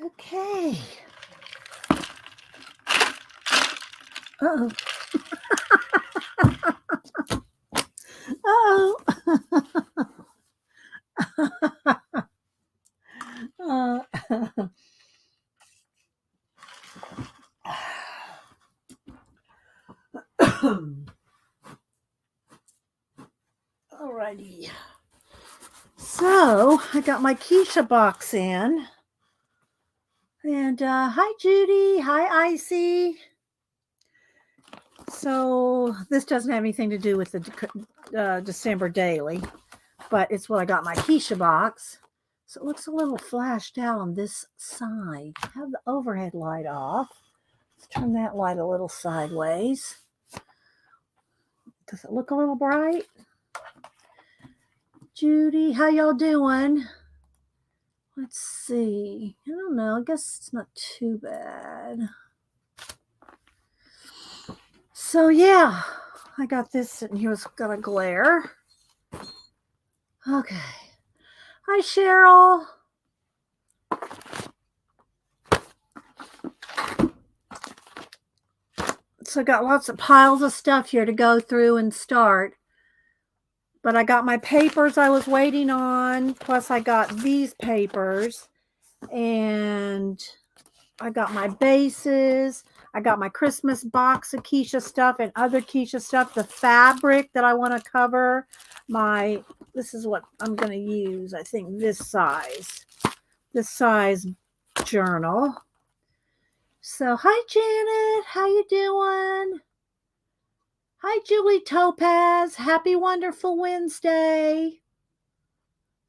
Okay. Uh-oh. Uh-oh. Alrighty. So I got my Keisha box in. And hi Judy. Hi Icy. So this doesn't have anything to do with the December daily, but it's what I got my Keisha box. So it looks a little flashed out on this side. Have the overhead light off. Let's turn that light a little sideways. Does it look a little bright? Judy, how y'all doing? Let's see. I don't know. I guess it's not too bad. So yeah, I got this sitting here. It's got a glare. Okay. Hi, Cheryl. So I got lots of piles of stuff here to go through and start. But I got my papers I was waiting on. Plus I got these papers. And I got my bases. I got my Christmas box of Keisha stuff and other Keisha stuff. The fabric that I want to cover. This is what I'm going to use. I think this size journal. So hi Janet, how you doing? Hi Julie Topaz, happy wonderful Wednesday.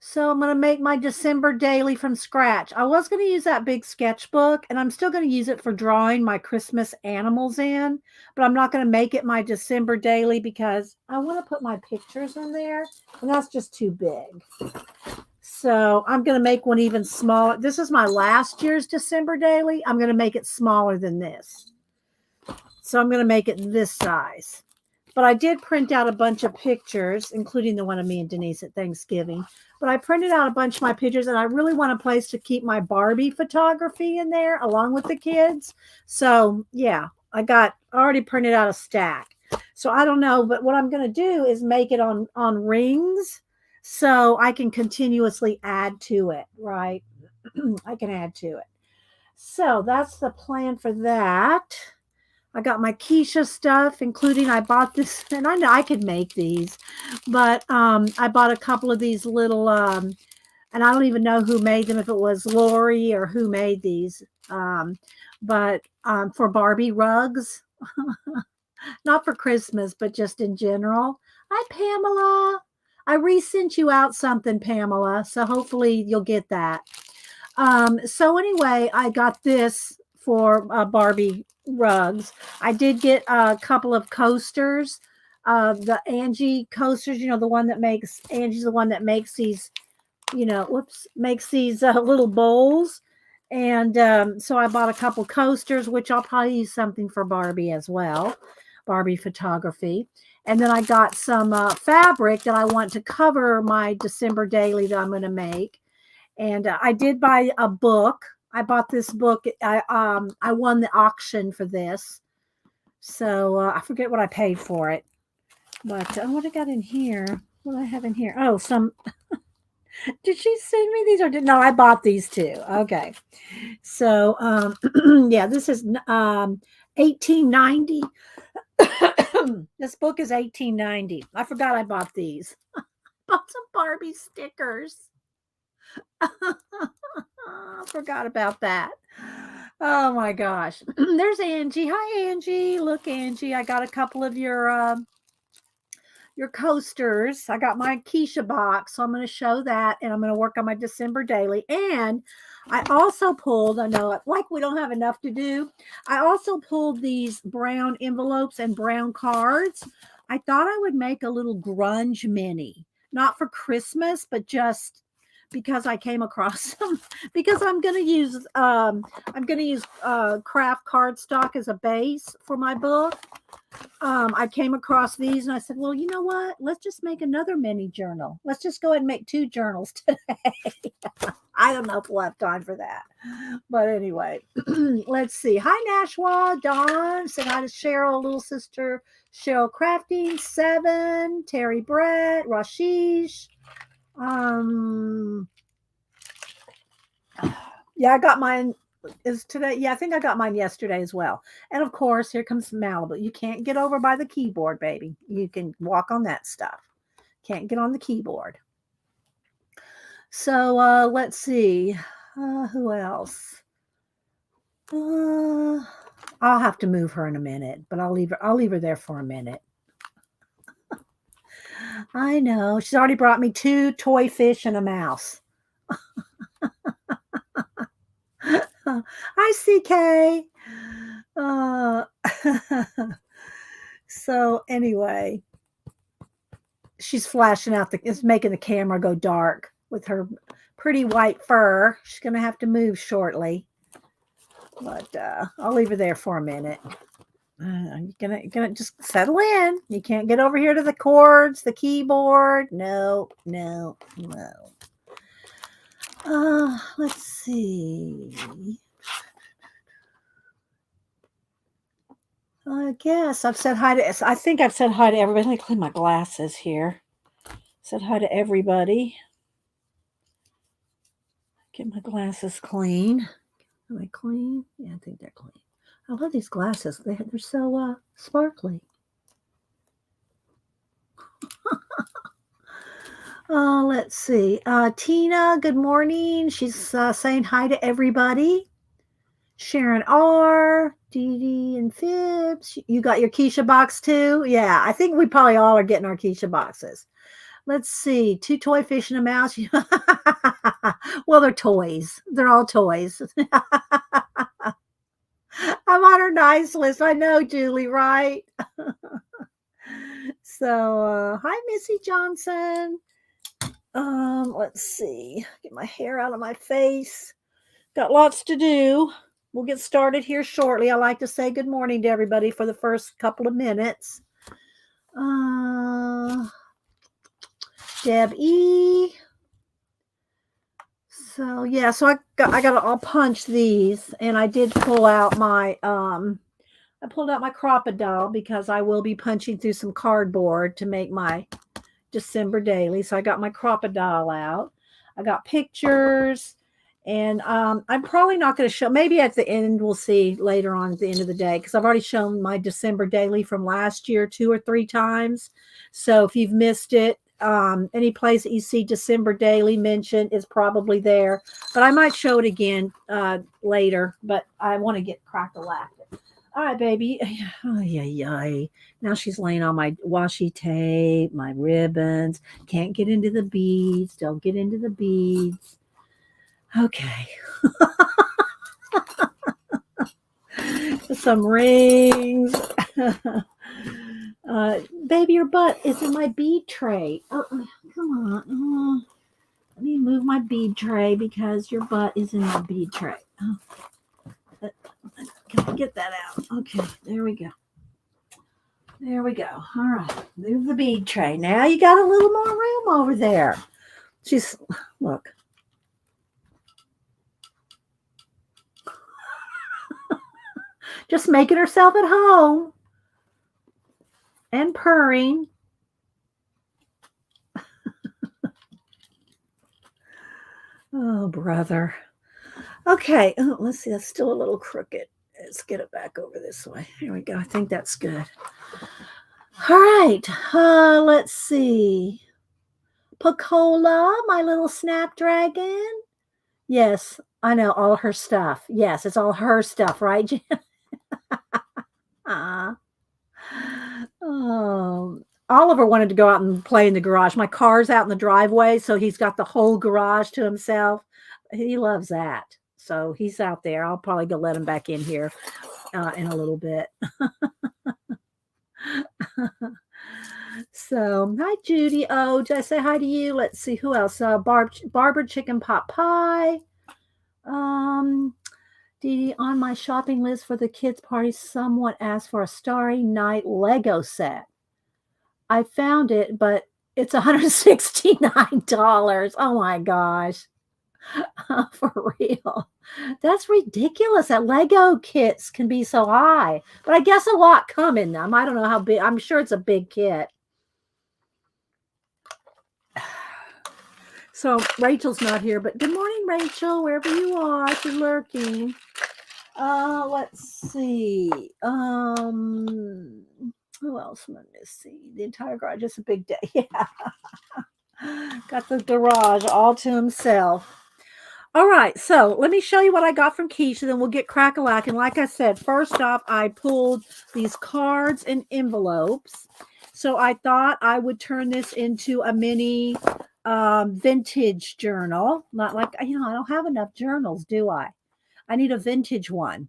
So I'm going to make my December daily from scratch. I was going to use that big sketchbook, and I'm still going to use it for drawing my Christmas animals in, but I'm not going to make it my December daily because I want to put my pictures in there, and that's just too big. So I'm going to make one even smaller. This is my last year's December daily. I'm going to make it smaller than this. So I'm going to make it this size. But I did print out a bunch of pictures, including the one of me and Denise at Thanksgiving. But I printed out a bunch of my pictures, and I really want a place to keep my Barbie photography in there along with the kids. So, yeah, I already printed out a stack. So I don't know, but what I'm going to do is make it on rings so I can continuously add to it, right? I can add to it. So that's the plan for that. I got my Keisha stuff, including I bought this, and I know I could make these, but I bought a couple of these little, and I don't even know who made them, if it was Lori or who made these, but for Barbie rugs, not for Christmas, but just in general. Hi, Pamela. I resent you out something, Pamela, so hopefully you'll get that. So anyway, I got this for Barbie rugs. I did get a couple of coasters, the Angie coasters, Angie's the one that makes these, makes these little bowls. And so I bought a couple coasters, which I'll probably use something for Barbie as well, Barbie photography. And then I got some fabric that I want to cover my December daily that I'm going to make. And I did buy a book. I bought this book. I won the auction for this. So I forget what I paid for it. But what I got in here? What do I have in here? Oh, some. Did she send me these or no? I bought these too. Okay. So yeah, this is 1890. This book is 1890. I forgot I bought these. Bought some Barbie stickers. Forgot about that. Oh my gosh. There's Angie. Hi Angie. Look, Angie, I got a couple of your coasters. I got my Keisha box, so I'm going to show that, and I'm going to work on my December daily. And I also pulled, I know, like we don't have enough to do, I also pulled these brown envelopes and brown cards. I thought I would make a little grunge mini, not for Christmas, but just because I came across them, because I'm going to use craft cardstock as a base for my book. I came across these and I said, well, you know what? Let's just make another mini journal. Let's just go ahead and make 2 journals today. I don't know if we'll have time for that. But anyway, let's see. Hi, Nashwa. Dawn. Said hi to Cheryl, little sister. Cheryl Crafting. 7. Terry Brett. Rashish. Yeah, I got mine. Is today? Yeah, I think I got mine yesterday as well. And of course, here comes Malibu. You can't get over by the keyboard, baby. You can walk on that stuff. Can't get on the keyboard. So let's see. Who else? I'll have to move her in a minute, but I'll leave her. I'll leave her there for a minute. I know she's already brought me 2 toy fish and a mouse. Hi, CK. So anyway, she's flashing out it's making the camera go dark with her pretty white fur. She's gonna have to move shortly, but I'll leave her there for a minute. You're gonna just settle in. You can't get over here to the chords, the keyboard. No. Let's see. I guess I've said hi to. I think I've said hi to everybody. Let me clean my glasses here. Said hi to everybody. Get my glasses clean. Are they clean? Yeah, I think they're clean. I love these glasses. They're so sparkly. Let's see. Tina, good morning. She's saying hi to everybody. Sharon R, Dee Dee, and Fibs. You got your Keisha box too? Yeah, I think we probably all are getting our Keisha boxes. Let's see. 2 toy fish and a mouse. Well, they're toys. They're all toys. I'm on her nice list. I know, Julie, right? So, hi, Missy Johnson. Let's see. Get my hair out of my face. Got lots to do. We'll get started here shortly. I like to say good morning to everybody for the first couple of minutes. Deb E. So yeah, so I got I'll punch these, and I did pull out my I pulled out my crocodile because I will be punching through some cardboard to make my December daily. So I got my crocodile out. I got pictures, and I'm probably not going to show. Maybe at the end we'll see later on at the end of the day, because I've already shown my December daily from last year 2 or 3 times. So if you've missed it, any place that you see December daily mentioned is probably there. But I might show it again later. But I want to get crack-a-lactic. All right, baby. Ay. Now she's laying on my washi tape, my ribbons. Can't get into the beads. Don't get into the beads. Okay. Some rings. Baby, your butt is in my bead tray. Oh, come on. Let me move my bead tray because your butt is in my bead tray. Oh. Can I get that out? Okay, there we go. There we go. All right, move the bead tray. Now you got a little more room over there. She's, look. Just making herself at home and purring. Oh, brother. Okay, let's see. That's still a little crooked. Let's get it back over this way. Here we go. I think that's good. All right. Let's see. Pacola, my little snapdragon. Yes, I know all her stuff. Yes, it's all her stuff, right, Jen? Oliver wanted to go out and play in the garage. My car's out in the driveway, so he's got the whole garage to himself. He loves that. So he's out there. I'll probably go let him back in here in a little bit. So, hi, Judy. Oh, did I say hi to you? Let's see who else. Barbara Chicken Pot Pie. Dee Dee, on my shopping list for the kids' party, someone asked for a Starry Night Lego set. I found it, but it's $169. Oh my gosh. For real. That's ridiculous that Lego kits can be so high. But I guess a lot come in them. I don't know how big. I'm sure it's a big kit. So Rachel's not here, but good morning, Rachel, wherever you are, if you're lurking. Let's see. Who else am I missing? The entire garage. It's a big day. Yeah. Got the garage all to himself. All right, so let me show you what I got from Keisha, then we'll get crack-a-lack. And like I said, first off, I pulled these cards and envelopes. So I thought I would turn this into a mini vintage journal. Not like, I don't have enough journals, do I? I need a vintage one.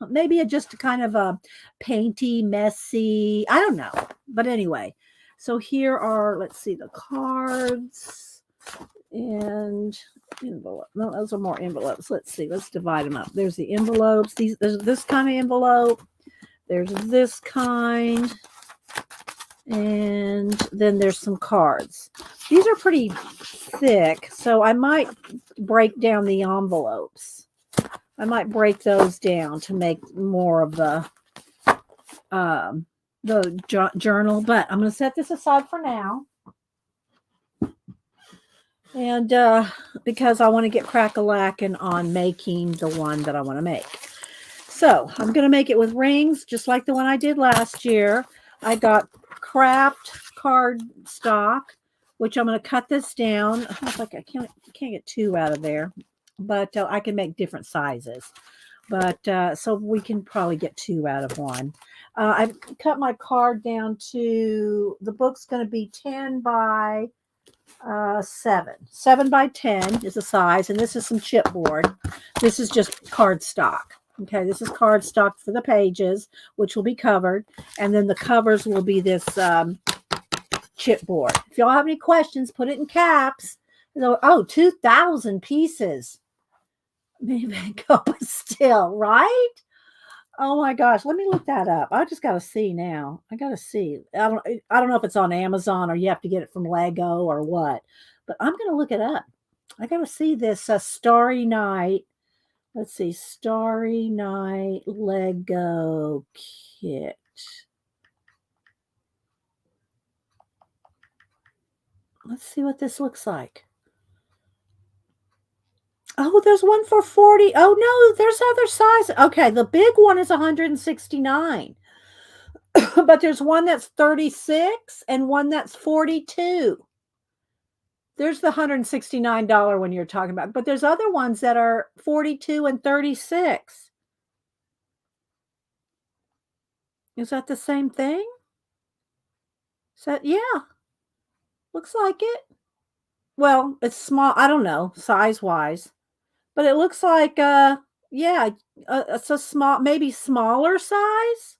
Maybe just kind of a painty, messy, I don't know. But anyway, so here are, let's see, the cards and envelope. No, those are more envelopes. Let's see. Let's divide them up. There's the envelopes. There's this kind of envelope. There's this kind. And then there's some cards. These are pretty thick, so I might break down the envelopes. I might break those down to make more of the journal, but I'm going to set this aside for now. And because I want to get crack-a-lackin' on making the one that I want to make. So I'm going to make it with rings, just like the one I did last year. I got craft card stock, which I'm going to cut this down. I can't get two out of there, but I can make different sizes. But so we can probably get two out of one. I've cut my card down to, the book's going to be 10 by 7 by 10 is the size, and this is some chipboard. This is just cardstock. Okay, this is cardstock for the pages, which will be covered, and then the covers will be this chipboard. If y'all have any questions, put it in caps. Oh, 2,000 pieces. Maybe go still, right? Oh my gosh, let me look that up. I just got to see now. I got to see. I don't know if it's on Amazon or you have to get it from Lego or what, but I'm going to look it up. I got to see this Starry Night. Let's see, Starry Night Lego kit. Let's see what this looks like. Oh, there's one for 40. Oh no, there's other sizes. Okay, the big one is 169. But there's one that's 36 and one that's 42. There's the $169 one you're talking about, but there's other ones that are 42 and 36. Is that the same thing? Is that, yeah, looks like it. Well, it's small. I don't know size wise, but it looks like, yeah, it's a small, maybe smaller size.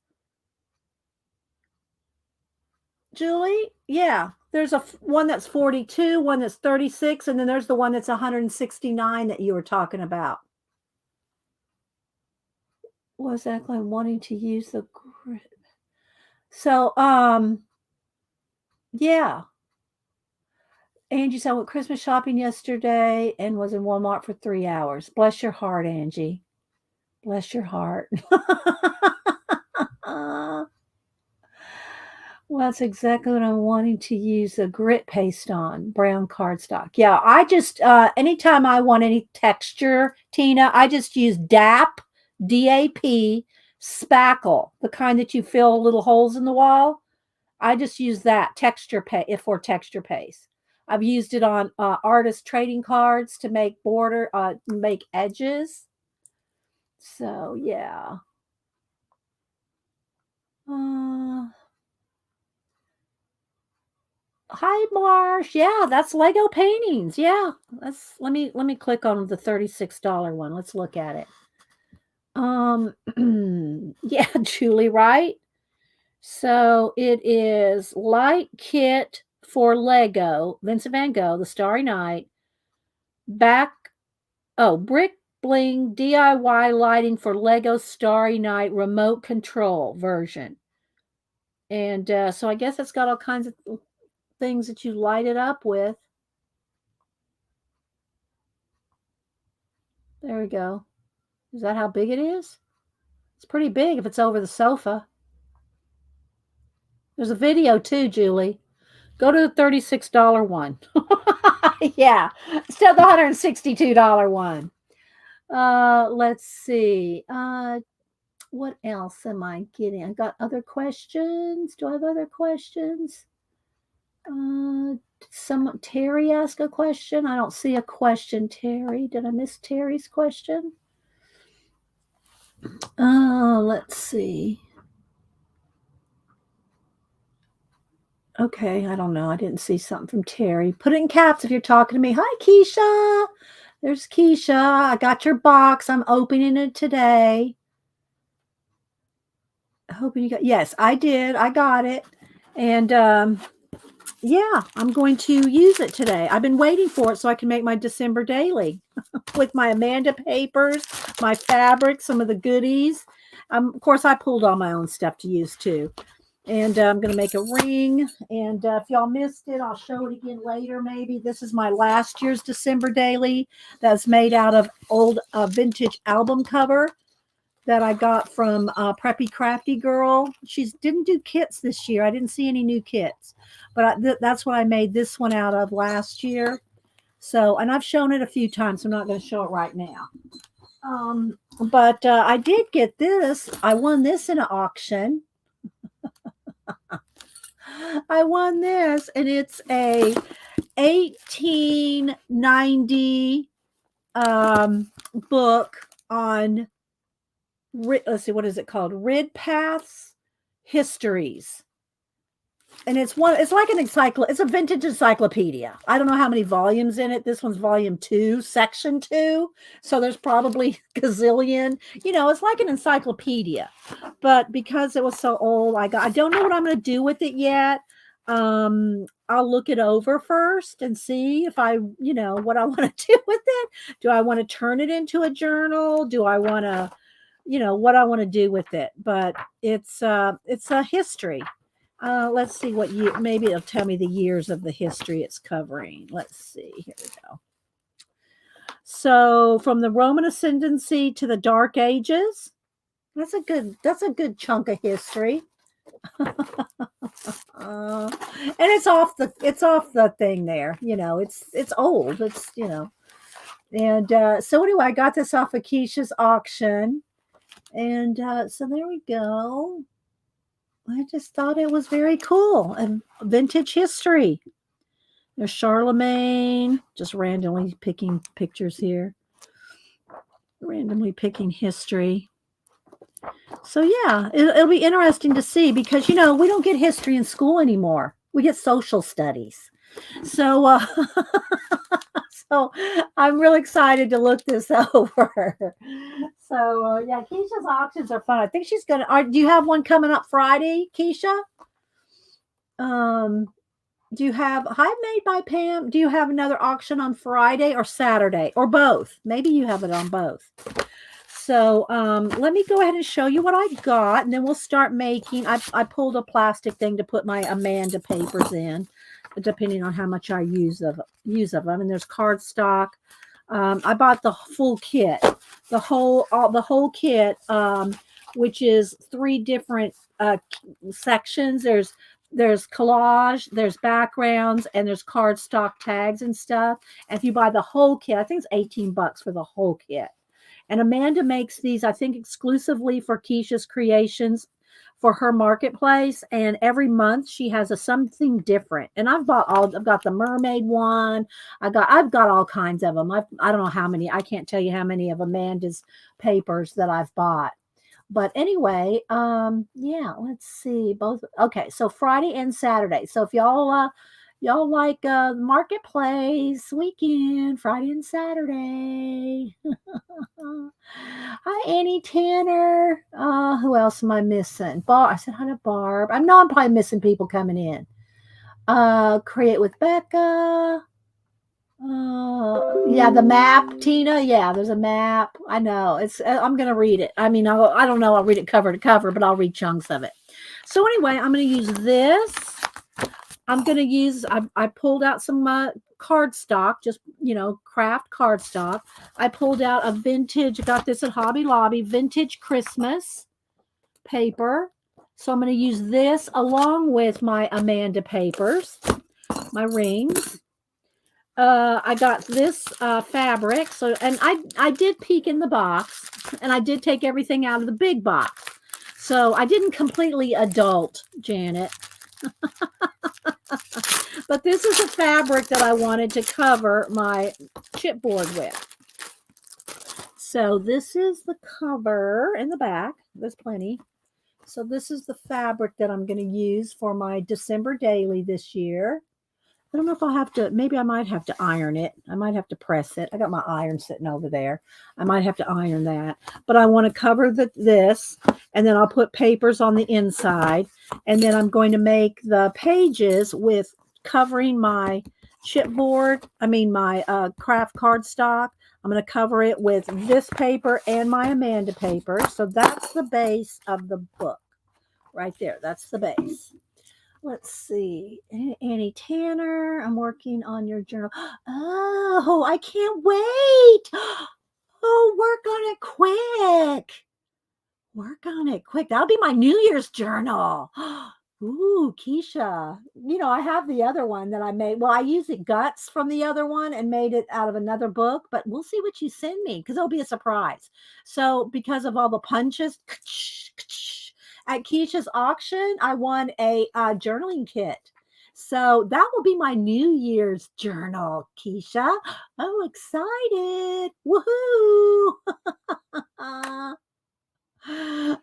Julie, yeah, there's one that's 42, one that's 36, and then there's the one that's 169 that you were talking about. What exactly I'm wanting to use the grip. So, yeah. Angie said I went Christmas shopping yesterday and was in Walmart for 3 hours. Bless your heart, Angie. Bless your heart. Well, that's exactly what I'm wanting to use a grit paste on, brown cardstock. Yeah, I just, anytime I want any texture, Tina, I just use DAP, spackle, the kind that you fill little holes in the wall. I just use that texture paste for texture paste. I've used it on artist trading cards to make make edges. So, yeah. Hi, Marsh. Yeah, that's Lego paintings. Yeah, let me click on the $36 one. Let's look at it. Yeah, Julie, right? So it is light kit for Lego, Vincent Van Gogh, The Starry Night. Brick bling DIY lighting for Lego Starry Night remote control version. And so I guess it's got all kinds of things that you light it up with. There we go. Is that how big it is? It's pretty big if it's over the sofa. There's a video too, Julie. Go to the $36 one. Yeah, still the $162 one. Let's see. What else am I getting? I got other questions. Do I have other questions? Some Terry asked a question. I don't see a question, Terry. Did I miss Terry's question? Let's see. Okay, I don't know. I didn't see something from Terry. Put it in caps if you're talking to me. Hi, Keisha. There's Keisha. I got your box. I'm opening it today. Hoping you got. Yes, I did. I got it. And yeah, I'm going to use it today. I've been waiting for it so I can make my December daily with my Amanda papers, my fabric, some of the goodies. Of course, I pulled all my own stuff to use too. And I'm going to make a ring. And if y'all missed it, I'll show it again later maybe. This is my last year's December daily that's made out of old vintage album cover that I got from Preppy Crafty Girl. She didn't do kits this year. I didn't see any new kits. But that's what I made this one out of last year. So, and I've shown it a few times. So I'm not going to show it right now. But I did get this. I won this in an auction. I won this, and it's a 1890 book on, let's see, what is it called? Ridpath's Histories. And it's like an it's a vintage encyclopedia. I don't know how many volumes in it. This one's volume 2, section 2. So there's probably gazillion. It's like an encyclopedia. But because it was so old, I don't know what I'm going to do with it yet. I'll look it over first and see if what I want to do with it. Do I want to turn it into a journal? Do I want to, what I want to do with it? But it's a history. Let's see what year. Maybe it'll tell me the years of the history it's covering. Let's see. Here we go. So from the Roman ascendancy to the Dark Ages. That's a good chunk of history. And it's off the thing there. It's old. It's And so anyway, I got this off of Keisha's auction, and so there we go. I just thought it was very cool and vintage history. There's Charlemagne, just randomly picking pictures here. Randomly picking history. So yeah, it'll be interesting to see because, we don't get history in school anymore. We get social studies. So, so I'm really excited to look this over. So yeah, Keisha's auctions are fun. I think she's gonna. Do you have one coming up Friday, Keisha? Do you have Hive Made by Pam? Do you have another auction on Friday or Saturday or both? Maybe you have it on both. So let me go ahead and show you what I got, and then we'll start making. I pulled a plastic thing to put my Amanda papers in, depending on how much I use of them. And there's cardstock. I bought the full kit, the whole kit, which is 3 different sections. There's collage, there's backgrounds, and there's cardstock tags and stuff. And if you buy the whole kit, I think it's $18 for the whole kit. And Amanda makes these, I think, exclusively for Keisha's Kreations for her marketplace. And every month she has something different. And I've got the mermaid one. I've got all kinds of them. I don't know how many. I can't tell you how many of Amanda's papers that I've bought. But anyway, yeah, let's see. Both. Okay, so Friday and Saturday. So if y'all like marketplace weekend, Friday and Saturday. Hi, Annie Tanner. Who else am I missing? I said hi to Barb. I'm probably missing people coming in. Create with Becca. Yeah, the map, Tina. Yeah, there's a map. I know. I'm gonna read it. I mean, I don't know. I'll read it cover to cover, but I'll read chunks of it. So anyway, I'm gonna use this I'm going to use, I pulled out some cardstock, just, craft cardstock. I pulled out a vintage, got this at Hobby Lobby, vintage Christmas paper. So I'm going to use this along with my Amanda papers, my rings. I got this fabric. So, and I did peek in the box, and I did take everything out of the big box. So I didn't completely adult, Janet. But this is a fabric that I wanted to cover my chipboard with. So this is the cover in the back. There's plenty. So this is the fabric that I'm going to use for my December daily this year. I don't know if I'll have to, maybe I might have to iron it. I might have to press it. I got my iron sitting over there. I might have to iron that. But I want to cover this, and then I'll put papers on the inside. And then I'm going to make the pages with covering my chipboard, my craft cardstock. I'm going to cover it with this paper and my Amanda paper. So that's the base of the book right there. That's the base. Let's see. Annie Tanner, I'm working on your journal. Oh, I can't wait. Oh, work on it quick. Work on it quick. That'll be my New Year's journal. Ooh, Keisha. I have the other one that I made. Well, I used the guts from the other one and made it out of another book, but we'll see what you send me because it'll be a surprise. So, because of all the punches, at Keisha's auction, I won a journaling kit. So that will be my New Year's journal, Keisha. Oh, excited. Woohoo.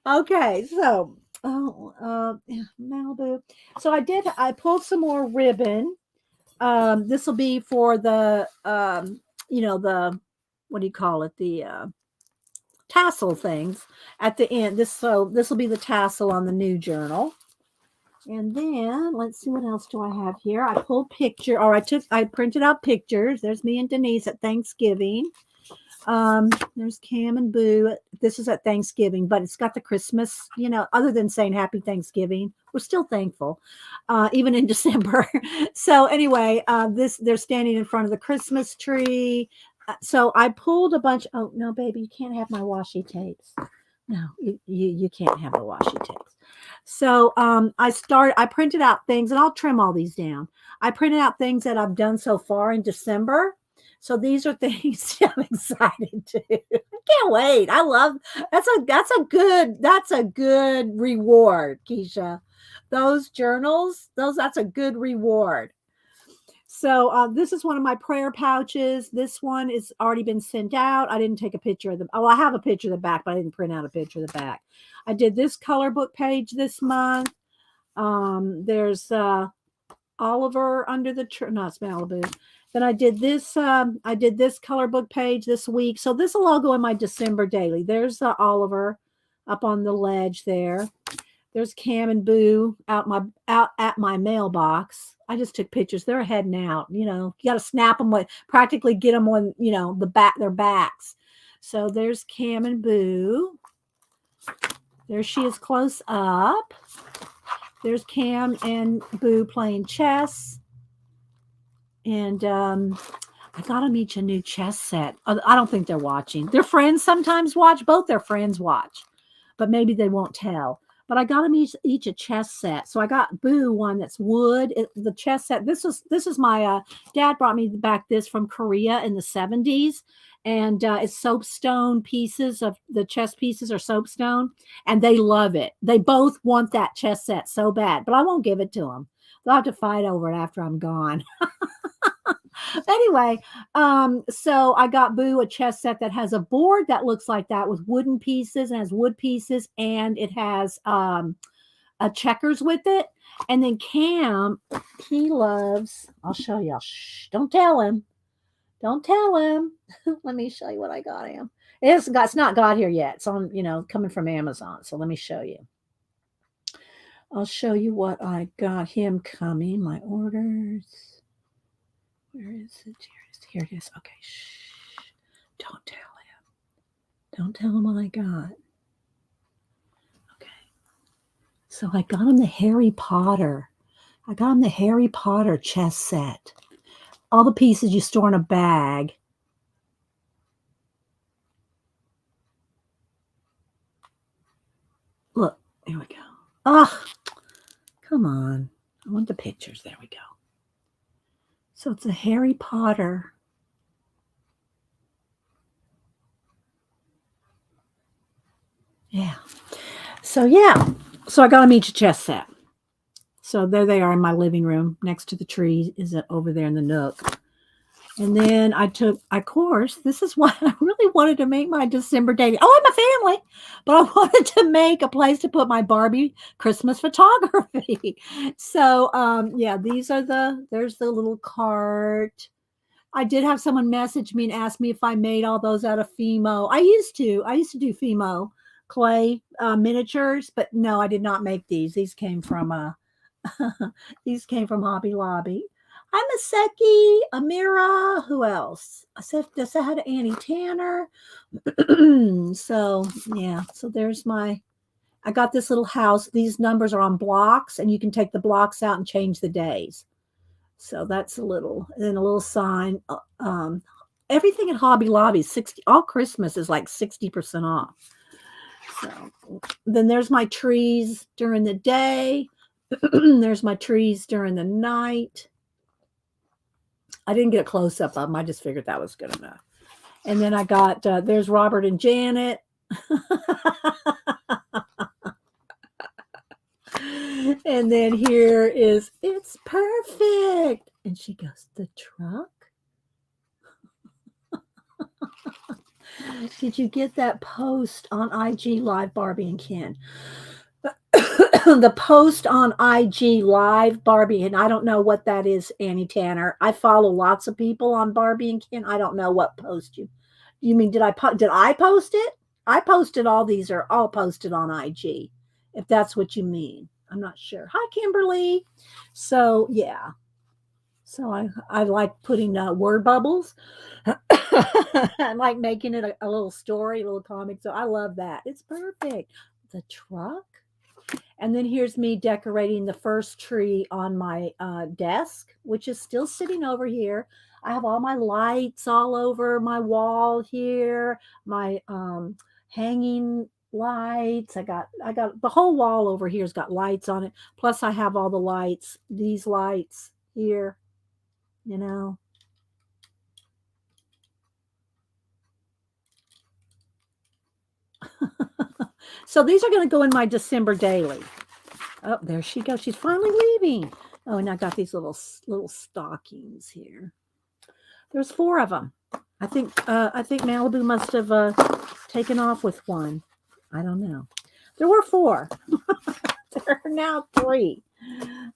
Okay, so Malibu. So I pulled some more ribbon. This will be for the the, what do you call it? The tassel things at the end. This will be the tassel on the new journal. And then let's see, what else do I have here? I pulled picture, or I printed out pictures. There's me and Denise at Thanksgiving. There's Cam and Boo. This is at Thanksgiving, but it's got the Christmas, other than saying happy Thanksgiving, we're still thankful, even in December. So anyway, they're standing in front of the Christmas tree. So I pulled a bunch. Oh no, baby, you can't have my washi tapes. No, you can't have the washi tapes. So I printed out things, and I'll trim all these down. I printed out things that I've done so far in December. So these are things I'm excited to. I can't wait. I love that's a good reward, Keisha. Those journals, that's a good reward. So this is one of my prayer pouches. This one is already been sent out. I didn't take a picture of them. Oh, I have a picture of the back, but I didn't print out a picture of the back. I did this color book page this month. There's Oliver under the tree. No, it's Malibu. Then I did this color book page this week. So this will all go in my December daily. There's Oliver up on the ledge there. There's Cam and Boo out at my mailbox. I just took pictures. They're heading out. You got to snap them with, practically get them on, their backs. So there's Cam and Boo. There she is close up. There's Cam and Boo playing chess. And I got them each a new chess set. I don't think they're watching. Their friends sometimes watch. Both their friends watch. But maybe they won't tell. But I got them each a chess set. So I got Boo one that's wood. The chess set. This is my dad brought me back this from Korea in the 70s. And it's soapstone pieces of the chess pieces are soapstone. And they love it. They both want that chess set so bad. But I won't give it to them. They'll have to fight over it after I'm gone. Anyway, so I got Boo a chess set that has a board that looks like that with wooden pieces and has wood pieces, and it has a checkers with it. And then Cam, he loves, I'll show y'all. Shh, don't tell him. Don't tell him. Let me show you what I got him. It's not got here yet. It's on, coming from Amazon. So let me show you. I'll show you what I got him coming. My orders. Where is it? Here it is. Okay. Shh. Don't tell him. Don't tell him what I got. Okay. So I got him the Harry Potter I got him the Harry Potter chess set. All the pieces you store in a bag. Look, here we go. Ah, come on. I want the pictures. There we go. So it's a Harry Potter. Yeah. So yeah. So I got them each a chess set. So there they are in my living room next to the tree. Is it over there in the nook? And then of course, this is why I really wanted to make my December daily. Oh, I'm a family, but I wanted to make a place to put my Barbie Christmas photography. So, yeah, there's the little cart. I did have someone message me and ask me if I made all those out of Fimo. I used to do Fimo clay miniatures, but no, I did not make these. These came from these came from Hobby Lobby. I'm a Seki, Amira. Who else? I said this. I had Annie Tanner. So yeah. So there's my. I got this little house. These numbers are on blocks, and you can take the blocks out and change the days. So that's a little, and then a little sign. Everything at Hobby Lobby is 60. All Christmas is like 60% off. So then there's my trees during the day. There's my trees during the night. I didn't get a close up of them. I just figured that was good enough. And then I got there's Robert and Janet. And then here is it's perfect. And she goes, the truck? Did you get that post on IG Live, Barbie and Ken? The post on IG Live, Barbie, and I don't know what that is, Annie Tanner. I follow lots of people on Barbie and Ken. I don't know what post you mean. Did I post it? I posted all these are all posted on IG. If that's what you mean, I'm not sure. Hi, Kimberly. So yeah. So I like putting word bubbles. I like making it a little story, a little comic. So I love that. It's perfect. The truck. And then here's me decorating the first tree on my desk, which is still sitting over here. I have all my lights all over my wall here, my hanging lights. I got the whole wall over here's got lights on it. Plus I have all the lights, these lights here, you know. So these are going to go in my December daily. Oh, there she goes. She's finally leaving. Oh, and I got these little stockings here. There's 4 of them. I think Malibu must have taken off with one. I don't know. There were 4. There are now 3.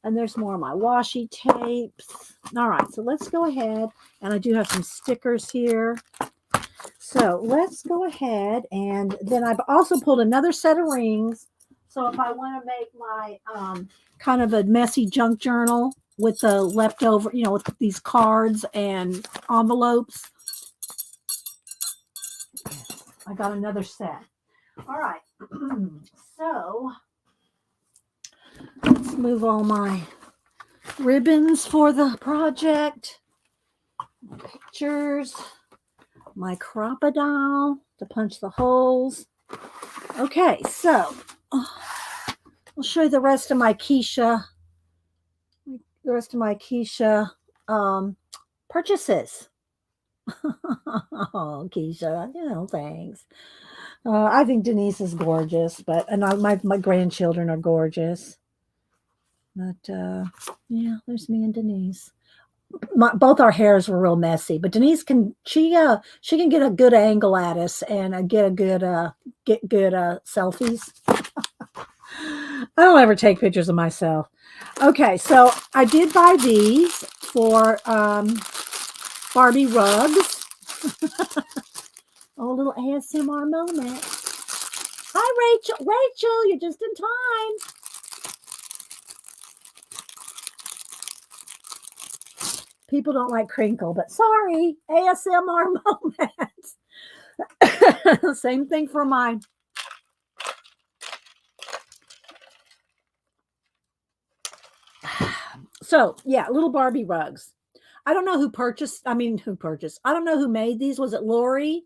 And there's more of my washi tapes. All right, so let's go ahead. And I do have some stickers here. So let's go ahead. And then I've also pulled another set of rings. So if I want to make my kind of a messy junk journal with the leftover, with these cards and envelopes, I got another set. All right. So let's move all my ribbons for the project, pictures, my crocodile to punch the holes. Okay, so I'll show you the rest of my Keisha. Purchases. Oh, Keisha, thanks. I think Denise is gorgeous, and my grandchildren are gorgeous. But yeah, there's me and Denise. Both our hairs were real messy, but Denise can get a good angle at us and get good selfies. I don't ever take pictures of myself. Okay, so I did buy these for Barbie rugs. Oh, a little ASMR moment. Hi, Rachel. Rachel, you're just in time. People don't like crinkle, but sorry, ASMR moments. Same thing for mine. So yeah, little Barbie rugs. I don't know who purchased. I mean, who purchased? I don't know who made these. Was it Lori,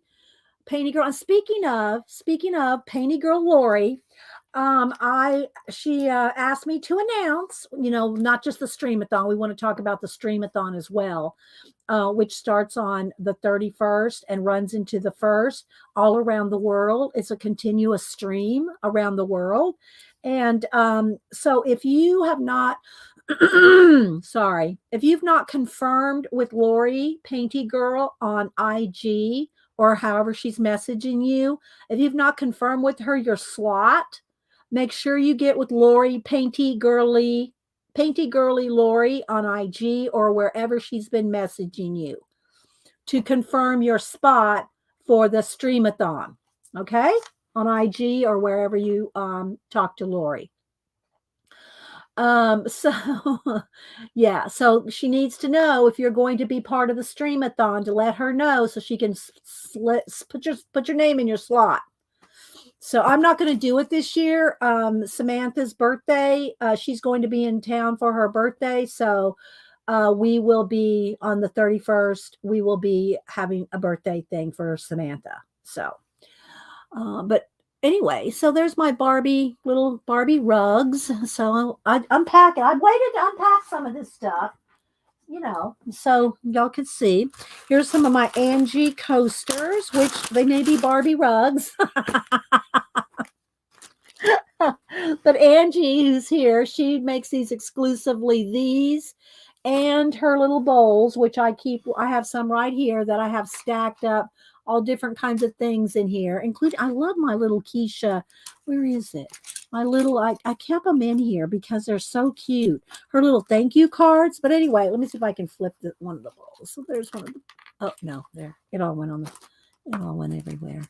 Painty Girl? And speaking of Painty Girl Lori, I she asked me to announce. Not just the streamathon. We want to talk about the streamathon as well, which starts on the 31st and runs into the 1st all around the world. It's a continuous stream around the world. And so if you have not, sorry, if you've not confirmed with Lori Painty Girl on IG or however she's messaging you, if you've not confirmed with her your slot, make sure you get with Lori Painty Girly Lori on IG or wherever she's been messaging you to confirm your spot for the streamathon. Okay? On IG or wherever you talk to Lori. So yeah, so she needs to know if you're going to be part of the streamathon to let her know so she can put your name in your slot. So I'm not going to do it this year. Samantha's birthday, she's going to be in town for her birthday. So we will be on the 31st. We will be having a birthday thing for Samantha. So, but anyway, so there's my little Barbie rugs. So I unpack it. I waited to unpack some of this stuff, so y'all could see. Here's some of my Angie coasters, which they may be Barbie rugs. But Angie, who's here, she makes these exclusively, these and her little bowls, which I have some right here that I have stacked up, all different kinds of things in here, including, I love my little Keisha. Where is it? My little, I kept them in here because they're so cute. Her little thank you cards. But anyway, let me see if I can flip one of the bowls. So there's one of the, oh no, there. It all went everywhere.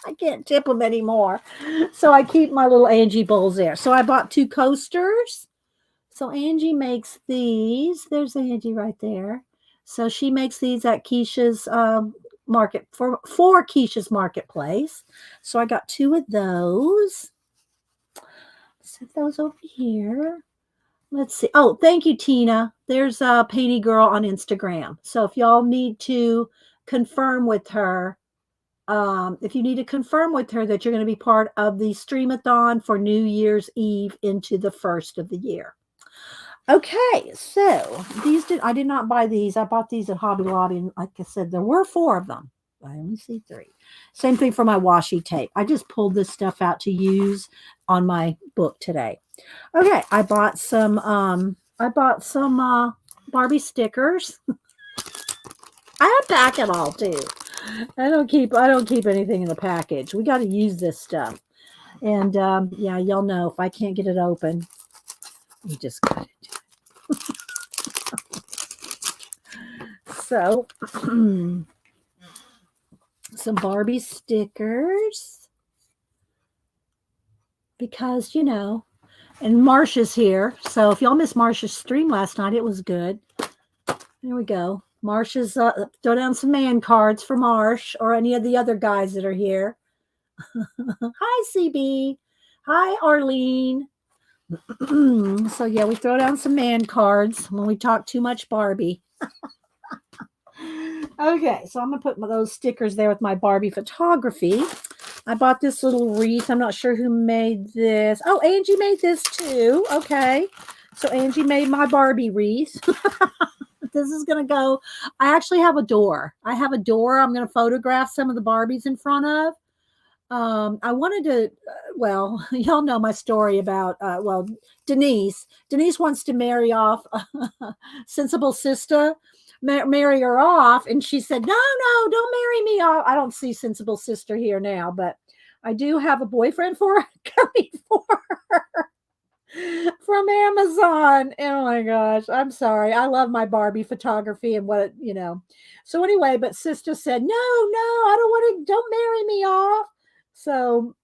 I can't tip them anymore. So I keep my little Angie bowls there. So I bought 2 coasters. So Angie makes these. There's Angie right there. So she makes these at Keisha's market for Keisha's marketplace. So I got 2 of those. Set those over here. Let's see. Oh, thank you, Tina. There's a Painty Girl on Instagram. So if y'all need to confirm with her, that you're going to be part of the streamathon for New Year's Eve into the 1st of the year. Okay, so I did not buy these. I bought these at Hobby Lobby, and like I said, there were 4 of them. I only see 3. Same thing for my washi tape. I just pulled this stuff out to use on my book today. Okay, I bought some Barbie stickers. I unpack it all too. I don't keep anything in the package. We got to use this stuff. And yeah, y'all know if I can't get it open, you just got to do it. So, some Barbie stickers. Because, and Marsha's here. So if y'all missed Marsha's stream last night, it was good. There we go. Marsha's, throw down some man cards for Marsh or any of the other guys that are here. Hi, CB. Hi, Arlene. So yeah, we throw down some man cards when we talk too much Barbie. Okay, so I'm going to put those stickers there with my Barbie photography. I bought this little wreath. I'm not sure who made this. Oh, Angie made this too. Okay. So Angie made my Barbie wreath. This is going to go. I actually have a door. I'm going to photograph some of the Barbies in front of. I wanted to, well, y'all know my story about, Denise. Denise wants to marry off Sensible Sister. Marry her off, and she said, no, don't marry me off. I don't see Sensible Sister here now, but I do have a boyfriend for her coming for her from Amazon. Oh my gosh, I'm sorry. I love my Barbie photography and what so anyway, but sister said, no, I don't marry me off. So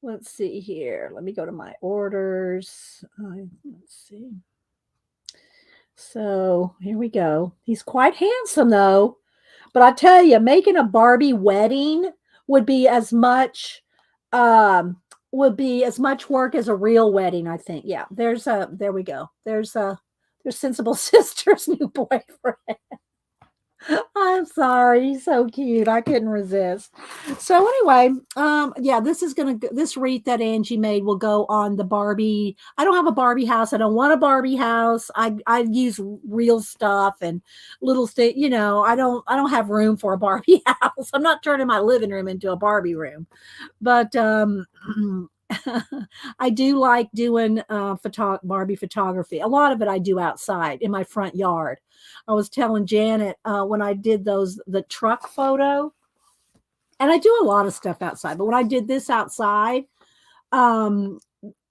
let's see here, let me go to my orders. Let's see. So here we go. He's quite handsome though. But I tell you, making a Barbie wedding would be as much would be as much work as a real wedding, I think. Yeah, there we go. There's Sensible Sister's new boyfriend. I'm sorry, he's so cute. I couldn't resist. So anyway, yeah, this wreath that Angie made will go on the Barbie. I don't have a Barbie house. I don't want a Barbie house. I use real stuff and little thing. I don't have room for a Barbie house. I'm not turning my living room into a Barbie room, but I do like doing Barbie photography. A lot of it I do outside in my front yard. I was telling Janet when I did the truck photo, and I do a lot of stuff outside, but when I did this outside, um,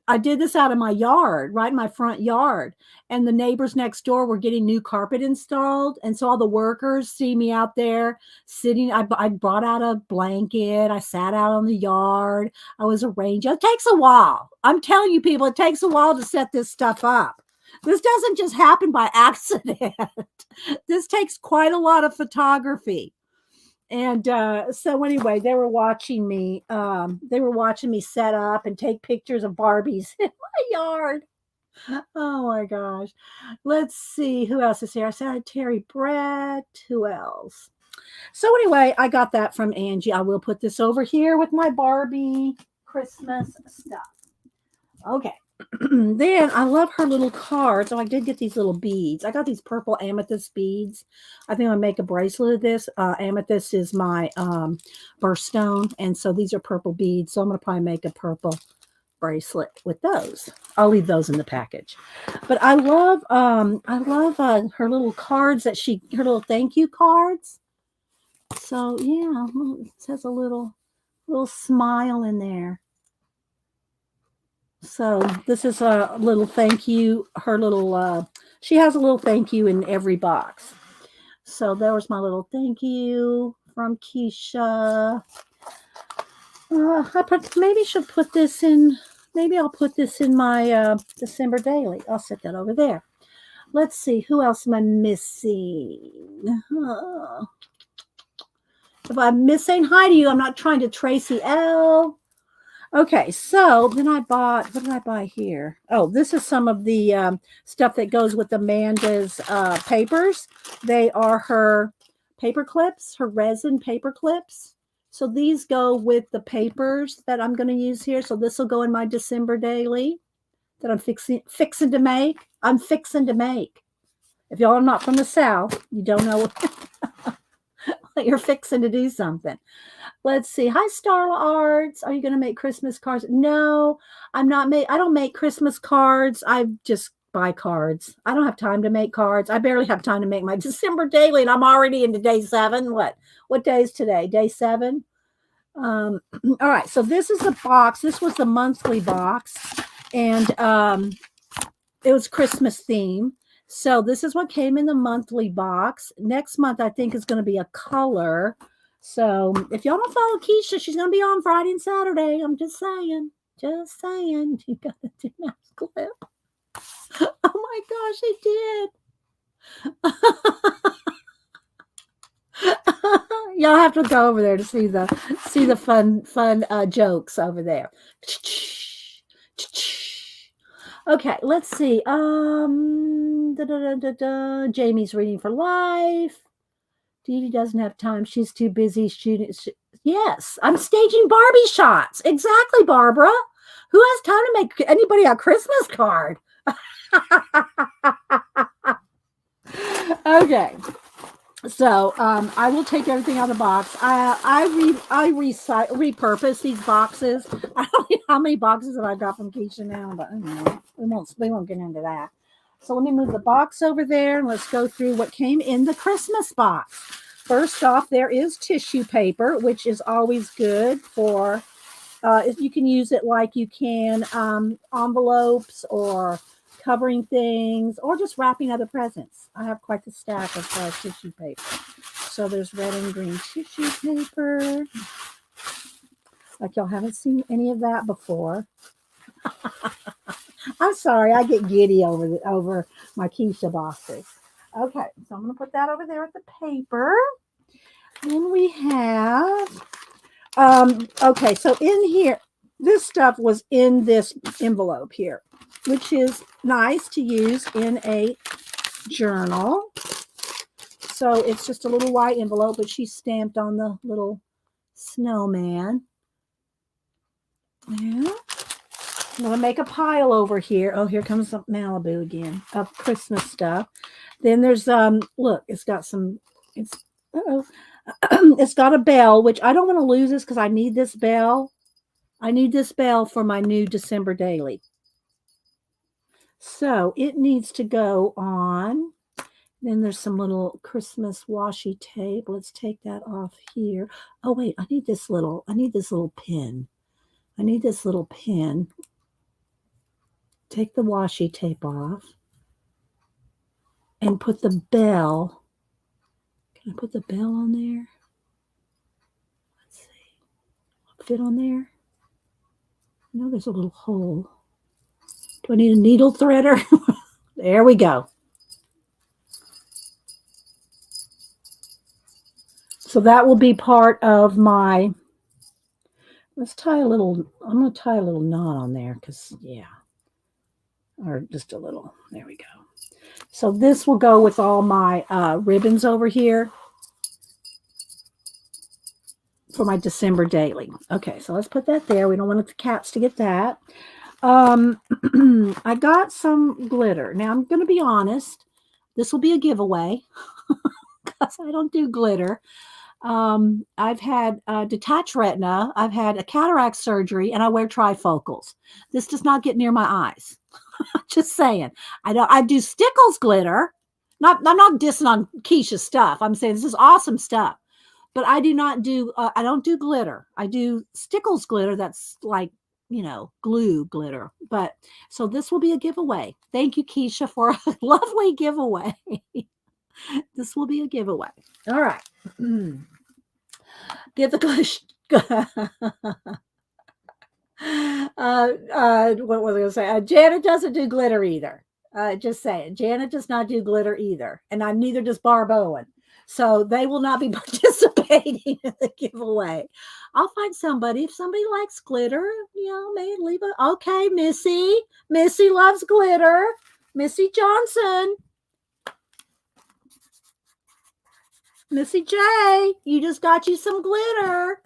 I did this out of my yard, right in my front yard. And the neighbors next door were getting new carpet installed. And so all the workers see me out there sitting. I brought out a blanket. I sat out on the yard. I was arranging. It takes a while. I'm telling you, people, it takes a while to set this stuff up. This doesn't just happen by accident. This takes quite a lot of photography. And so anyway, they were watching me. They were watching me set up and take pictures of Barbies in my yard. Oh my gosh. Let's see who else is here. I said Terry Brett. Who else? So anyway, I got that from Angie. I will put this over here with my Barbie Christmas stuff. Okay. Then I love her little cards. Oh, I did get these little beads. I got these purple amethyst beads. I think I'll make a bracelet of this. Amethyst is my birthstone, and so these are purple beads. So I'm going to probably make a purple bracelet with those. I'll leave those in the package. But I love her little cards her little thank you cards. So yeah, it says a little smile in there. So this is a little thank you. She has a little thank you in every box. So there was my little thank you from Keisha. Maybe she'll put this in. Maybe I'll put this in my December daily. I'll set that over there. Let's see. Who else am I missing? If I'm missing, hi to you. I'm not trying to Tracy L. Okay, so then I bought, what did I buy here? Oh, this is some of the stuff that goes with Amanda's papers. They are her paper clips, her resin paper clips. So these go with the papers that I'm going to use here. So this will go in my December daily that I'm fixing to make. I'm fixing to make. If y'all are not from the South, you don't know what you're fixing to do something. Let's see. Hi, Starla Arts. Are you going to make Christmas cards? No, I'm not. I don't make Christmas cards. I just buy cards. I don't have time to make cards. I barely have time to make my December daily, and I'm already into day 7. What day is today? Day 7. All right. So this is the box. This was the monthly box, and it was Christmas theme. So this is what came in the monthly box. Next month, I think, is going to be a color. So if y'all don't follow Keisha, she's going to be on Friday and Saturday. I'm just saying. Just saying. You got the mouse clip. Oh my gosh, it did. Y'all have to go over there to see the fun jokes over there. Okay, let's see. Jamie's reading for life. Dee Dee doesn't have time. She's too busy shooting. Yes, I'm staging Barbie shots. Exactly, Barbara. Who has time to make anybody a Christmas card? Okay. So I will take everything out of the box. I repurpose these boxes. I don't know how many boxes that I got from Keisha now, but we won't get into that. So let me move the box over there and let's go through what came in the Christmas box. First off, there is tissue paper, which is always good for, if you can use it like you can envelopes or covering things or just wrapping other presents. I have quite the stack of tissue paper. So there's red and green tissue paper. Like y'all haven't seen any of that before. I'm sorry, I get giddy over my Keisha boxes. Okay, so I'm going to put that over there with the paper. Then we have, okay, so in here, this stuff was in this envelope here, which is nice to use in a journal. So it's just a little white envelope, but she stamped on the little snowman. Yeah. I'm going to make a pile over here. Oh, here comes Malibu again of Christmas stuff. Then there's, look, it's got some, it's, it's got a bell, which I don't want to lose this because I need this bell. I need this bell for my new December daily. So it needs to go on. Then there's some little Christmas washi tape. Let's take that off here. Oh, wait, I need this little pin. I need this little pin. Take the washi tape off and put the bell. Can I put the bell on there? Let's see. Fit on there? No, there's a little hole. Do I need a needle threader? There we go. So that will be part of my, let's tie a little, I'm going to tie a little knot on there because, yeah, or just a little, there we go. So this will go with all my ribbons over here for my December daily. Okay, so let's put that there. We don't want the cats to get that. I got some glitter. Now, I'm going to be honest. This will be a giveaway because I don't do glitter. I've had detached retina. I've had a cataract surgery, and I wear trifocals. This does not get near my eyes. Just saying. I do Stickles glitter. I'm not dissing on Keisha's stuff. I'm saying this is awesome stuff. But I do not do, I don't do glitter. I do Stickles glitter that's like, glue glitter. But so this will be a giveaway. Thank you, Keisha, for a lovely giveaway. This will be a giveaway. All right. Get the what was I going to say? Janet doesn't do glitter either. Just saying. Janet does not do glitter either. And neither does Barb Owen. So they will not be participating in the giveaway. I'll find somebody. If somebody likes glitter, maybe leave it. Okay, Missy. Missy loves glitter. Missy Johnson. Missy J, you just got you some glitter.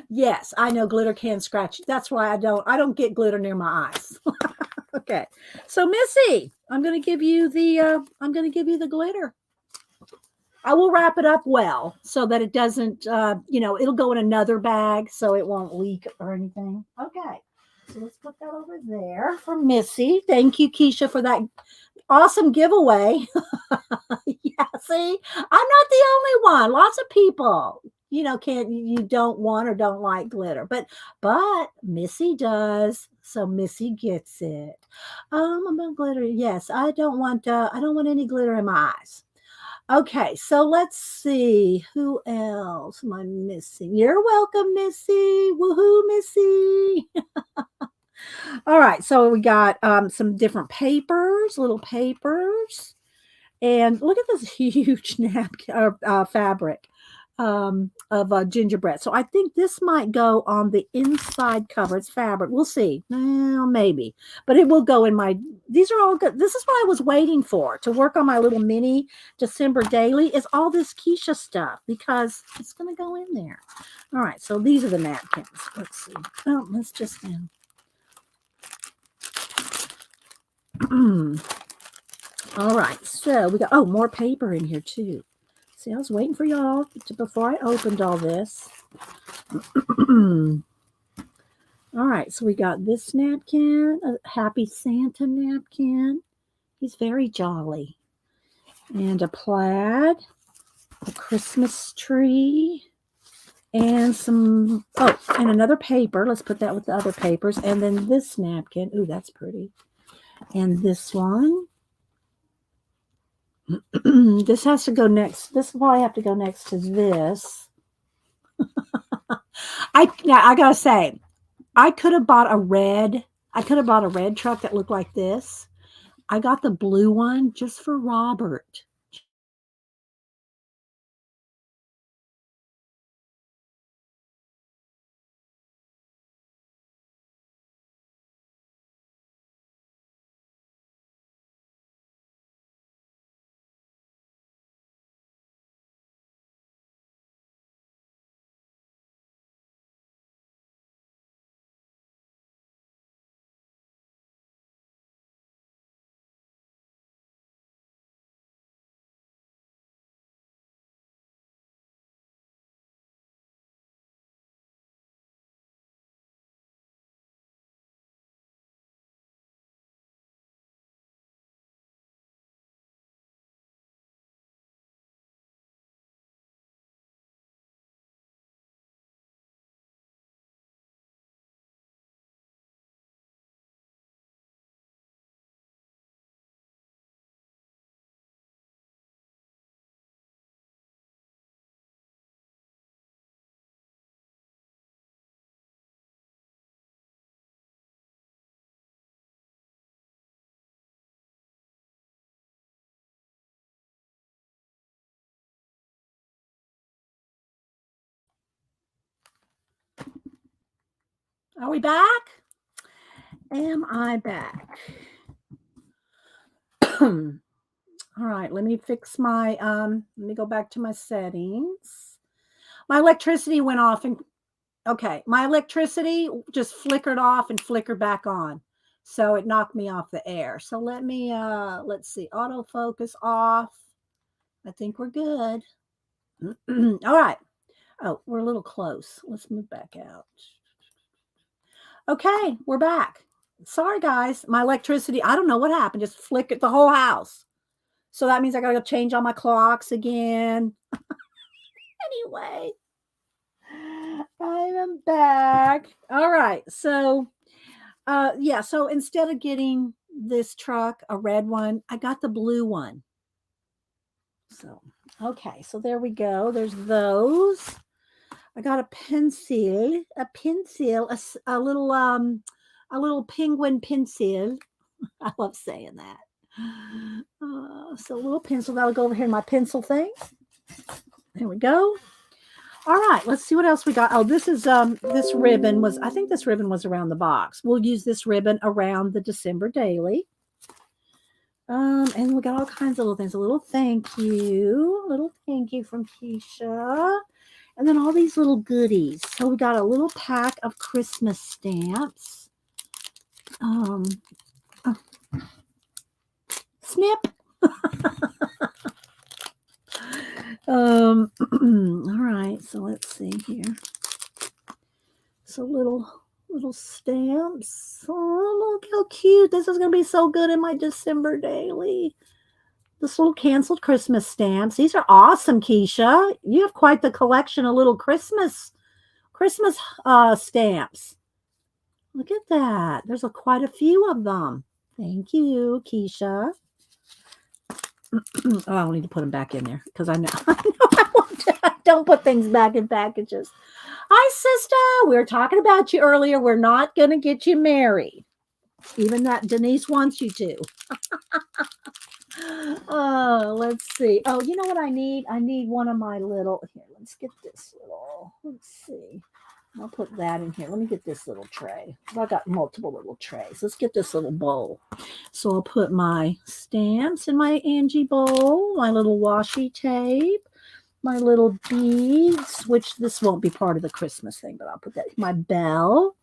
Yes, I know glitter can scratch. That's why I don't get glitter near my eyes. Okay. So Missy, I'm going to give you the glitter. I will wrap it up well so that it doesn't, it'll go in another bag so it won't leak or anything. Okay. So let's put that over there for Missy. Thank you, Keisha, for that awesome giveaway. Yeah, see, I'm not the only one. Lots of people, you don't want or don't like glitter, but Missy does. So Missy gets it. About glitter. Yes, I don't want any glitter in my eyes. Okay, so let's see. Who else am I missing? You're welcome, Missy. Woohoo, Missy. All right, so we got some different papers, little papers. And look at this huge napkin fabric of gingerbread. So I think this might go on the inside cover. It's fabric. We'll see. Well, maybe. But it will go in my, these are all good. This is what I was waiting for to work on my little mini December daily is all this Keisha stuff because it's going to go in there. All right. So these are the napkins. Let's see. Oh, let's just all right, so we got more paper in here too. See, I was waiting for y'all before I opened all this. All right, so we got this napkin, a Happy Santa napkin. He's very jolly. And a plaid, a Christmas tree, and some, and another paper. Let's put that with the other papers. And then this napkin. Ooh, that's pretty. And this one. This has to go next. This will probably have to go next to this. I gotta say, I could have bought a red truck that looked like this. I got the blue one just for Robert. Are we back? Am I back? All right, let me fix my let me go back to my settings. My electricity went off and okay, my electricity just flickered off and flickered back on. So it knocked me off the air. So let me let's see, autofocus off. I think we're good. All right. Oh, we're a little close. Let's move back out. Okay, we're back. Sorry, guys. My electricity, I don't know what happened, just flickered the whole house. So that means I got to go change all my clocks again. Anyway, I am back. All right. So, yeah. So instead of getting this truck, a red one, I got the blue one. So, okay. So there we go. There's those. I got a pencil, a little penguin pencil. I love saying that. So a little pencil that'll go over here in my pencil thing. There we go. All right, let's see what else we got. Oh, this is this ribbon was, I think this ribbon was around the box. We'll use this ribbon around the December daily. And we got all kinds of little things. A little thank you from Keisha. And then all these little goodies. So we got a little pack of Christmas stamps. Snip. All right, so let's see here. So little stamps. Oh, look how cute. This is going to be so good in my December daily. This little canceled Christmas stamps. These are awesome, Keisha. You have quite the collection of little Christmas stamps. Look at that. There's quite a few of them. Thank you, Keisha. Oh, I don't need to put them back in there because I know I don't put things back in packages. Hi, sister. We were talking about you earlier. We're not going to get you married, even that Denise wants you to. Oh, let's see. Oh, you know what I need? I need one of my little. Here, let's get this little. Let's see. I'll put that in here. Let me get this little tray. I got multiple little trays. Let's get this little bowl. So I'll put my stamps in my Angie bowl, my little washi tape, my little beads, which this won't be part of the Christmas thing, but I'll put that in my bell.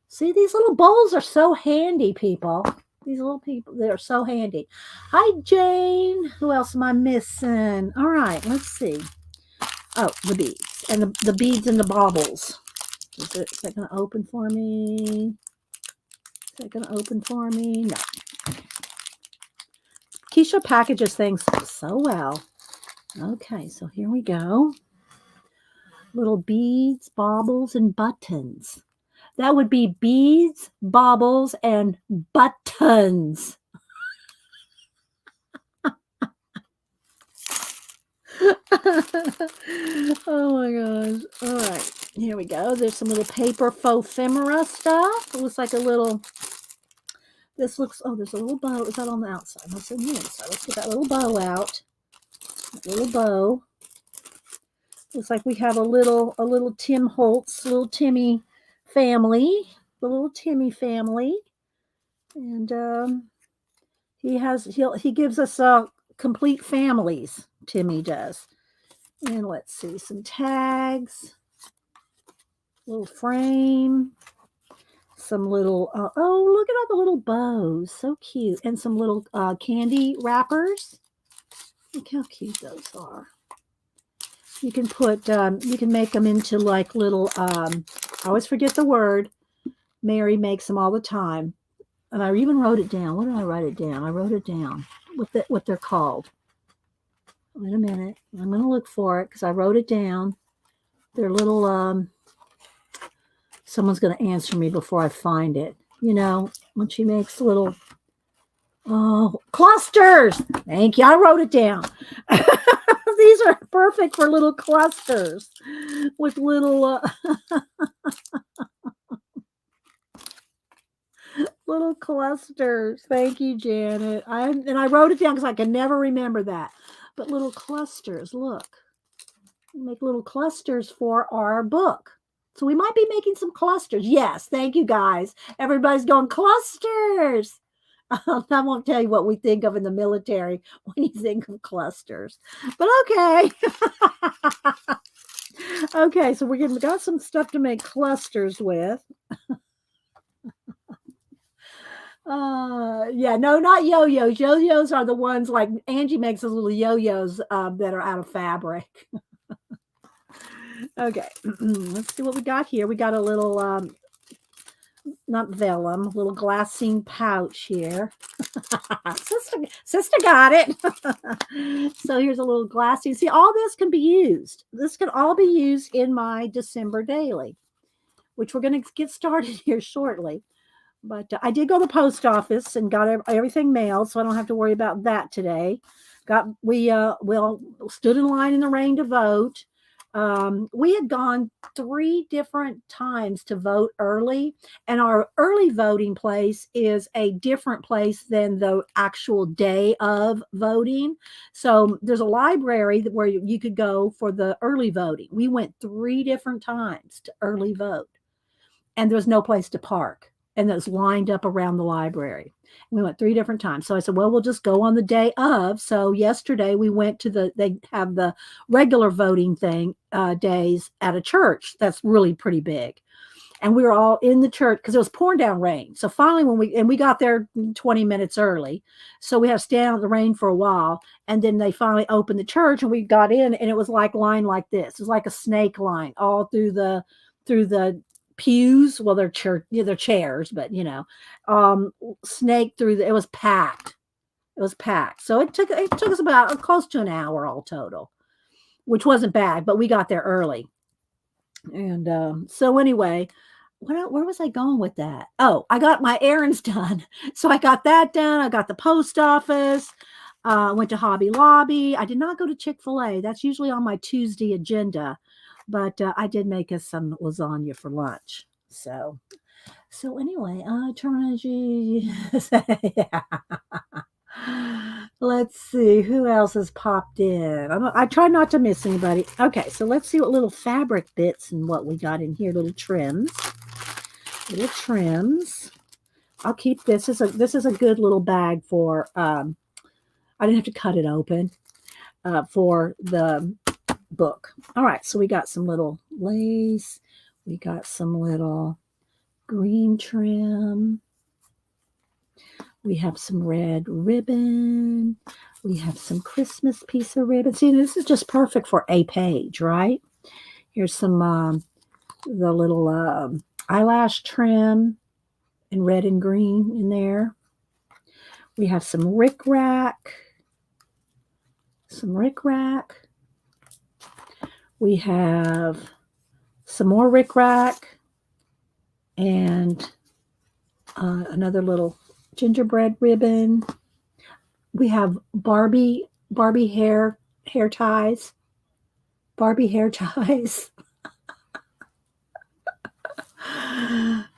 See, these little bowls are so handy, people. These little people, they're so handy. Hi, Jane. Who else am I missing? All right, let's see. Oh, the beads. And the beads and the baubles. Is that going to open for me? Is that going to open for me? No. Keisha packages things so well. Okay, so here we go. Little beads, baubles, and buttons. That would be beads, baubles, and buttons. Oh my gosh. All right. Here we go. There's some little paper faux ephemera stuff. It looks like a little, this looks, oh, there's a little bow. Is that on the outside? That's on the inside. Let's get that little bow out. That little bow. Looks like we have a little Tim Holtz, little Timmy family. The little Timmy family. And he gives us complete families. Timmy does. And let's see, some tags, little frame, some little, oh, look at all the little bows. So cute. And some little candy wrappers. Look how cute those are. You can put, you can make them into like little, I always forget the word. Mary makes them all the time. And I even wrote it down. What did I write it down? I wrote it down. What they're called. Wait a minute. I'm going to look for it because I wrote it down. They're little, someone's going to answer me before I find it. You know, when she makes little, clusters. Thank you. I wrote it down. These are perfect for little clusters with little, little clusters. Thank you, Janet. I wrote it down because I can never remember that. But little clusters, look. Make little clusters for our book. So we might be making some clusters. Yes, thank you guys. Everybody's going clusters. I won't tell you what we think of in the military when you think of clusters, but okay. Okay, so we got some stuff to make clusters with. Yeah, no, not yo-yos. Yo-yos are the ones like Angie makes those little yo-yos that are out of fabric. Okay, let's see what we got here. We got a little not vellum, a little glassine pouch here. sister got it. So here's a little glassine. See, all this can be used. This can all be used in my December daily, which we're going to get started here shortly. But I did go to the post office and got everything mailed, so I don't have to worry about that today. We all stood in line in the rain to vote. We had gone 3 different times to vote early, and our early voting place is a different place than the actual day of voting. So there's a library where you could go for the early voting. We went 3 different times to early vote, and there was no place to park. And it was lined up around the library. We went 3 different times. So I said, well, we'll just go on the day of. So yesterday we went to they have the regular voting days at a church that's really pretty big. And we were all in the church because it was pouring down rain. So finally, we got there 20 minutes early. So we had to stand out in the rain for a while. And then they finally opened the church and we got in, and it was like line like this. It was like a snake line all through the pews. Well, they're chairs, but snake through it was packed. So it took us about close to an hour all total, which wasn't bad, but we got there early. And so anyway, where was I going with that? Oh, I got my errands done. So I got that done. I got the post office. Went to Hobby Lobby. I did not go to Chick-fil-A. That's usually on my Tuesday agenda. But I did make us some lasagna for lunch. So anyway, terminology. Yeah. Let's see who else has popped in. I try not to miss anybody. Okay, so let's see what little fabric bits and what we got in here. Little trims. I'll keep this. This is a good little bag for. I didn't have to cut it open for the book. All right, so we got some little lace. We got some little green trim. We have some red ribbon. We have some Christmas piece of ribbon. See, this is just perfect for a page, right? Here's some the little eyelash trim in red and green in there. We have some rickrack. We have some more rickrack and another little gingerbread ribbon. We have Barbie hair ties. Barbie hair ties.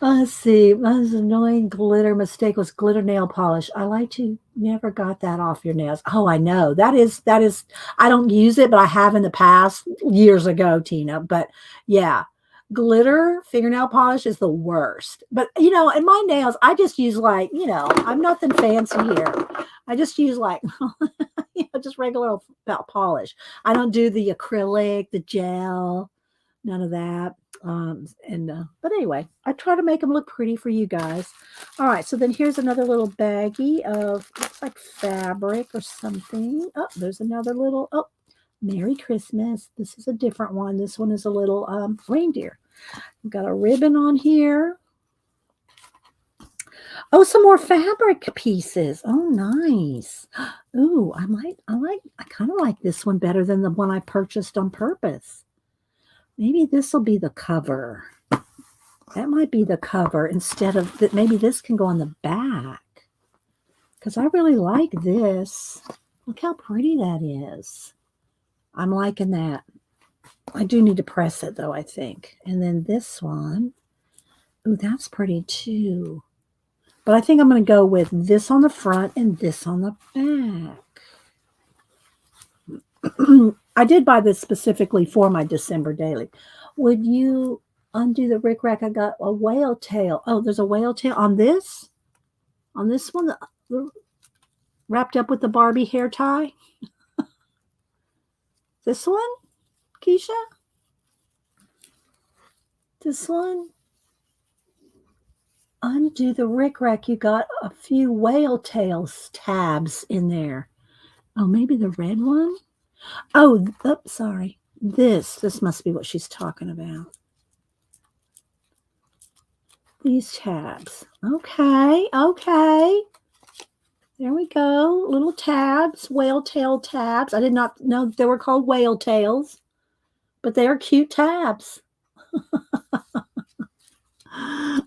Let's see. Most annoying glitter mistake was glitter nail polish. I like to never got that off your nails. Oh, I know. That is. I don't use it, but I have in the past years ago, Tina. But yeah, glitter fingernail polish is the worst. But in my nails, I just use I'm nothing fancy here. I just use just regular polish. I don't do the acrylic, the gel, none of that. But anyway, I try to make them look pretty for you guys. All right, so then here's another little baggie of looks like fabric or something. Oh, there's another little Merry Christmas. This is a different one. This one is a little reindeer. We've got a ribbon on here. Oh, some more fabric pieces. Oh, nice. Ooh, I kind of like this one better than the one I purchased on purpose. Maybe this will be the cover. That might be the cover instead of that. Maybe this can go on the back because I really like this. Look how pretty that is. I'm liking that. I do need to press it though, I think. And then this one. Ooh, that's pretty too. But I think I'm going to go with this on the front and this on the back. I did buy this specifically for my December daily. Would you Undo the rickrack. I got a whale tail. Oh, there's a whale tail on this? On this one? Wrapped up with the Barbie hair tie? This one, Keisha? This one? Undo the rickrack. You got a few whale tails tabs in there. Oh, maybe the red one? Oh, sorry. This must be what she's talking about. These tabs. Okay. There we go. Little tabs, whale tail tabs. I did not know they were called whale tails, but they are cute tabs.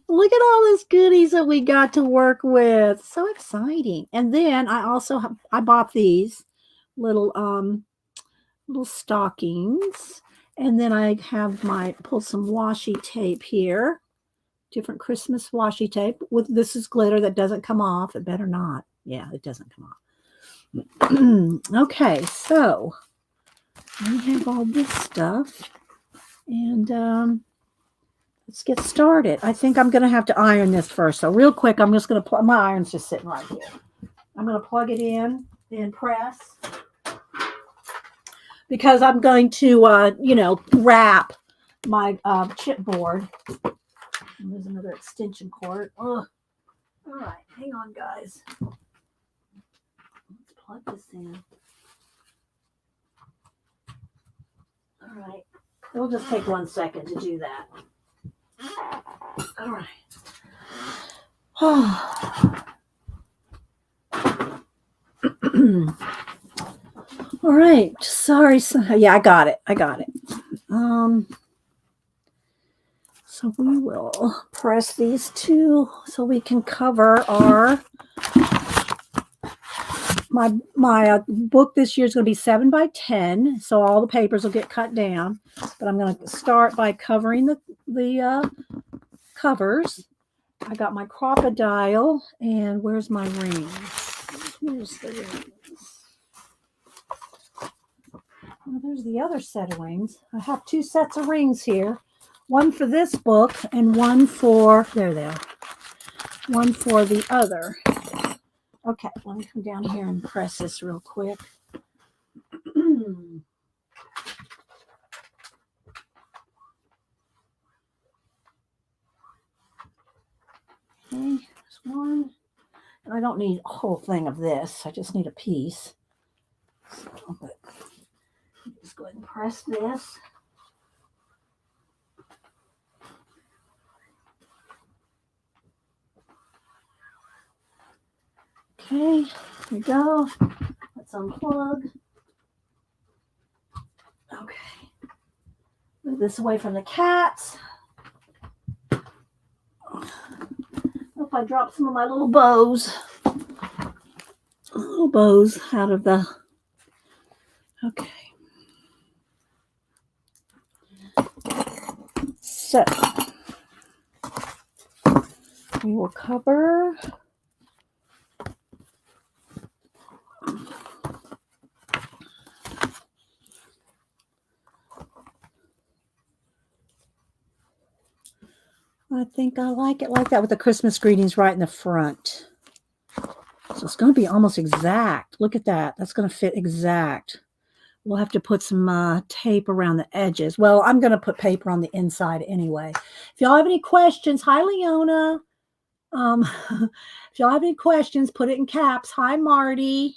Look at all these goodies that we got to work with. So exciting. And then I also I bought these little stockings. And then I have pull some washi tape here. Different Christmas washi tape. This is glitter that doesn't come off. It better not. Yeah, it doesn't come off. Okay, so I have all this stuff. And let's get started. I think I'm going to have to iron this first. So real quick, I'm just going to my iron's just sitting right here. I'm going to plug it in and press because I'm going to, wrap my chipboard. And there's another extension cord. Ugh. All right, hang on, guys. Let's plug this in. All right, it'll just take 1 second to do that. All right. All right. Sorry. Yeah, I got it. So we will press these two so we can cover our my book this year is going to be 7 by 10, so all the papers will get cut down. But I'm going to start by covering the covers. I got my crocodile, and where's my rings? Where's the rings? Well, there's the other set of rings. I have 2 sets of rings here. One for this book and one for, there they are, one for the other. Okay, let me come down here and press this real quick. Okay, there's one. And I don't need a whole thing of this. I just need a piece. So, but just go ahead and press this. Okay, here we go. Let's unplug. Okay. Move this away from the cats. Hope I dropped some of my little bows. Little bows out of the... Okay. So, we will cover... I think I like it like that with the Christmas greetings right in the front. So it's going to be almost exact. Look at that. That's going to fit exact. We'll have to put some tape around the edges. Well, I'm going to put paper on the inside anyway. If y'all have any questions, hi, Leona. If y'all have any questions, put it in caps. Hi, Marty.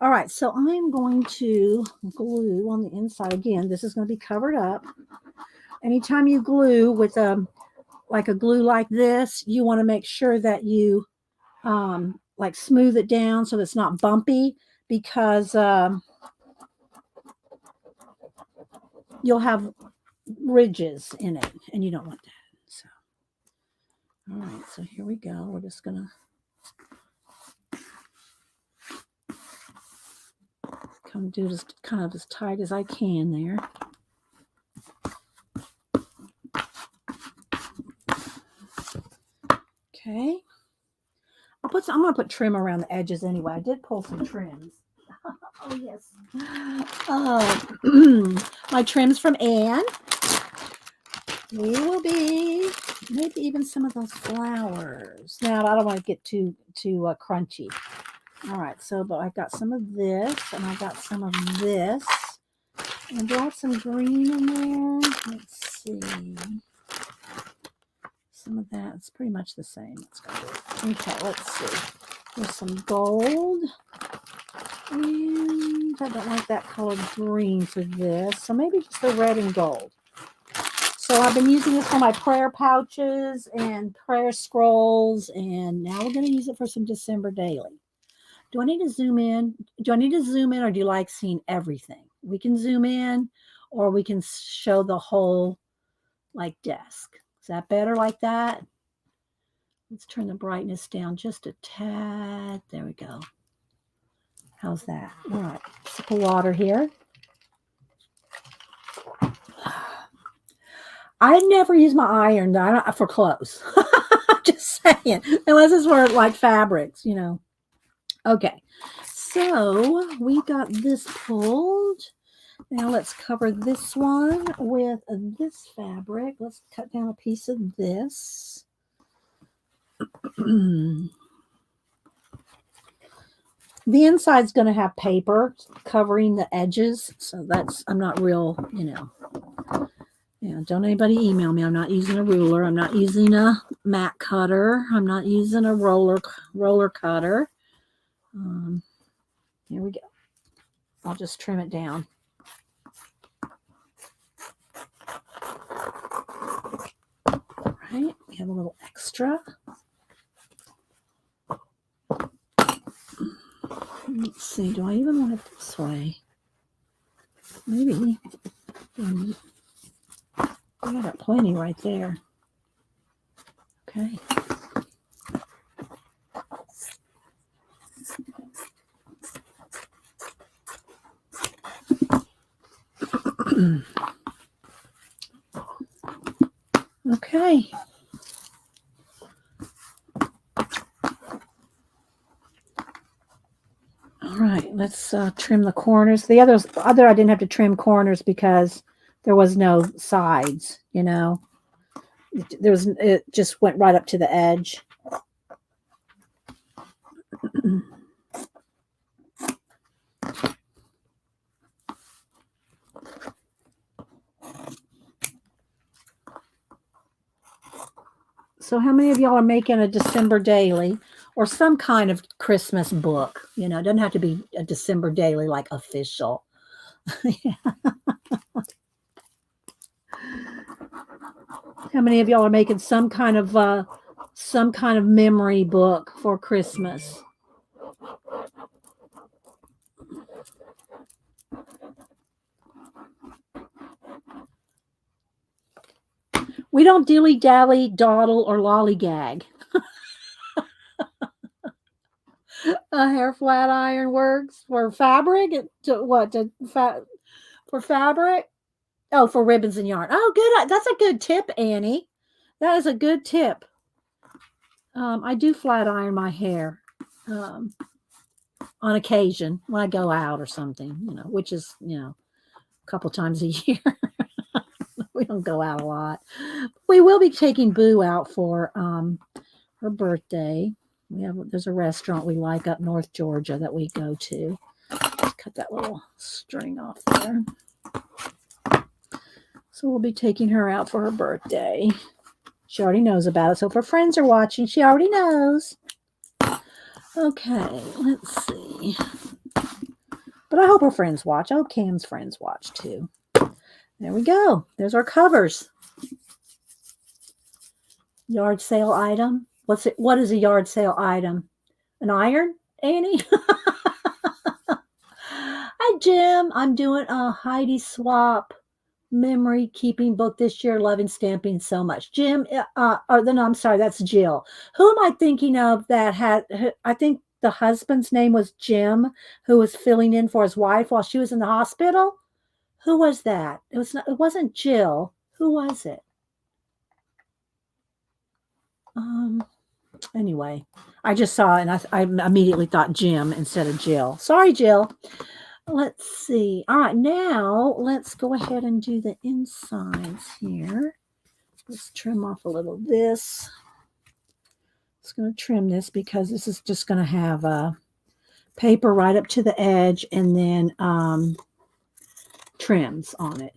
All right, so I'm going to glue on the inside. Again, this is going to be covered up. Anytime you glue with like a glue like this, you want to make sure that you like smooth it down so that it's not bumpy, because you'll have ridges in it and you don't want that. So, all right, so here we go. We're just gonna come do this kind of as tight as I can there. Okay. I'm going to put trim around the edges anyway. I did pull some trims. Oh, yes. My trims from Anne. we will be maybe even some of those flowers. Now I don't want to get too crunchy. All right, so but I got some of this and I got some of this. And do I have some green in there? Let's see. Some of that. It's pretty much the same. Okay, let's see. There's some gold. And I don't like that color green for this. So maybe just the red and gold. So I've been using this for my prayer pouches and prayer scrolls. And now we're going to use it for some December daily. Do I need to zoom in? Do I need to zoom in or do you like seeing everything? We can zoom in or we can show the whole like desk. Is that better like that? Let's turn the brightness down just a tad. There we go. How's that? All right, sip of water here. I never use my iron for clothes. Just saying, unless it's for like fabrics, you know. Okay, so we got this pulled. Now let's cover this one with this fabric. Let's cut down a piece of this. The inside's going to have paper covering the edges. So that's, I'm not real, you know. Yeah, don't anybody email me. I'm not using a ruler. I'm not using a mat cutter. I'm not using a roller cutter. Here we go. I'll just trim it down. All right, we have a little extra. Let's see, do I even want it this way? Maybe. I got plenty right there. Okay. Okay. All right, let's trim the corners. The other I didn't have to trim corners because there was no sides, you know. It just went right up to the edge. So how many of y'all are making a December daily or some kind of Christmas book? You know, it doesn't have to be a December daily like official. How many of y'all are making some kind of memory book for Christmas? We don't dilly-dally, dawdle, or lollygag. A hair flat iron works for fabric. For fabric? Oh, for ribbons and yarn. Oh, good. That's a good tip, Annie. That is a good tip. I do flat iron my hair on occasion when I go out or something, you know, which is, you know, a couple times a year. We don't go out a lot. We will be taking Boo out for her birthday. There's a restaurant we like up North Georgia that we go to. Let's cut that little string off there. So we'll be taking her out for her birthday. She already knows about it. So if her friends are watching, she already knows. Okay, let's see. But I hope her friends watch. I hope Cam's friends watch too. There we go. There's our covers. Yard sale item. What is a yard sale item? An iron, Annie? Hi, Jim. I'm doing a Heidi Swap memory keeping book this year. Loving stamping so much. Jim, I'm sorry, that's Jill. Who am I thinking of that I think the husband's name was Jim, who was filling in for his wife while she was in the hospital? Who was that? It wasn't Jill. Who was it? Anyway, I just saw it and I immediately thought Jim instead of Jill. Sorry, Jill. Let's see. All right, now let's go ahead and do the insides here. Let's trim off a little of this. It's going to trim this because this is just going to have paper right up to the edge and then trims on it.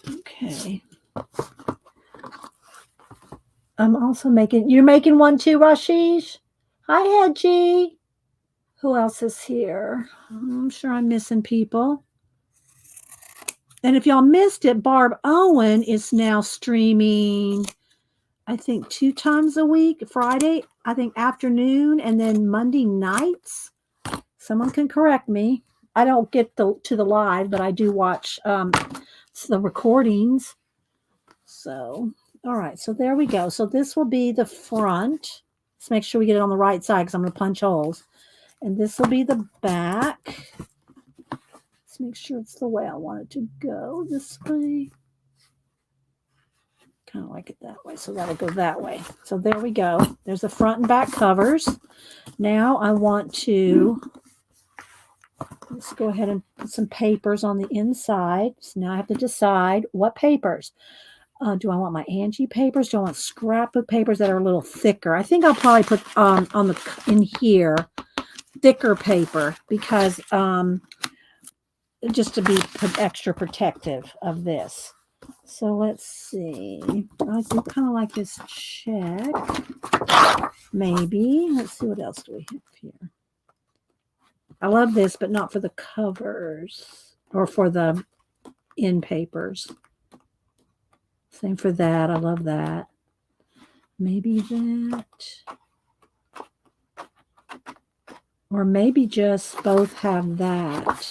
Okay. I'm also you're making one too, Rashish? Hi, Hedgie. Who else is here? I'm sure I'm missing people. And if y'all missed it, Barb Owen is now streaming, I think 2 times a week, Friday, I think afternoon, and then Monday nights. Someone can correct me. I don't get to the live, but I do watch the recordings. So, all right. So there we go. So this will be the front. Let's make sure we get it on the right side because I'm going to punch holes. And this will be the back. Let's make sure it's the way I want it to go. This way. Kind of like it that way. So that'll go that way. So there we go. There's the front and back covers. Now I want to... Let's go ahead and put some papers on the inside. So now I have to decide what papers. Do I want my Angie papers? Do I want scrapbook papers that are a little thicker? I think I'll probably put in here thicker paper because just to be extra protective of this. So let's see. I do kind of like this check. Maybe. Let's see what else do we have here. I love this, but not for the covers or for the end papers. Same for that. I love that. Maybe that. Or maybe just both have that.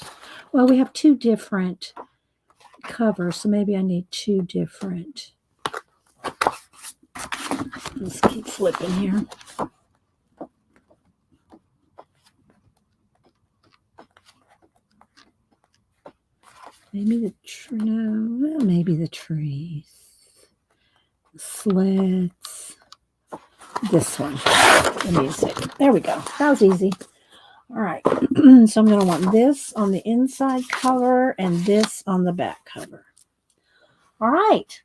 Well, we have 2 different covers, so maybe I need 2 different. Let's keep flipping here. Maybe maybe the trees. Sleds. This one. Let me see. There we go. That was easy. All right. So I'm going to want this on the inside cover and this on the back cover. All right.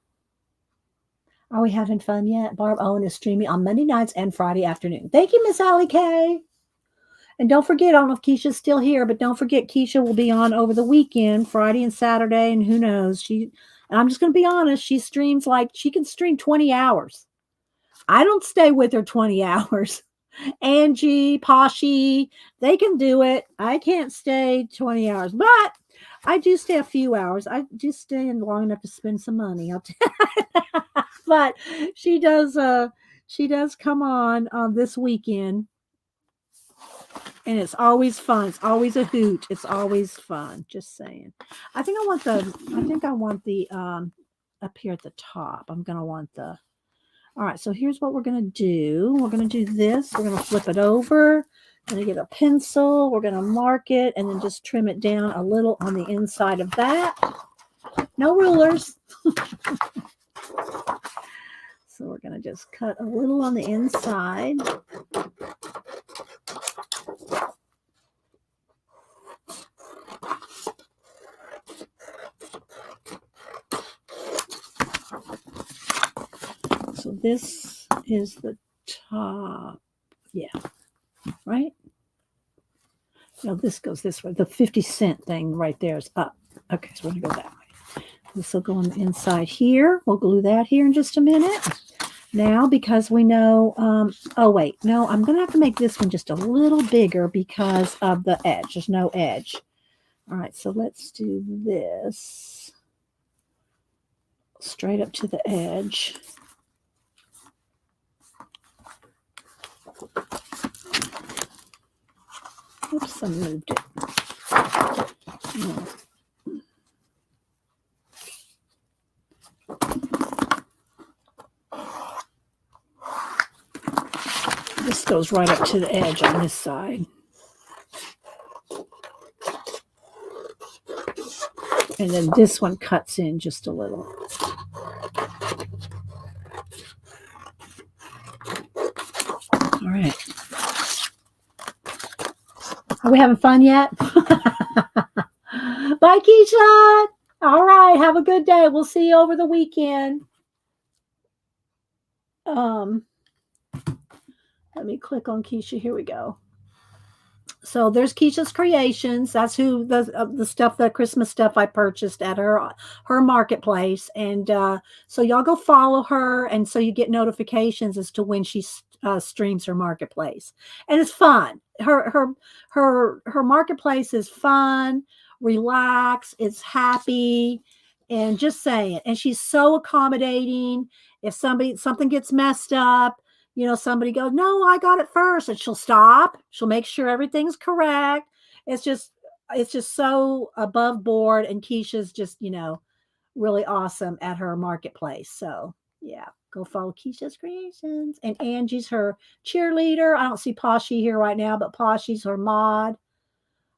Are we having fun yet? Barb Owen is streaming on Monday nights and Friday afternoon. Thank you, Miss Allie K. And don't forget, I don't know if Keisha's still here, but don't forget Keisha will be on over the weekend, Friday and Saturday, and who knows. And I'm just going to be honest, she streams she can stream 20 hours. I don't stay with her 20 hours. Angie, Pashi, they can do it. I can't stay 20 hours, but I do stay a few hours. I do stay in long enough to spend some money. But she does come on this weekend. And it's always fun. It's always a hoot. It's always fun. Just saying. I think I want the up here at the top. I'm going to want the, all right. So here's what we're going to do. We're going to do this. We're going to flip it over. Going to get a pencil. We're going to mark it and then just trim it down a little on the inside of that. No rulers. So we're going to just cut a little on the inside. So this is the top. Yeah. Right? No, this goes this way. The 50-cent thing right there is up. Okay, so we're going to go that way. This will go on the inside here. We'll glue that here in just a minute. Now, because we know, oh, wait. No, I'm going to have to make this one just a little bigger because of the edge. There's no edge. All right, so let's do this. Straight up to the edge. Oops, I moved it. No. This goes right up to the edge on this side. And then this one cuts in just a little. All right. Are we having fun yet? Bye, Keisha. All right. Have a good day. We'll see you over the weekend. Let me click on Keisha. Here we go. So there's Keisha's Creations. That's who the stuff, the Christmas stuff I purchased at her marketplace. And so y'all go follow her, and so you get notifications as to when she streams her marketplace. And it's fun. Her marketplace is fun, relax, it's happy, and just saying. And she's so accommodating. If something gets messed up, somebody goes, no, I got it first. And she'll stop. She'll make sure everything's correct. It's just so above board. And Keisha's just, really awesome at her marketplace. So yeah, go follow Keisha's Creations. And Angie's her cheerleader. I don't see Poshy here right now, but Poshy's her mod.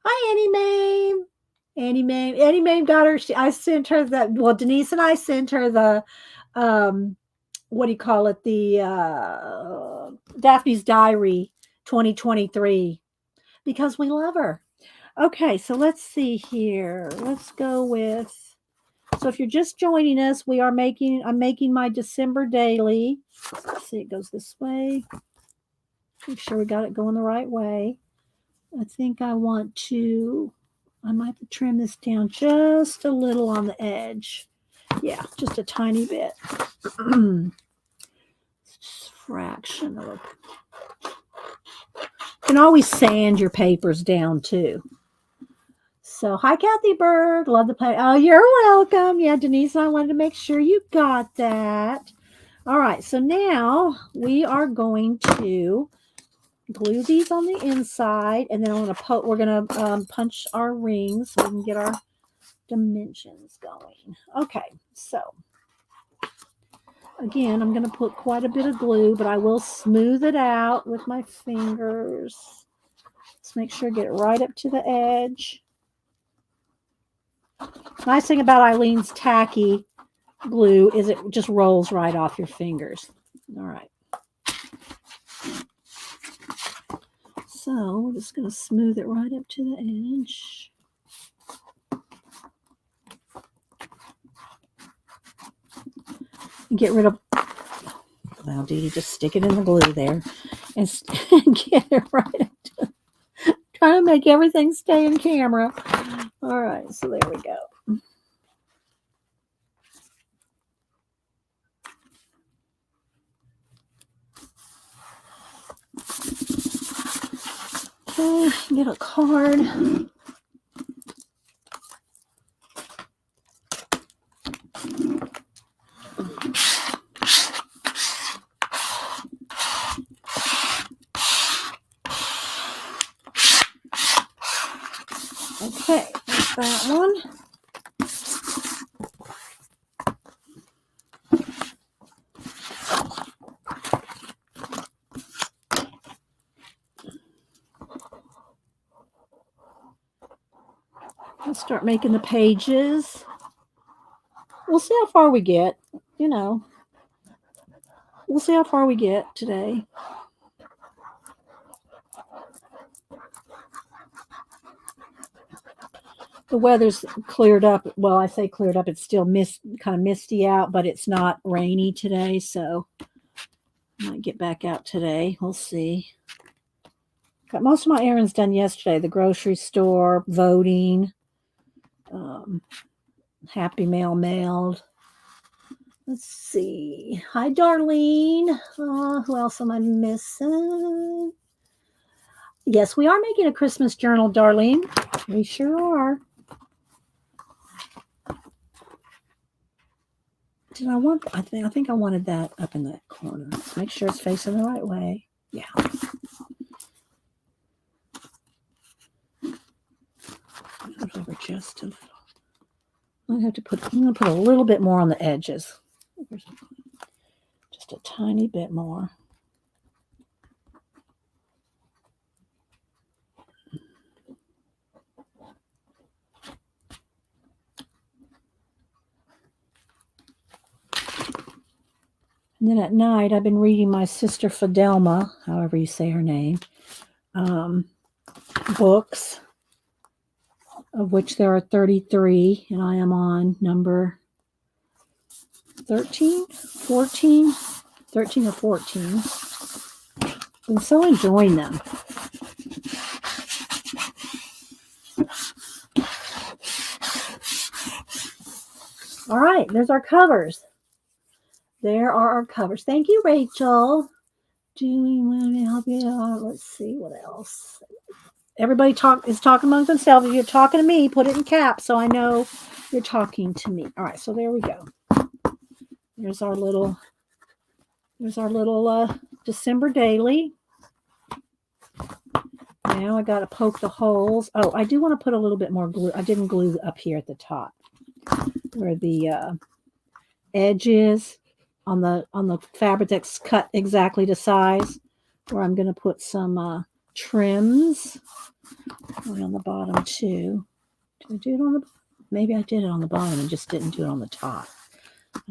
Hi, Annie Mame. Annie Mame got her. I sent her Denise and I sent her the, what do you call it? The Daphne's Diary 2023, because we love her. Okay, so let's see here. Let's go with, so if you're just joining us, I'm making my December daily. Let's see, it goes this way. Make sure we got it going the right way. I think I might have to trim this down just a little on the edge. Yeah, just a tiny bit. Fraction of. You can always sand your papers down too. So hi, Kathy Bird. Love the play. Oh, you're welcome. Yeah, Denise and I wanted to make sure you got that. All right, so now we are going to glue these on the inside, and then we're gonna punch our rings so we can get our dimensions going. Okay, so again, I'm going to put quite a bit of glue, but I will smooth it out with my fingers. Let's make sure I get it right up to the edge. Nice thing about Eileen's tacky glue is it just rolls right off your fingers. All right. So we're just going to smooth it right up to the edge. Get rid of, well, Dee Dee, just stick it in the glue there and get it right up to, trying to make everything stay in camera. All right, so there we go. Okay, get a card. Okay, there's that one. Let's start making the pages. We'll see how far we get, We'll see how far we get today. The weather's cleared up. Well, I say cleared up. It's still kind of misty out, but it's not rainy today, so I might get back out today. We'll see. Got most of my errands done yesterday. The grocery store, voting, Happy Mail mailed. Let's see. Hi, Darlene. Who else am I missing? Yes, we are making a Christmas journal, Darlene. We sure are. I think I wanted that up in that corner. Let's make sure it's facing the right way. Yeah. Over just a little. I'm going to put a little bit more on the edges. Just a tiny bit more. And then at night, I've been reading my sister Fidelma, however you say her name, books. of which there are 33, and I am on number 13, 14, 13 or 14. I'm so enjoying them. All right, there's our covers. There are our covers. Thank you, Rachel. Do we want to help you out? Let's see what else. Everybody is talking amongst themselves. If you're talking to me, put it in caps so I know you're talking to me. All right, so there we go. There's our little December daily. Now I got to poke the holes. Oh, I do want to put a little bit more glue. I didn't glue up here at the top where the edge is on the fabric that's cut exactly to size. Where I'm going to put some trims on the bottom too. Did I do it on the? Maybe I did it on the bottom and just didn't do it on the top.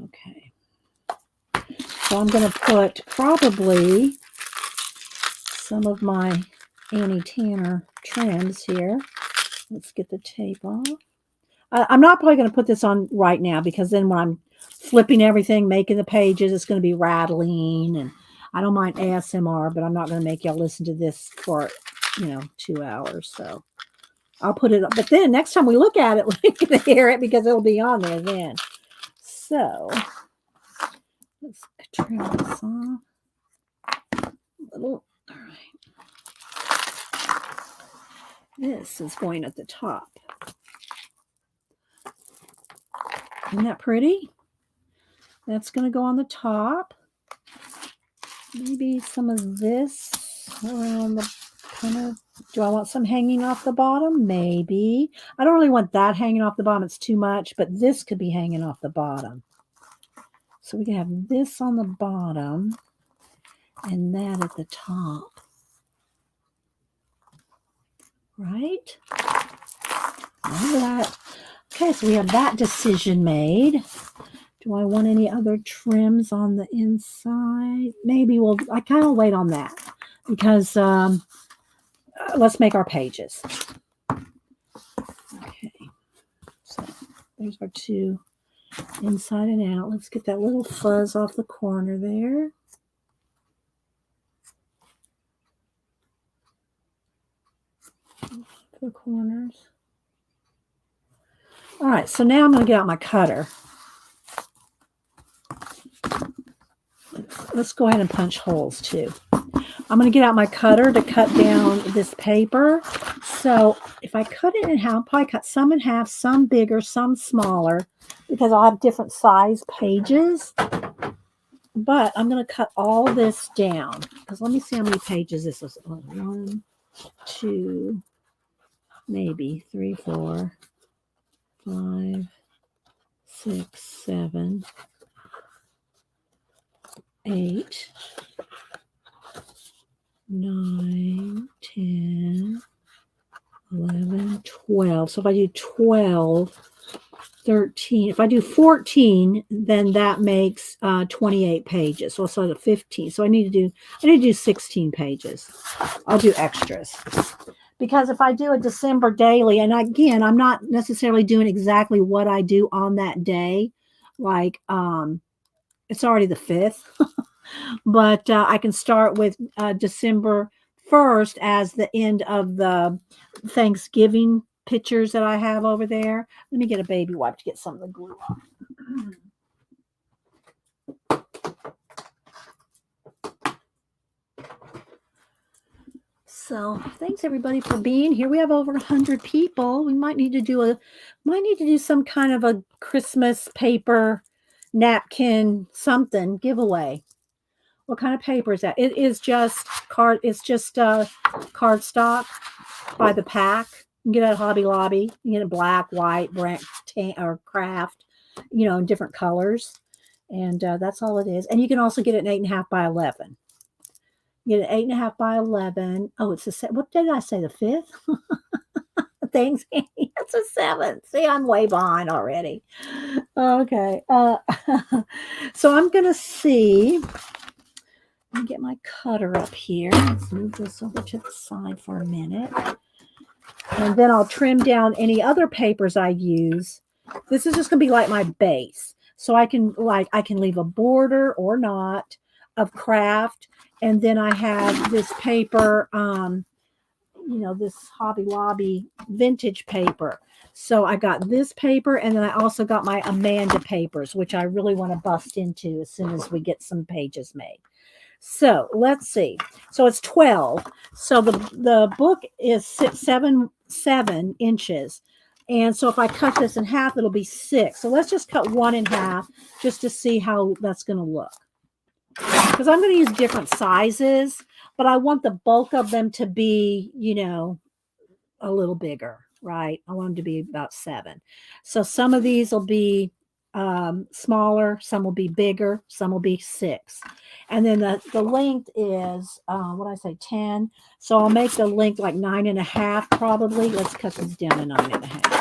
Okay. So I'm going to put probably some of my Annie Tanner trims here. Let's get the tape off. I'm not probably going to put this on right now because then when I'm flipping everything, making the pages, it's going to be rattling. And I don't mind ASMR, but I'm not going to make y'all listen to this for, 2 hours. So I'll put it up. But then next time we look at it, we can hear it because it'll be on there then. So let's trim this off. All right. This is going at the top. Isn't that pretty? That's going to go on the top. Maybe some of this around the kind of. Do I want some hanging off the bottom? Maybe. I don't really want that hanging off the bottom. It's too much, but this could be hanging off the bottom. So we can have this on the bottom and that at the top. Right? Love that. Okay, so we have that decision made. Do I want any other trims on the inside? Maybe I kind of wait on that because let's make our pages. Okay, so there's our two inside and out. Let's get that little fuzz off the corner there. The corners. All right, so now I'm going to get out my cutter. Let's go ahead and punch holes too. I'm going to get out my cutter to cut down this paper. So if I cut it in half, I'll probably cut some in half, some bigger, some smaller, because I'll have different size pages. But I'm going to cut all this down because let me see how many pages this is. 1, 2, maybe 3, 4, 5, 6, 7, 8, 9, 10, 11, 12. So if I do 12, 13, if I do 14, then that makes 28 pages. So I'll 15. So I need to do 16 pages. I'll do extras. Because if I do a December daily, and again, I'm not necessarily doing exactly what I do on that day. Like, it's already the 5th. But I can start with December 1st as the end of the Thanksgiving pictures that I have over there. Let me get a baby wipe to get some of the glue off. So thanks everybody for being here. We have over 100 people. We might need to do some kind of a Christmas paper napkin something giveaway. What kind of paper is that? It is just card. It's just cardstock by the pack. You can get it at Hobby Lobby. You can get it black, white, brown, tan, or craft. In different colors, and that's all it is. And you can also get it in 8.5 by 11. You get it 8.5 by 11. Oh, it's the what did I say? The 5th. Thanks. It's the 7th. See, I'm way behind already. Okay. So I'm gonna see. Let me get my cutter up here. Let's move this over to the side for a minute. And then I'll trim down any other papers I use. This is just going to be like my base. So I can leave a border or not of craft. And then I have this paper, this Hobby Lobby vintage paper. So I got this paper, and then I also got my Amanda papers, which I really want to bust into as soon as we get some pages made. So let's see. So it's 12. So the book is 7 inches. And so if I cut this in half, it'll be 6. So let's just cut one in half just to see how that's going to look. Because I'm going to use different sizes, but I want the bulk of them to be, a little bigger, right? I want them to be about 7. So some of these will be smaller, some will be bigger, some will be 6. And then the length is, 10. So I'll make the length like 9.5 probably. Let's cut these down to 9.5.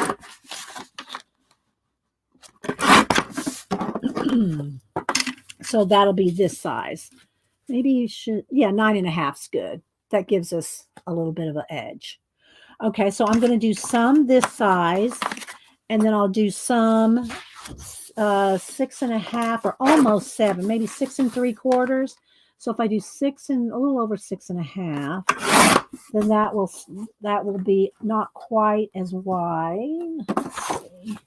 So that'll be this size. Maybe you should, 9.5 is good. That gives us a little bit of an edge. Okay, so I'm going to do some this size, and then I'll do some 6.5 or almost 7, maybe 6 3/4. So if I do 6 and a little over 6.5, then that will be not quite as wide. Let's see.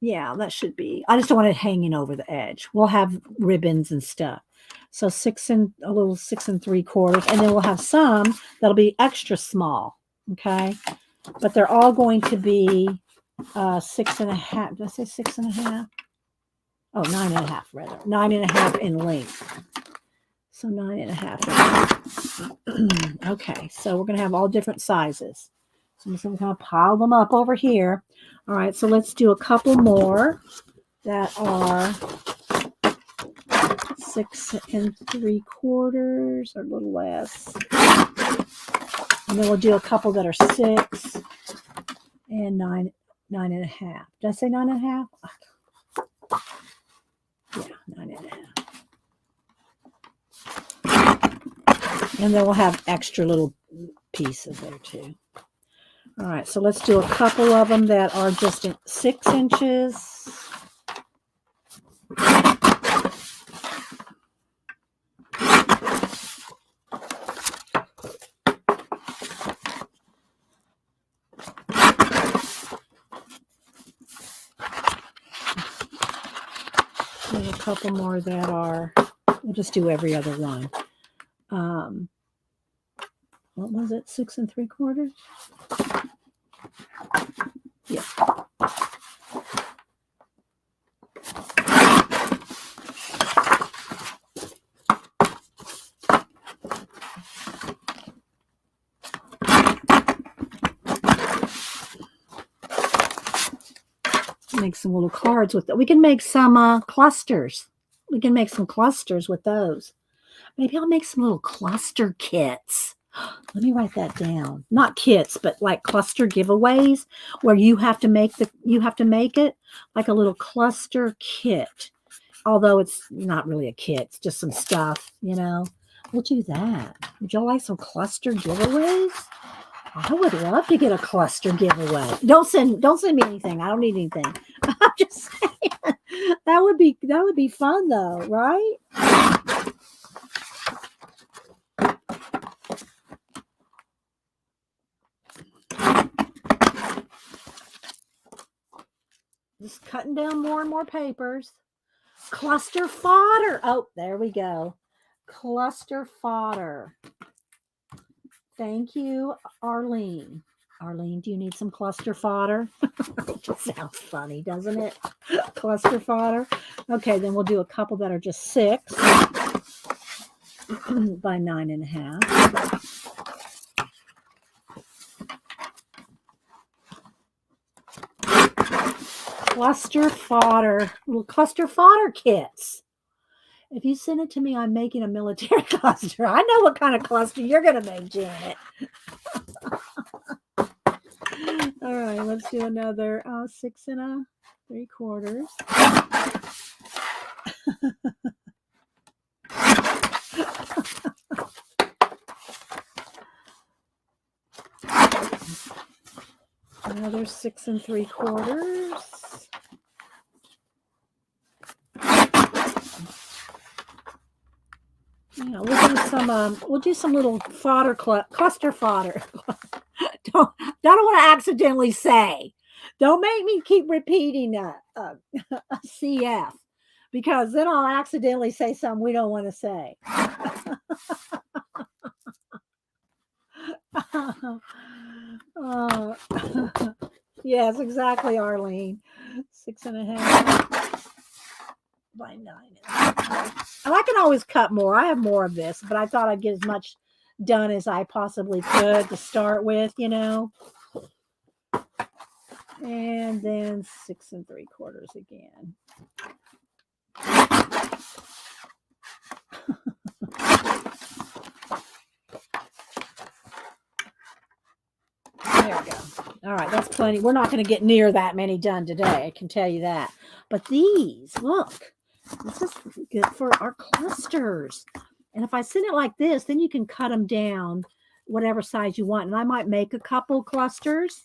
Yeah, that should be. I just don't want it hanging over the edge. We'll have ribbons and stuff. So 6 3/4, and then we'll have some that'll be extra small. Okay, but they're all going to be 6.5. Did I say 6.5? Oh, 9.5 rather. 9.5 in length. So 9.5. Okay, so we're going to have all different sizes. So I'm just going to kind of pile them up over here. All right, so let's do a couple more that are 6 3/4 or a little less. And then we'll do a couple that are 6 and 9.5. Did I say 9.5? Yeah, 9.5. And then we'll have extra little pieces there too. All right, so let's do a couple of them that are just 6 inches. And a couple more that are, we'll just do every other one. What was it? 6 3/4? Yeah. Make some little cards with it. We can make some clusters. We can make some clusters with those. Maybe I'll make some little cluster kits. Let me write that down. Not kits, but like cluster giveaways where you have to make it like a little cluster kit. Although it's not really a kit, it's just some stuff, We'll do that. Would y'all like some cluster giveaways? I would love to get a cluster giveaway. Don't send me anything. I don't need anything. I'm just saying that would be fun though, right? Just cutting down more and more papers. Cluster fodder. Oh, there we go. Cluster fodder. Thank you, Arlene. Arlene, do you need some cluster fodder? It just sounds funny, doesn't it? Cluster fodder. Okay, then we'll do a couple that are just 6 by 9.5. Cluster fodder. Little cluster fodder kits. If you send it to me, I'm making a military cluster. I know what kind of cluster you're going to make, Janet. All right, let's do another 6 3/4. Another 6 3/4. Yeah, we'll do some little fodder cluster fodder. don't want to accidentally say. Don't make me keep repeating a CF because then I'll accidentally say something we don't want to say. uh, yes, exactly, Arlene. 6.5 by 9. And I can always cut more. I have more of this, but I thought I'd get as much done as I possibly could to start with, you know. And then 6 3/4 again. There we go. All right, that's plenty. We're not going to get near that many done today, I can tell you that. But these, look, this is good for our clusters. And if I send it like this, then you can cut them down whatever size you want. And I might make a couple clusters.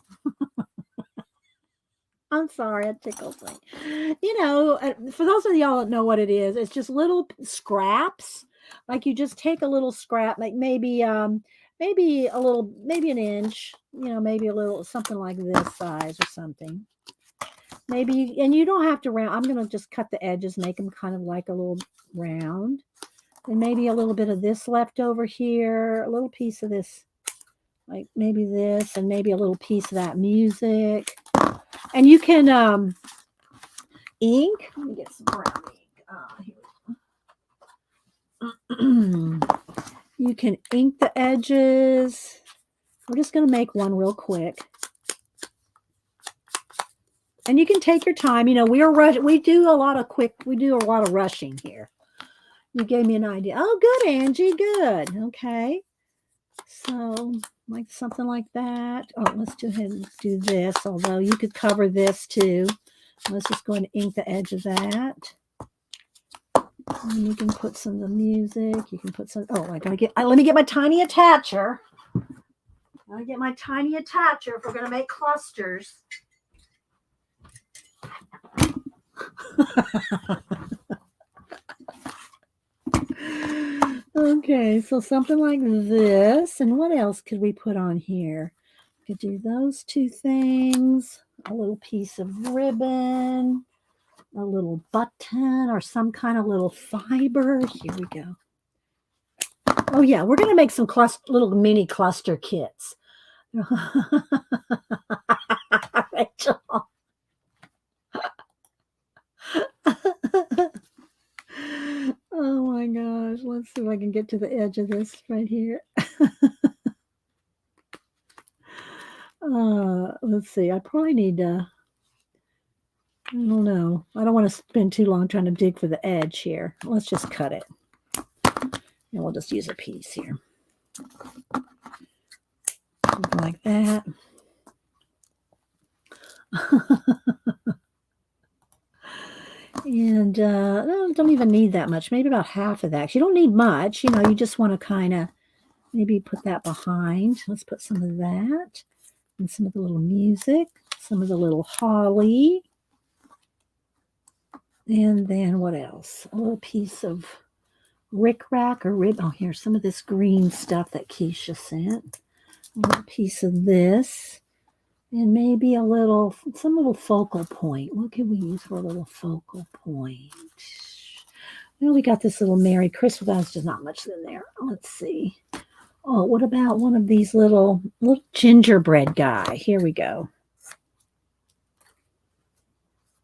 I'm sorry, it tickles me. You know, for those of y'all that know what it is, it's just little scraps. Like you just take a little scrap, like maybe maybe a little, maybe an inch, you know, maybe a little something like this size or something. Maybe, and you don't have to round. I'm going to just cut the edges, make them kind of like a little round. And maybe a little bit of this left over here, a little piece of this, like maybe this, and maybe a little piece of that music. And you can ink. Let me get some brown ink. Here. You can ink the edges. We're just going to make one real quick. And you can take your time. You know, we do a lot of rushing here. You gave me an idea. Oh, good, Angie. Good. Okay. So, like something like that. Oh, let's go ahead and do this. Although you could cover this too. Let's just go ahead and ink the edge of that. And you can put some of the music. You can put some. Oh, let me get my tiny attacher. I get my tiny attacher if we're going to make clusters. Okay, so something like this. And what else could we put on here? We could do those two things. A little piece of ribbon, a little button, or some kind of little fiber. Here we go. Oh, yeah, we're going to make some little mini cluster kits. Rachel. Oh my gosh. Let's see if I can get to the edge of this right here. Let's see. I probably need to, I don't know. I don't want to spend too long trying to dig for the edge here. Let's just cut it. And we'll just use a piece here. Something like that. And don't even need that much. Maybe about half of that. You don't need much. You know, you just want to kind of maybe put that behind. Let's put some of that. And some of the little music. Some of the little holly. And then what else? A little piece of rickrack or rib. Oh, here's some of this green stuff that Keisha sent. A little piece of this. And maybe some little focal point. What can we use for a little focal point? Well, we got this little Merry Christmas. That's just not much in there. Let's see. Oh, what about one of these little gingerbread guy? Here we go.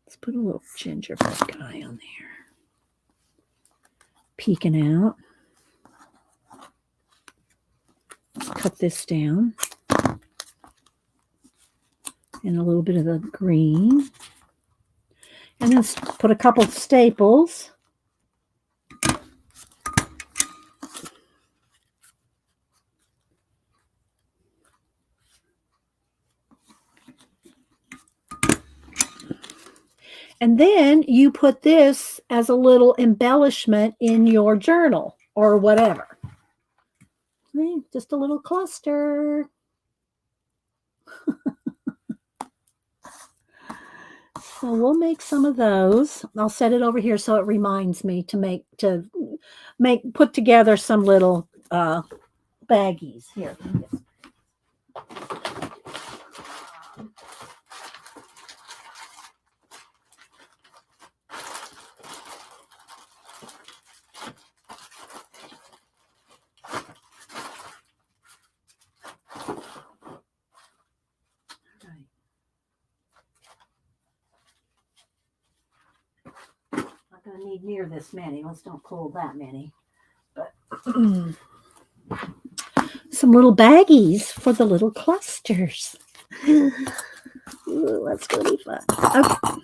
Let's put a little gingerbread guy on there. Peeking out. Let's cut this down. And a little bit of the green. And then put a couple of staples. And then you put this as a little embellishment in your journal or whatever. Just a little cluster. So we'll make some of those. I'll set it over here so it reminds me to put together some little baggies. Here. Going to need near this many. Let's don't pull that many. But some little baggies for the little clusters. Ooh, that's going to be fun. Okay.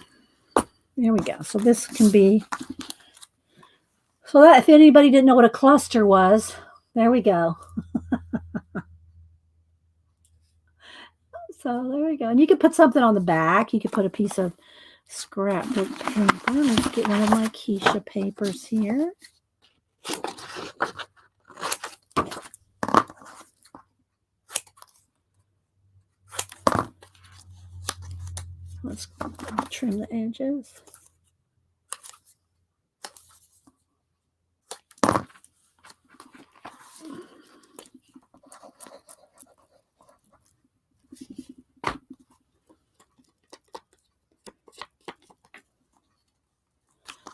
There we go. So this can be, so that if anybody didn't know what a cluster was, there we go. So there we go. And you could put something on the back. You could put a piece of scrapbook paper. Let's get one of my Keisha papers here. Let's trim the edges.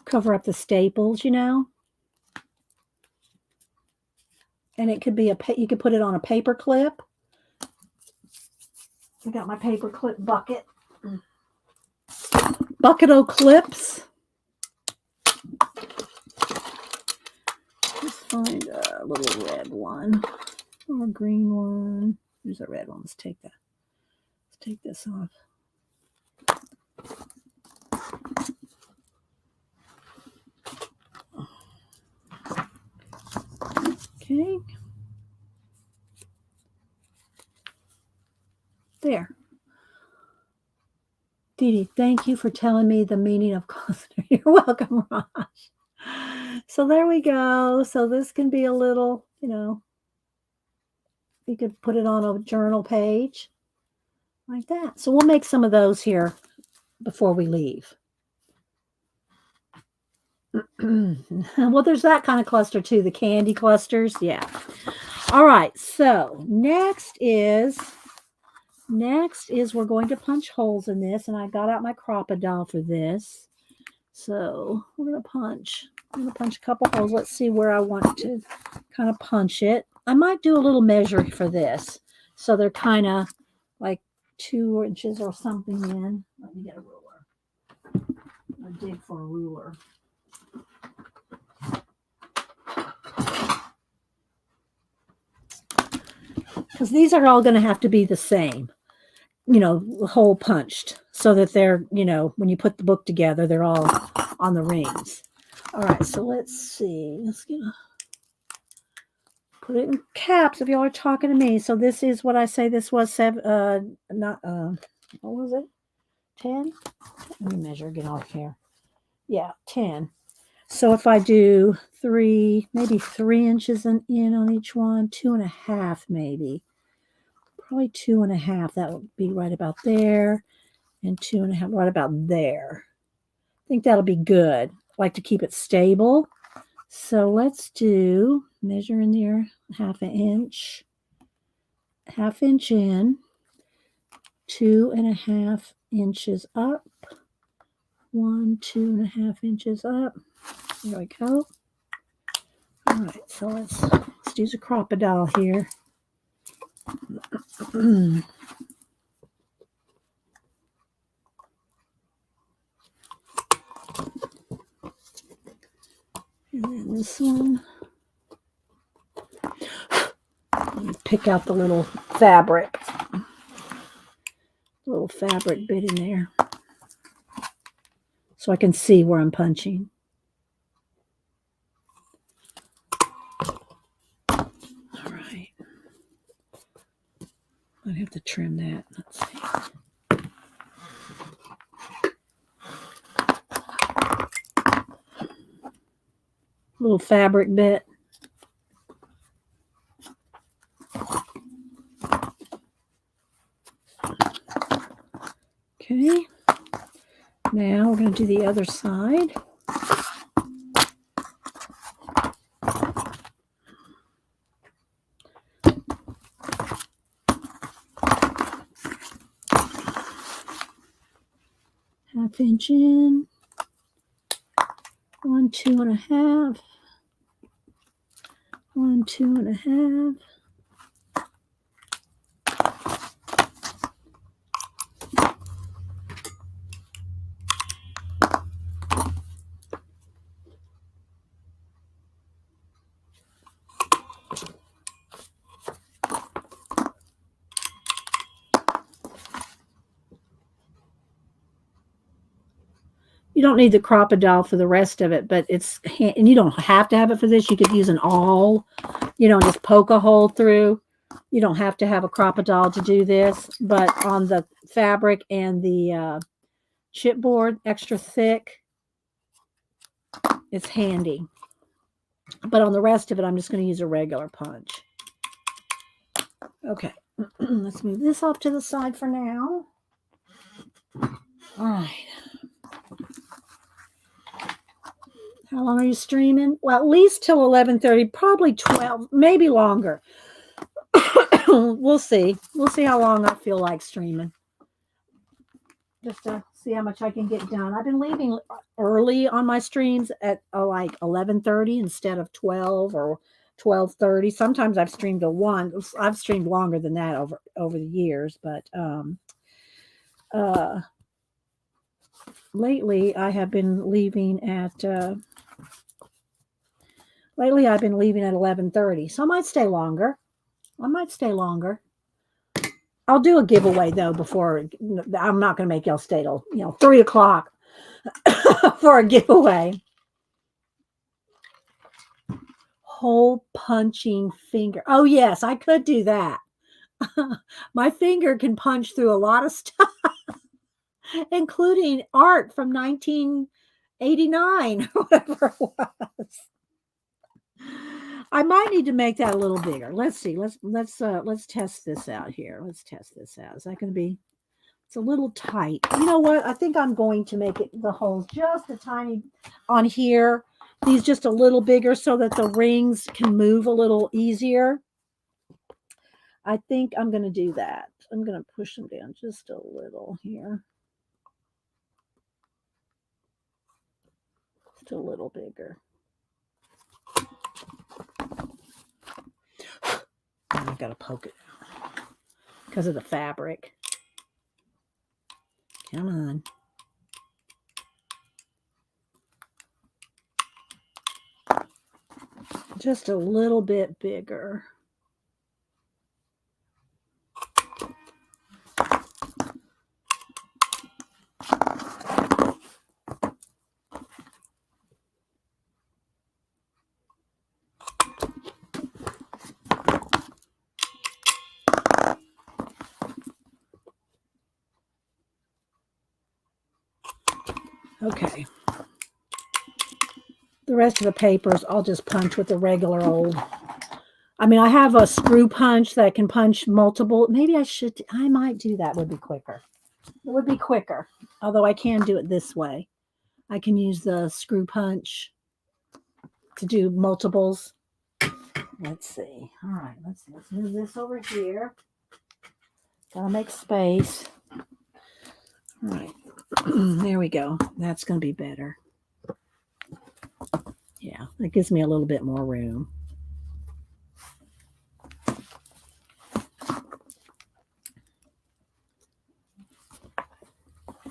Cover up the staples, you know. And it could be you could put it on a paper clip. I got my paper clip bucket. Bucket-o clips. Let's find a little red one or a green one. There's a red one. Let's take that. Let's take this off. Okay. There. Dee Dee, thank you for telling me the meaning of cluster. You're welcome, Raj. So there we go. So this can be a little, you know, you could put it on a journal page like that. So we'll make some of those here before we leave. Well, there's that kind of cluster too, the candy clusters. Yeah. All right. So next is we're going to punch holes in this, and I got out my Crop-A-Doll for this. So we're going to punch. I'm going to punch a couple holes. Let's see where I want to kind of punch it. I might do a little measure for this. So they're kind of like 2 inches or something in. Let me get a ruler. I'll dig for a ruler. Because these are all going to have to be the same, you know, hole punched so that they're, you know, when you put the book together, they're all on the rings. All right, so let's see. Let's get put it in caps if y'all are talking to me. So this is what I say this was what was it? 10? Let me measure, get off here. Yeah, 10. So if I do maybe 3 inches in on each one, 2.5 maybe. Probably 2.5. That would be right about there. And 2.5 right about there. I think that'll be good. I like to keep it stable. So let's do, measure in there, 1/2 inch. 1/2 inch in. 2.5 inches up. 2.5 inches up. There we go. All right, so let's use a Crop-A-Doll here. And then this one. Let me pick out the little fabric bit in there so I can see where I'm punching. All right. I have to trim that. Let's see. Little fabric bit. Okay. Now we're going to do the other side. Half inch in. 1, 2.5. 1, 2.5. You don't need the crocodile for the rest of it, but and you don't have to have it for this. You could use an awl, just poke a hole through. You don't have to have a crocodile to do this, but on the fabric and the chipboard, extra thick, it's handy. But on the rest of it, I'm just going to use a regular punch. Okay, let's move this off to the side for now. All right. How long are you streaming? Well, at least till 11:30, probably 12, maybe longer. We'll see. We'll see how long I feel like streaming. Just to see how much I can get done. I've been leaving early on my streams at like 11:30 instead of 12 or 12:30. Sometimes I've streamed to 1. I've streamed longer than that over the years, but lately I have been leaving at 11:30. So I might stay longer. I'll do a giveaway though before. I'm not going to make y'all stay till 3 o'clock for a giveaway. Hole punching finger. Oh yes, I could do that. My finger can punch through a lot of stuff, including art from 1989, whatever it was. I might need to make that a little bigger. Let's see. Let's test this out here. Let's test this out. Is that going to be? It's a little tight. You know what? I think I'm going to make it the holes just a tiny on here. These just a little bigger so that the rings can move a little easier. I think I'm going to do that. I'm going to push them down just a little here. Just a little bigger. I've got to poke it because of the fabric. Come on. Just a little bit bigger. Okay. The rest of the papers, I'll just punch with the regular old. I mean, I have a screw punch that can punch multiple. Maybe I might do that. Would be quicker. It would be quicker. Although I can do it this way. I can use the screw punch to do multiples. Let's see. All right, let's see. Let's move this over here. Gotta make space. All right. There we go. That's going to be better. Yeah, that gives me a little bit more room.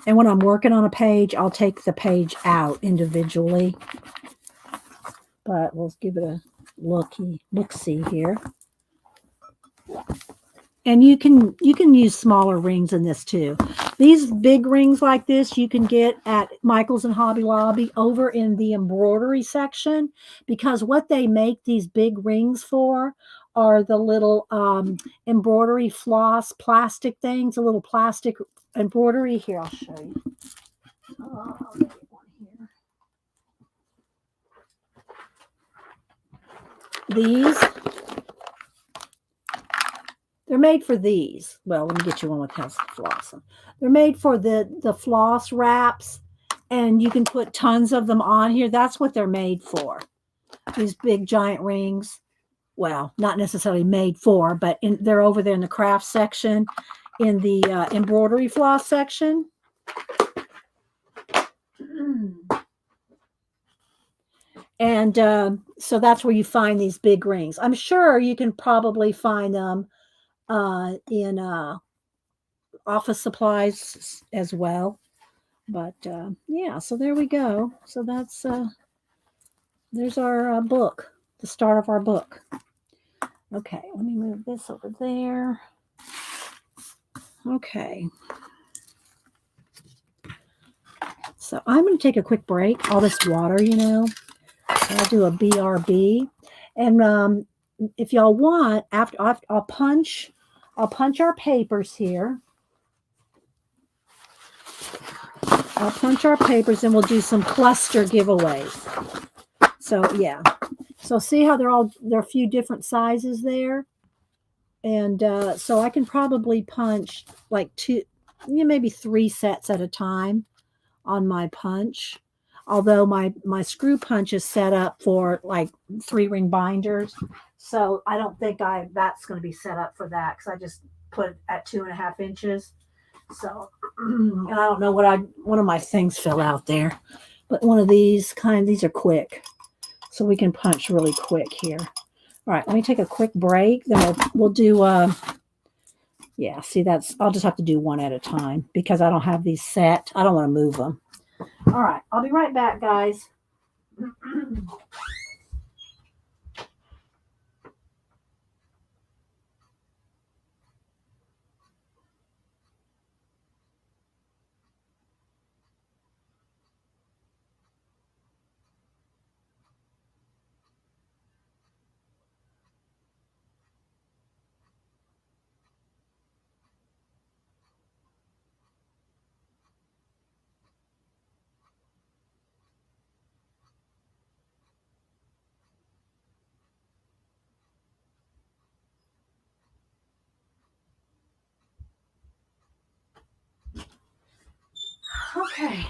And when I'm working on a page, I'll take the page out individually. But we'll give it a look-see here. And you can use smaller rings in this too. These big rings like this you can get at Michael's and Hobby Lobby over in the embroidery section, because what they make these big rings for are the little embroidery floss plastic things, a little plastic embroidery. Here, I'll show you. I'll get one here. These. They're made for these. Well, let me get you one with has floss. They're made for the floss wraps And you can put tons of them on here. That's what they're made for. These big giant rings. Well, not necessarily made for, but they're over there in the craft section, in the embroidery floss section. And so that's where you find these big rings. I'm sure you can probably find them in office supplies as well. But yeah, so there we go. So that's there's our book, the start of our book. Okay, let me move this over there. Okay. So I'm going to take a quick break. All this water, you know. I'll do a BRB. And if y'all want, after I'll punch our papers here. I'll punch our papers and we'll do some cluster giveaways. So yeah. So see how there are a few different sizes there? And so I can probably punch like maybe 3 sets at a time on my punch. Although my screw punch is set up for like 3-ring binders. So I don't think that's going to be set up for that because I just put it at 2.5 inches. So, and I don't know one of my things fell out there, but one of these are quick. So we can punch really quick here. All right, let me take a quick break. Then we'll do, yeah, see I'll just have to do one at a time because I don't have these set. I don't want to move them. All right, I'll be right back, guys. Okay.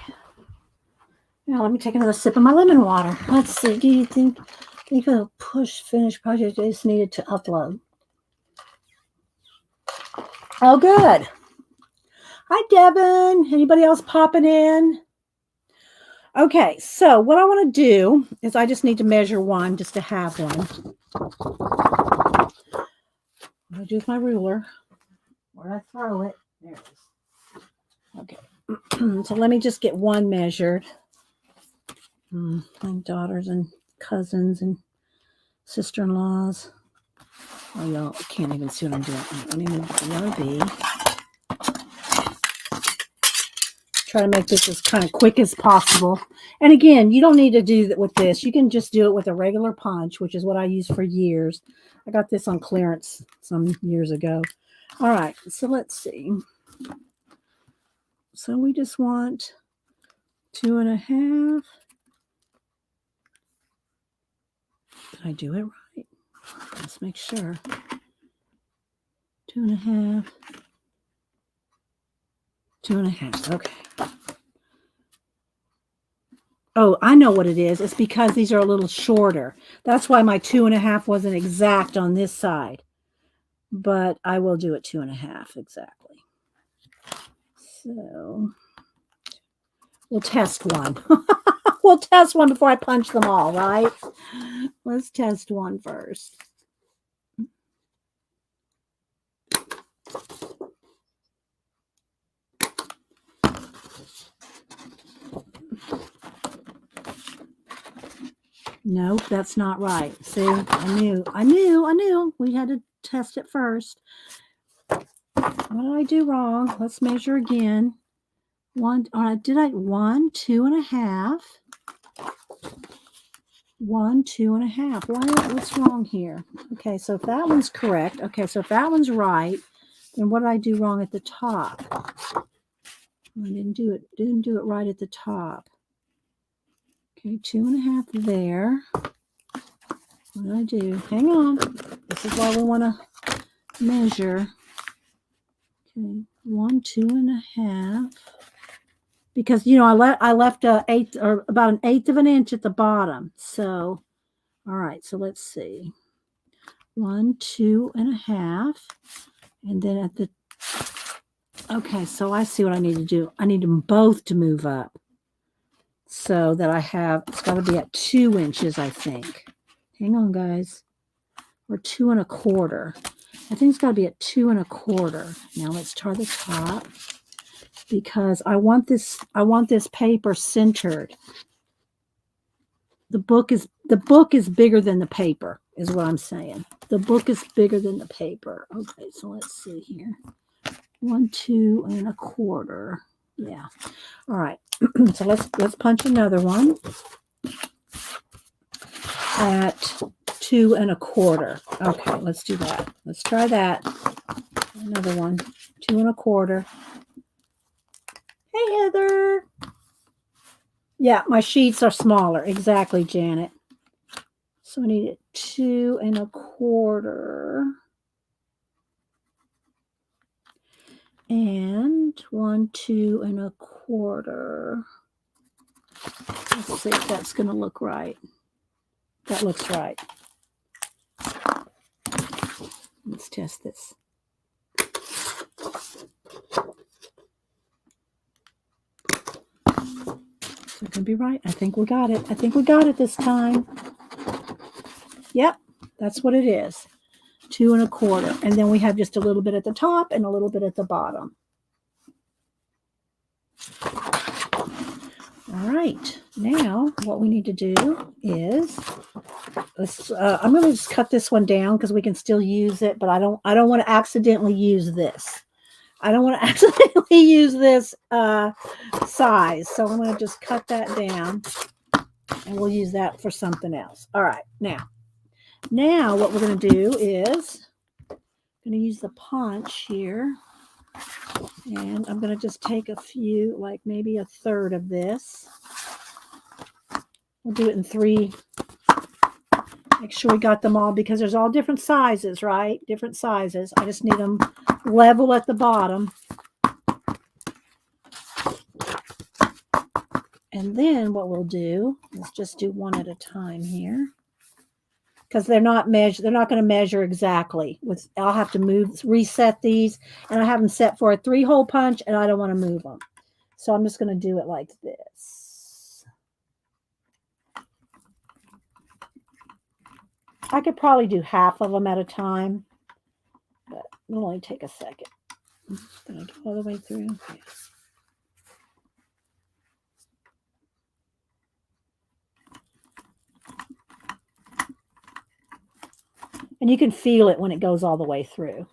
Now let me take another sip of my lemon water. Let's see. Do you think a finish project is needed to upload? Oh, good. Hi, Devin. Anybody else popping in? Okay, so what I want to do is I just need to measure one just to have one. I'm going to do with my ruler. Where I throw it. There it is. Okay. So let me just get one measured. My daughters and cousins and sister-in-laws. Oh, y'all can't even see what I'm doing. Let me move the BRB. Try to make this as kind of quick as possible. And again, you don't need to do that with this. You can just do it with a regular punch, which is what I used for years. I got this on clearance some years ago. All right, so let's see. So we just want 2.5. Did I do it right? Let's make sure. 2.5. 2.5. Okay. Oh, I know what it is. It's because these are a little shorter. That's why my 2.5 wasn't exact on this side. But I will do it 2.5 exactly. So we'll test one. We'll test one before I punch them all, right? Let's test one first. Nope, that's not right. See, I knew. We had to test it first. What did I do wrong? Let's measure again. 2.5. 2.5. What's wrong here? Okay, so if that one's correct, so if that one's right, then what did I do wrong at the top? I didn't do it right at the top. Okay, 2.5 there. What did I do? Hang on. This is why we want to measure. Okay, 2.5. because you know I left a eighth or about an eighth of an inch at the bottom. So all right, so let's see. 1, 2.5, and then at the okay, so I see what I need to do. I need them both to move up so that I have it's got to be at 2 inches, I think. Hang on, guys, or 2.25. I think it's got to be at 2.25. Now let's try the top because I want this paper centered. The book is bigger than the paper, is what I'm saying. The book is bigger than the paper. Okay, so let's see here. 1, 2.25. Yeah. All right. So let's punch another one at 2.25. Okay, let's do that. Let's try that. Another one. 2.25. Hey, Heather. Yeah, my sheets are smaller. Exactly, Janet. So I need it 2.25. And 1, 2.25. Let's see if that's going to look right. That looks right. Let's test this. Is it going to be right? I think we got it. I think we got it this time. Yep, that's what it is. 2.25. And then we have just a little bit at the top and a little bit at the bottom. All right. Now what we need to do is I'm going to just cut this one down because we can still use it, but I don't want to accidentally use this. I don't want to accidentally use this size. So I'm going to just cut that down and we'll use that for something else. All right. Now what we're going to do is I'm going to use the punch here. And I'm going to just take a few, like maybe a third of this. We'll do it in 3. Make sure we got them all because there's all different sizes, right? Different sizes. I just need them level at the bottom. And then what we'll do is just do one at a time here. Because they're not going to measure exactly. I'll have to reset these, and I have them set for a 3-hole punch, and I don't want to move them. So I'm just going to do it like this. I could probably do half of them at a time, but it'll only take a second. I'm just going to go all the way through. Okay. And you can feel it when it goes all the way through.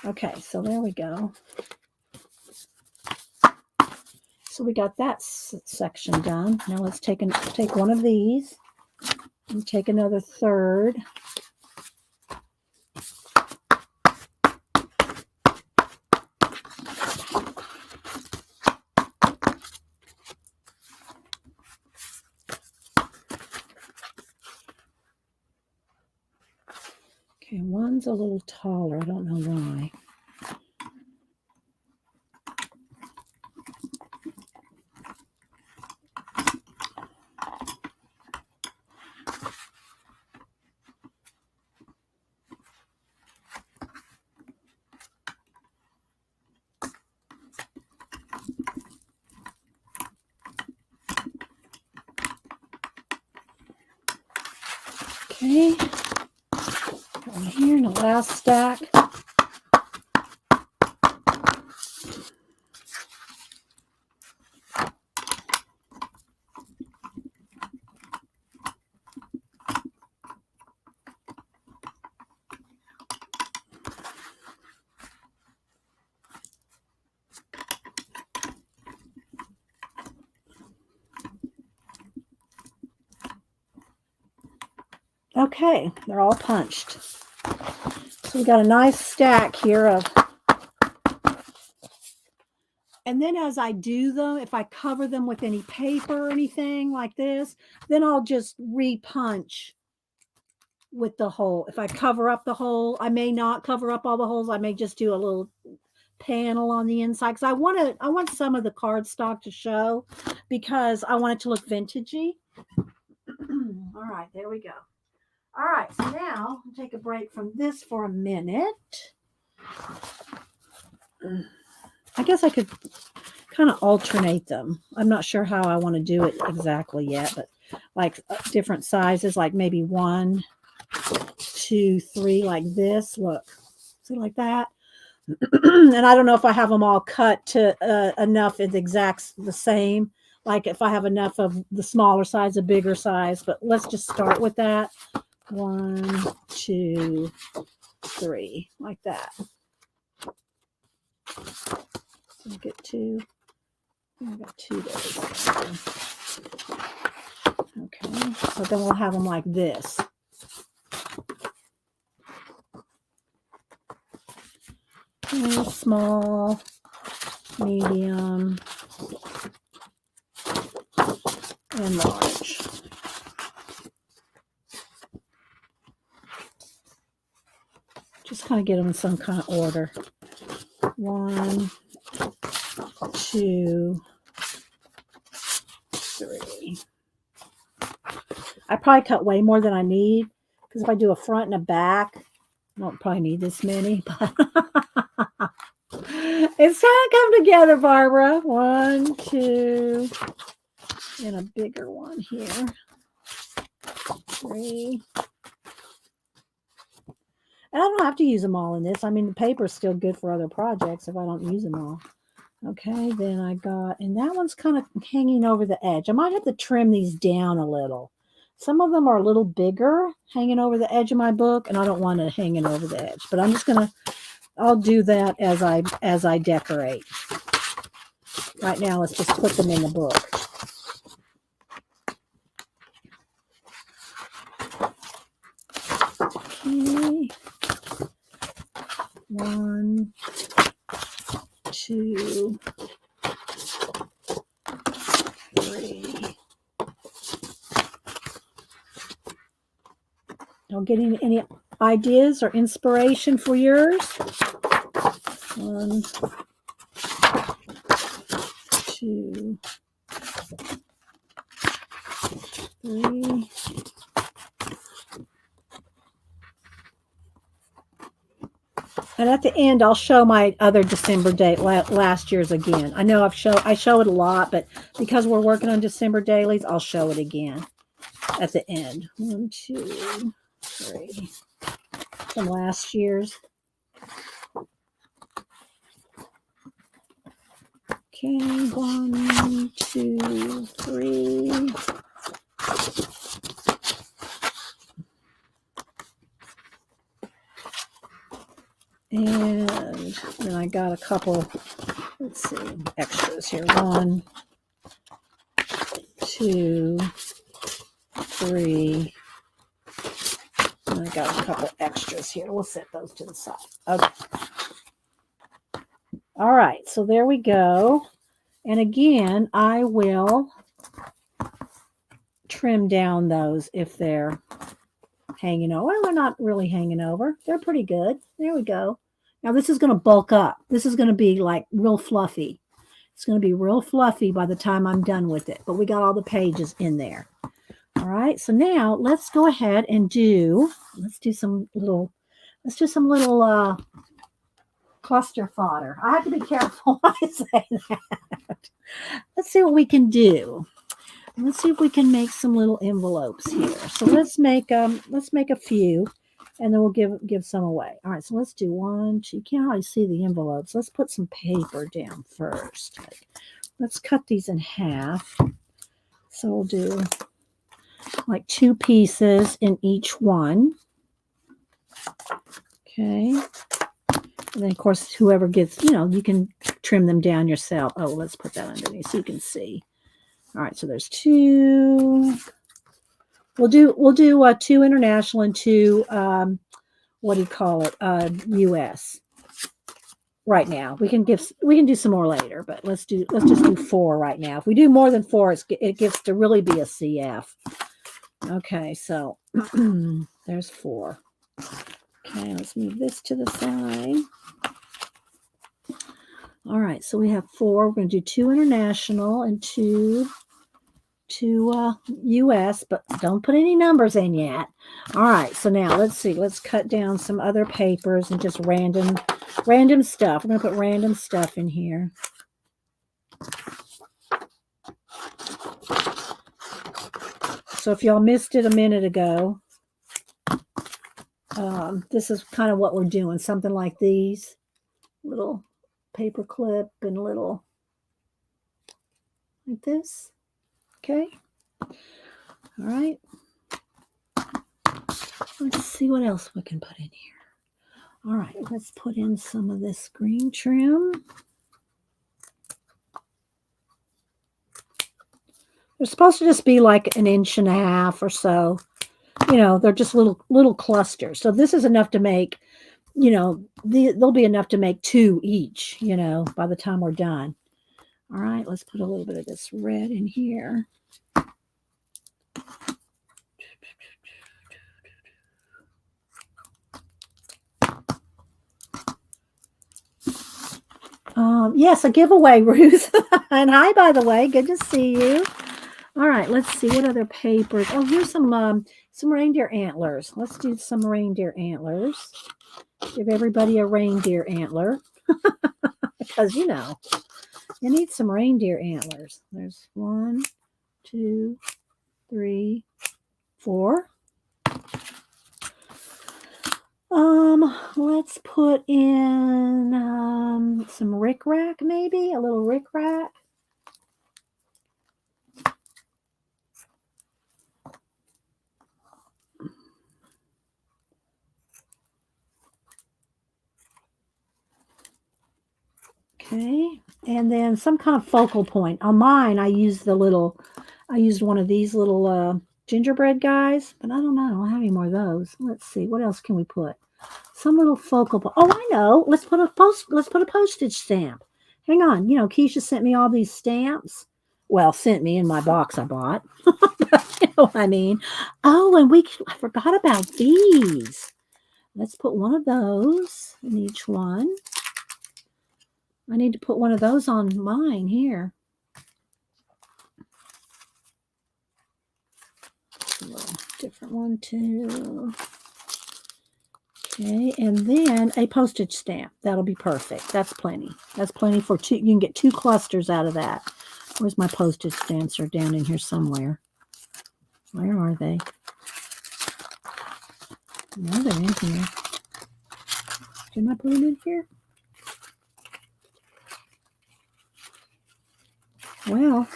Okay, so there we go. So we got that section done. Now let's take one of these and take another third. Okay, one's a little taller. I don't know why. Okay, one here in the last stack. Okay, they're all punched. So we got a nice stack here of, and then as I do them, if I cover them with any paper or anything like this, then I'll just re-punch with the hole. If I cover up the hole, I may not cover up all the holes. I may just do a little panel on the inside because I want some of the cardstock to show because I want it to look vintagey. All right, there we go. All right, so now I'll take a break from this for a minute. I guess I could kind of alternate them. I'm not sure how I want to do it exactly yet, but like different sizes, like maybe 1, 2, 3, like this. Look, see, like that. And I don't know if I have them all cut to enough it exacts the same. Like if I have enough of the smaller size, a bigger size, but let's just start with that. 1, 2, 3, like that. So I get 2. I got 2 days. Okay, so then we'll have them like this. Okay, small, medium, and large. Just kind of get them in some kind of order. 1, 2, 3. I probably cut way more than I need because if I do a front and a back, I don't probably need this many, but it's trying to come together, Barbara. 1, 2, and a bigger one here. 3. And I don't have to use them all in this. I mean, the paper is still good for other projects if I don't use them all. Okay, then I got, and that one's kind of hanging over the edge. I might have to trim these down a little. Some of them are a little bigger hanging over the edge of my book, and I don't want it hanging over the edge. But I'm just going to, I'll do that as I decorate. Right now, let's just put them in the book. Okay. 1, 2, 3. Don't get any ideas or inspiration for yours. 1, 2, 3. And at the end, I'll show my other December date, last year's again. I know I show it a lot, but because we're working on December dailies, I'll show it again at the end. 1, 2, 3. From last year's. Okay, 1, 2, 3. And then I got a couple, let's see, extras here. 1, 2, 3. And I got a couple extras here. We'll set those to the side. Okay. All right, so there we go. And again, I will trim down those if they're hanging over. Well, they're not really hanging over. They're pretty good. There we go. Now this is going to bulk up. This is going to be like real fluffy. It's going to be real fluffy by the time I'm done with it. But we got all the pages in there. All right. So now let's go ahead and let's do some little cluster fodder. I have to be careful when I say that. Let's see what we can do. Let's see if we can make some little envelopes here. So let's make a few, and then we'll give some away. All right, so let's do 1, 2. You can't hardly see the envelopes. Let's put some paper down first. Let's cut these in half. So we'll do like 2 pieces in each one. Okay. And then, of course, whoever gets, you can trim them down yourself. Oh, let's put that underneath so you can see. All right, so there's 2. We'll do 2 international and 2 what do you call it? US. Right now, we can do some more later, but let's just do 4 right now. If we do more than 4, it gets to really be a CF. Okay, so there's 4. Okay, let's move this to the side. All right, so we have 4. We're going to do 2 international and 2 US, but don't put any numbers in yet. All right, so now let's see. Let's cut down some other papers and just random stuff. We're going to put random stuff in here. So if y'all missed it a minute ago, this is kind of what we're doing. Something like these. Little paper clip and little like this. Okay. All right. Let's see what else we can put in here. All right, let's put in some of this green trim. They're supposed to just be like 1.5 inches or so. You know, they're just little clusters. So this is enough to make, you know, they'll be enough to make 2 each, you know, by the time we're done. All right, let's put a little bit of this red in here. Yes, a giveaway, Ruth. And hi, by the way. Good to see you. All right, let's see what other papers. Oh, here's some reindeer antlers. Let's do some reindeer antlers. Give everybody a reindeer antler. Because, you know, you need some reindeer antlers. There's 1, 2, 3, 4. Let's put in some rickrack, maybe a little rickrack. Okay, and then some kind of focal point. On mine, I used one of these little gingerbread guys, but I don't know. I don't have any more of those. Let's see, what else can we put? Some little focal point. Oh, I know. Let's put a postage stamp. Hang on. You know, Keisha sent me all these stamps. Well, sent me in my box I bought. You know what I mean? Oh, and I forgot about these. Let's put one of those in each one. I need to put one of those on mine here. A little different one too. Okay, and then a postage stamp. That'll be perfect. That's plenty. That's plenty for 2. You can get 2 clusters out of that. Where's my postage stamps? Are down in here somewhere. Where are they? No, they're in here. Didn't I put them in here? Well,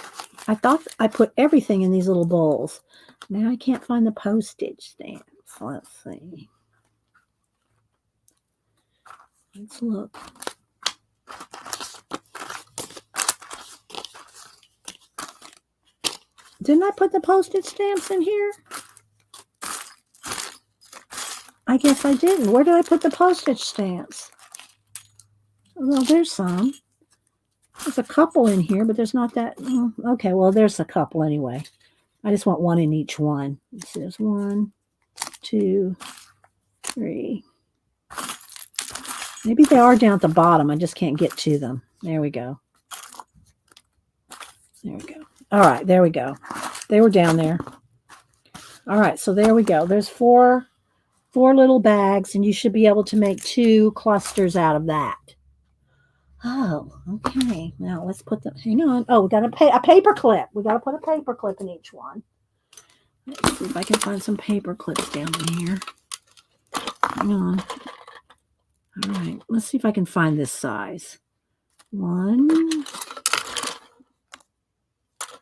I thought I put everything in these little bowls. Now I can't find the postage stamps. Let's see. Let's look. Didn't I put the postage stamps in here? I guess I didn't. Where did I put the postage stamps? Well, there's some. There's a couple in here, but there's not that. Okay, well, there's a couple anyway. I just want one in each one. Let's see, there's 1, 2, 3. Maybe they are down at the bottom. I just can't get to them. There we go. There we go. All right, there we go. They were down there. All right, so there we go. There's 4 little bags, and you should be able to make 2 clusters out of that. Oh, okay. Now let's put them. Hang on. Oh, we got a paper clip. We got to put a paper clip in each one. Let's see if I can find some paper clips down in here. Hang on. All right. Let's see if I can find this size. 1.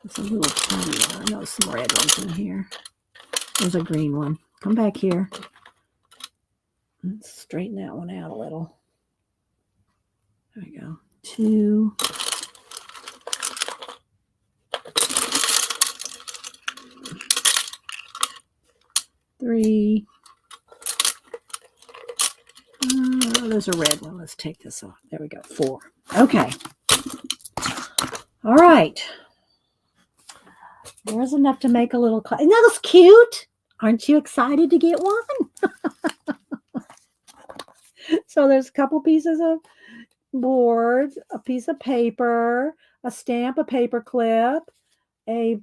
It's a little tiny one. I know some red ones in here. There's a green one. Come back here. Let's straighten that one out a little. There we go. 2. 3. Oh, there's a red one. Let's take this off. There we go. 4. Okay. All right. There's enough to make a little. Isn't that cute? Aren't you excited to get one? So there's a couple pieces of board, a piece of paper, a stamp, a paper clip, a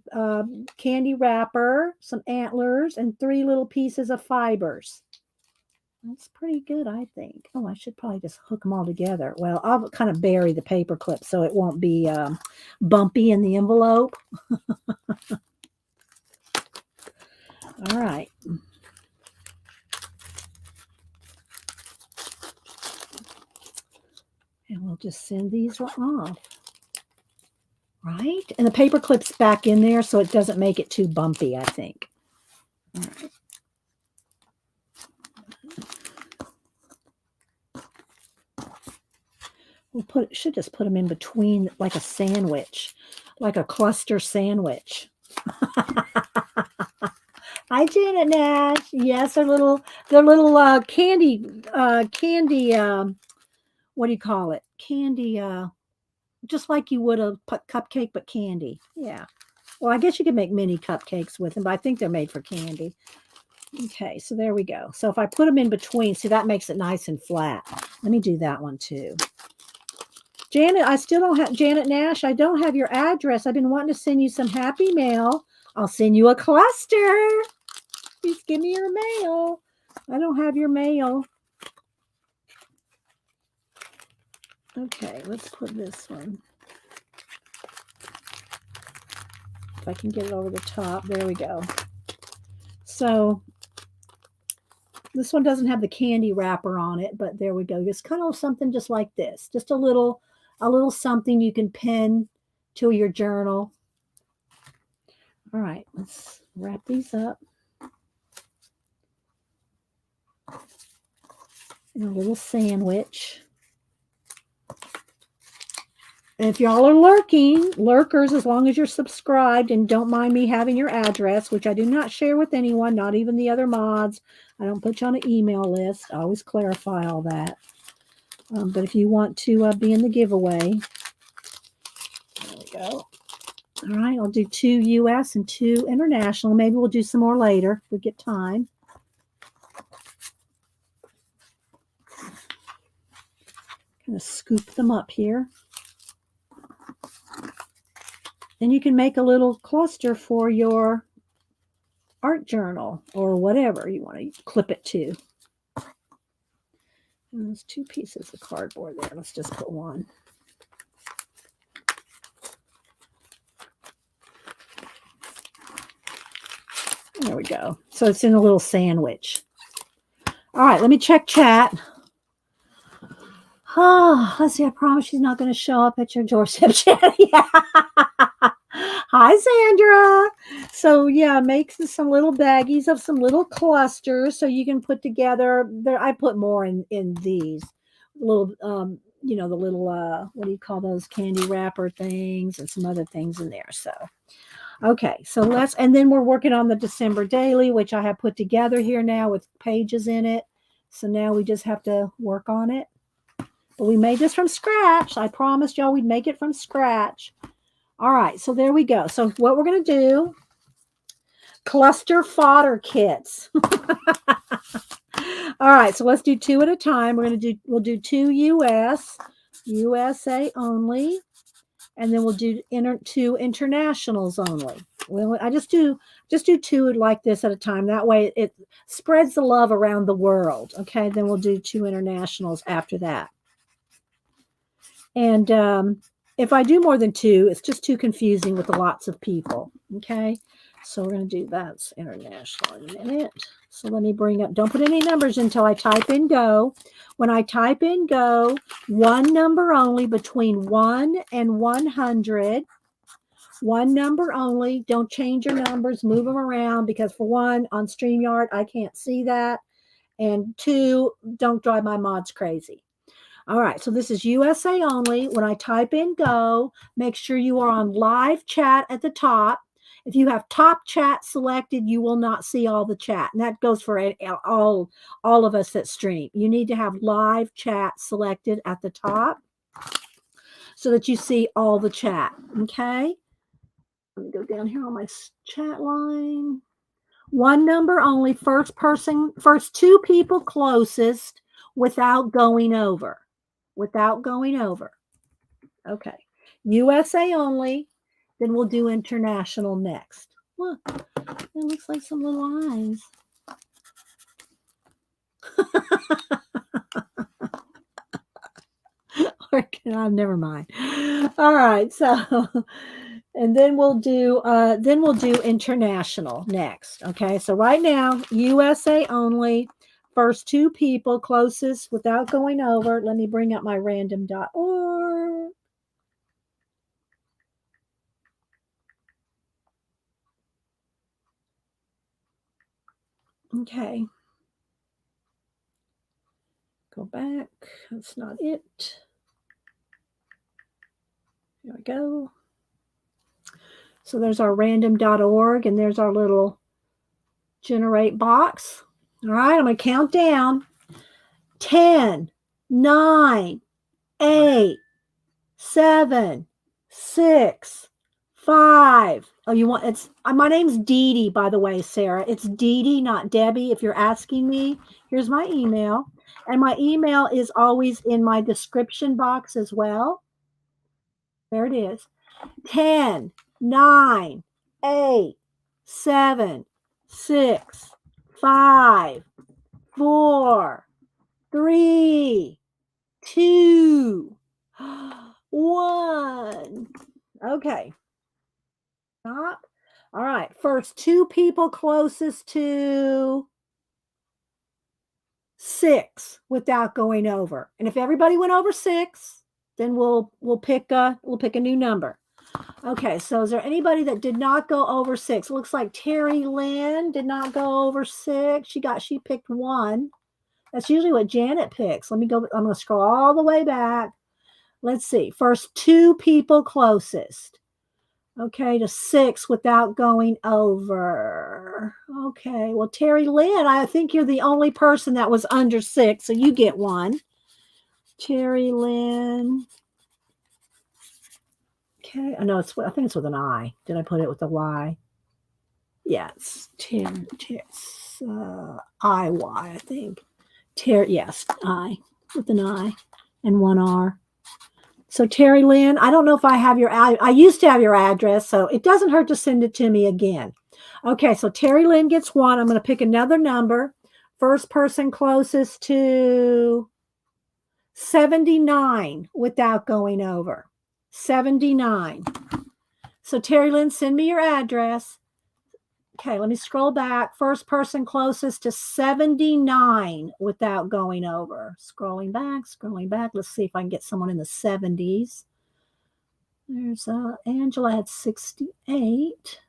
candy wrapper, some antlers, and 3 little pieces of fibers. That's pretty good, I think. Oh, I should probably just hook them all together. Well, I'll kind of bury the paper clip so it won't be bumpy in the envelope. All right. And we'll just send these off. Right? And the paper clip's back in there so it doesn't make it too bumpy, I think. All right. Should just put them in between like a sandwich, like a cluster sandwich. Hi, Janet Nash. Yes, they're little candy, what do you call it? Candy, just like you would a cupcake, but candy. Yeah. Well, I guess you could make mini cupcakes with them, but I think they're made for candy. Okay, so there we go. So if I put them in between, see, that makes it nice and flat. Let me do that one too. Janet, I still don't have, Janet Nash, I don't have your address. I've been wanting to send you some happy mail. I'll send you a cluster. Please give me your mail. I don't have your mail. Okay, let's put this one. If I can get it over the top. There we go. So this one doesn't have the candy wrapper on it, but there we go. It's kind of something just like this. Just a little something you can pin to your journal. All right, let's wrap these up. In a little sandwich. And if y'all are lurkers, as long as you're subscribed and don't mind me having your address, which I do not share with anyone, not even the other mods. I don't put you on an email list. I always clarify all that. But if you want to be in the giveaway, there we go. All right, I'll do 2 US and 2 international. Maybe we'll do some more later if we get time. Kind of scoop them up here. Then you can make a little cluster for your art journal or whatever you want to clip it to. And there's 2 pieces of cardboard there. Let's just put one. There we go. So it's in a little sandwich. All right, let me check chat. Oh, let's see. I promise she's not going to show up at your doorstep, chat. Yeah. Hi, Sandra. So yeah, make some little baggies of some little clusters so you can put together. There, I put more in these little, you know, the little what do you call those, candy wrapper things and some other things in there. So okay, so and then we're working on the December daily, which I have put together here now with pages in it. So now we just have to work on it. But we made this from scratch. I promised y'all we'd make it from scratch. All right, so there we go. So what we're going to do, cluster fodder kits. All right, so let's do 2 at a time. We'll do 2 US, USA only, and then we'll do 2 internationals only. Well, I just do 2 like this at a time. That way it spreads the love around the world. Okay, then we'll do 2 internationals after that. And if I do more than 2, it's just too confusing with lots of people. Okay, so we're going to do that's international in a minute. So let me bring up, don't put any numbers until I type in go. When I type in go, 1 number only between 1 and 100. 1 number only. Don't change your numbers, move them around, because for 1, on StreamYard, I can't see that. And 2, don't drive my mods crazy. All right, so this is USA only. When I type in go, make sure you are on live chat at the top. If you have top chat selected, you will not see all the chat. And that goes for all of us that stream. You need to have live chat selected at the top so that you see all the chat. Okay? Let me go down here on my chat line. 1 number only, first 2 people closest without going over. without going over. Okay. USA only. Then we'll do international next. Look, it looks like some little eyes. Never mind. All right, so and then we'll do international next. Okay, so right now USA only. First two people closest without going over. Let me bring up my random.org. Okay. Go back. That's not it. There we go. So there's our random.org and there's our little generate box. All right, I'm going to count down. 10, 9, 8, 7, 6, 5. Oh, you want it's my name's Dee Dee, by the way, Sarah. It's Dee Dee, not Debbie. If you're asking me, here's my email. And my email is always in my description box as well. There it is. 10, 9, 8, 7, 6, 5, 4, 3, 2, 1. Okay. Stop. All right. First two people closest to 6 without going over. And if everybody went over 6, then we'll pick a new number. Okay, so is there anybody that did not go over 6? It looks like Terry Lynn did not go over 6. She picked 1. That's usually what Janet picks. Let me go. I'm going to scroll all the way back. Let's see. First two people closest. Okay, to 6 without going over. Okay, well, Terry Lynn, I think you're the only person that was under 6, so you get 1. Terry Lynn. Okay, I know I think it's with an I. Did I put it with a Y? Yes, I think. Yes, I with an I and one R. So Terry Lynn, I don't know if I have I used to have your address, so it doesn't hurt to send it to me again. Okay, so Terry Lynn gets 1. I'm going to pick another number. First person closest to 79 without going over. 79. So Terry Lynn, send me your address. Okay, let me scroll back. First person closest to 79 without going over. Scrolling back. Let's see if I can get someone in the 70s. There's Angela had 68.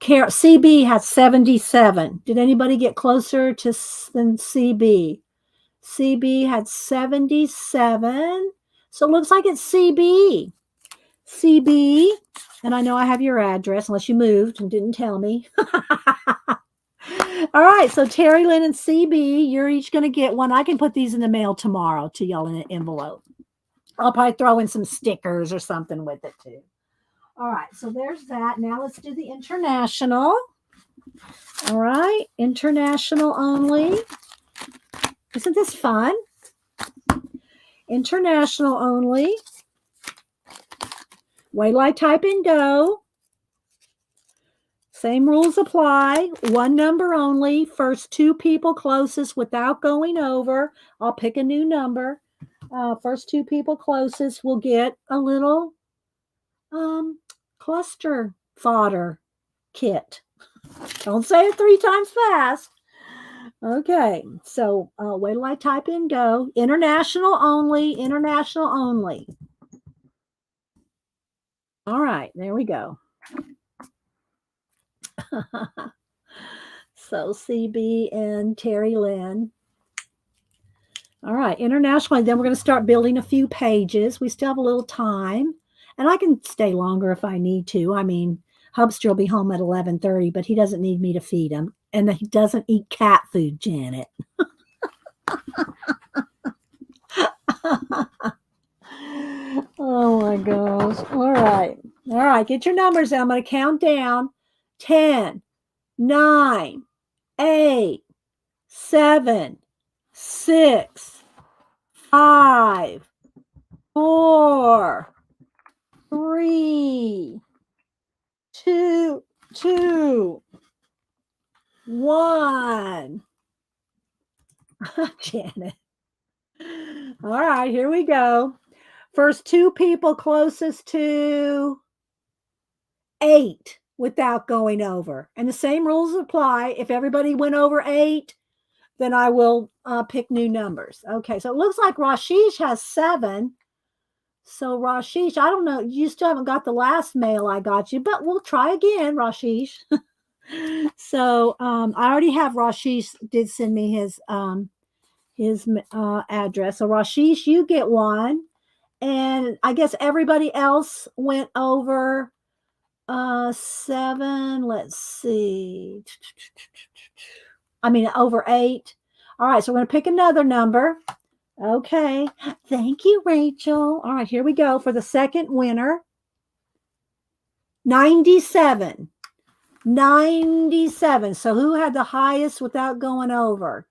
CB has 77. Did anybody get closer than CB? CB had 77. So it looks like it's CB. CB, and I know I have your address unless you moved and didn't tell me. All right, so Terry Lynn and CB, you're each going to get 1. I can put these in the mail tomorrow to y'all in an envelope. I'll probably throw in some stickers or something with it too. All right, so there's that. Now let's do the international. All right, international only. Isn't this fun? International only. Wait till I type in go. Same rules apply. 1 number only. First 2 people closest without going over. I'll pick a new number. First 2 people closest will get a little cluster fodder kit. Don't say it 3 times fast. Okay, so wait till I type in go. International only. International only. All right, there we go. So CB and Terry Lynn. All right, internationally, then we're going to start building a few pages. We still have a little time, and I can stay longer if I need to. I mean, Hubster will be home at 11:30, but he doesn't need me to feed him, and he doesn't eat cat food, Janet. Oh my gosh. All right, get your numbers out. I'm going to count down. 10, 9, 8, 7, 6, 5, 4, 3, 2, 1. Janet. All right, here we go. First 2 people closest to 8 without going over. And the same rules apply. If everybody went over 8, then I will pick new numbers. Okay, so it looks like Rashish has 7. So Rashish, I don't know, you still haven't got the last mail I got you, but we'll try again, Rashish. So I already have Rashish did send me his address. So Rashish, you get 1. And I guess everybody else went over 7. Let's see. I mean, over 8. All right, so we're going to pick another number. Okay. Thank you, Rachel. All right, here we go for the second winner. 97. 97. So who had the highest without going over?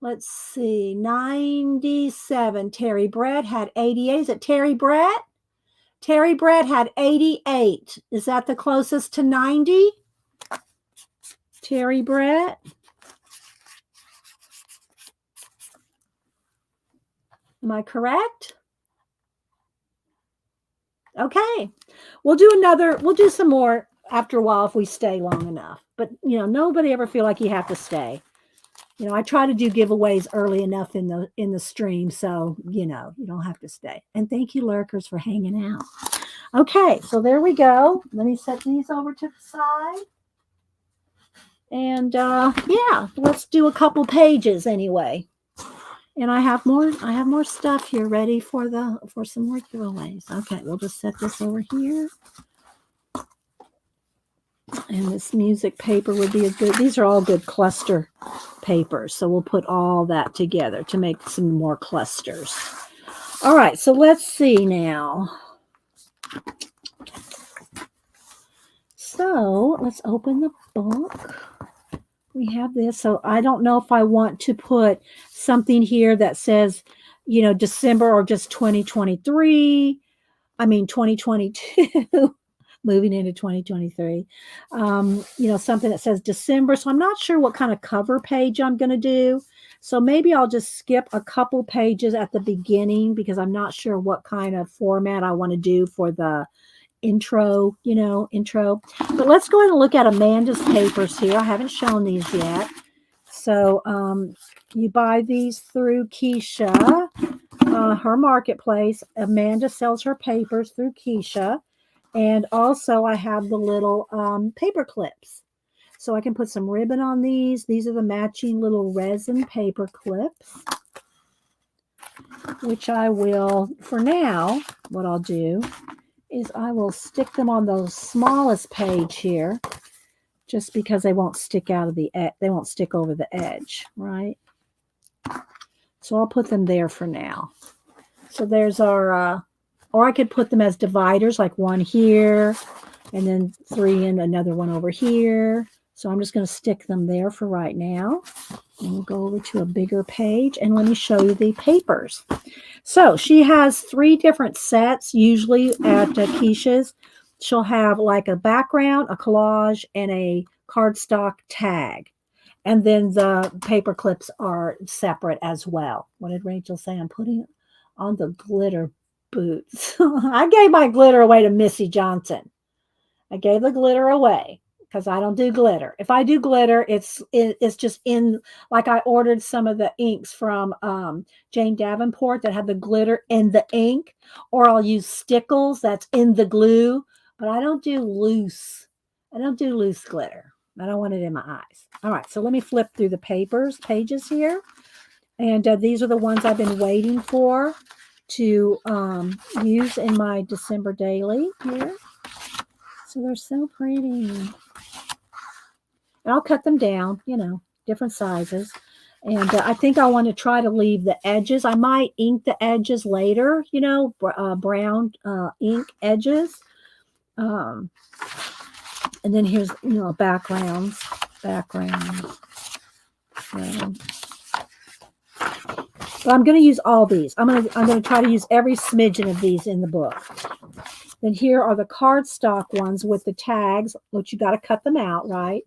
Let's see. 97. Terry Brett had 88. Is it Terry Brett? Terry Brett had 88. Is that the closest to 90? Terry Brett? Am I correct? Okay. We'll do some more after a while if we stay long enough. But, nobody ever feel like you have to stay. I try to do giveaways early enough in the stream, so, you don't have to stay. And thank you, lurkers, for hanging out. Okay, so there we go. Let me set these over to the side. And, yeah, let's do a couple pages anyway. And I have more stuff here ready for some more giveaways. Okay, we'll just set this over here. And this music paper would be these are all good cluster papers. So we'll put all that together to make some more clusters. All right, so let's see now. So let's open the book. We have this. So I don't know if I want to put something here that says, December or just 2023. I mean, 2022. Moving into 2023, something that says December. So I'm not sure what kind of cover page I'm going to do. So maybe I'll just skip a couple pages at the beginning because I'm not sure what kind of format I want to do for the intro. But let's go ahead and look at Amanda's papers here. I haven't shown these yet. So you buy these through Keisha, her marketplace. Amanda sells her papers through Keisha. And also I have the little paper clips. So I can put some ribbon on these. These are the matching little resin paper clips, which I will, for now, what I'll do is I will stick them on the smallest page here, just because they won't stick out of they won't stick over the edge, right? So I'll put them there for now. So there's our, or I could put them as dividers, like one here, and then 3 and another one over here. So I'm just going to stick them there for right now. And we'll go over to a bigger page, and let me show you the papers. So she has 3 different sets, usually at Keisha's. She'll have like a background, a collage, and a cardstock tag. And then the paper clips are separate as well. What did Rachel say? I'm putting on the glitter boots. I gave my glitter away to Missy Johnson. I gave the glitter away because I don't do glitter. If I do glitter, it's just in, like I ordered some of the inks from Jane Davenport that have the glitter in the ink, or I'll use stickles that's in the glue, but I don't do loose. I don't do loose glitter. I don't want it in my eyes. All right, so let me flip through the pages here. And these are the ones I've been waiting for to use in my December daily here. So they're so pretty. And I'll cut them down, different sizes. And I think I want to try to leave the edges. I might ink the edges later, brown ink edges. And then here's, backgrounds. So But I'm going to use all these. I'm going to try to use every smidgen of these in the book. Then here are the cardstock ones with the tags, which you got to cut them out, right?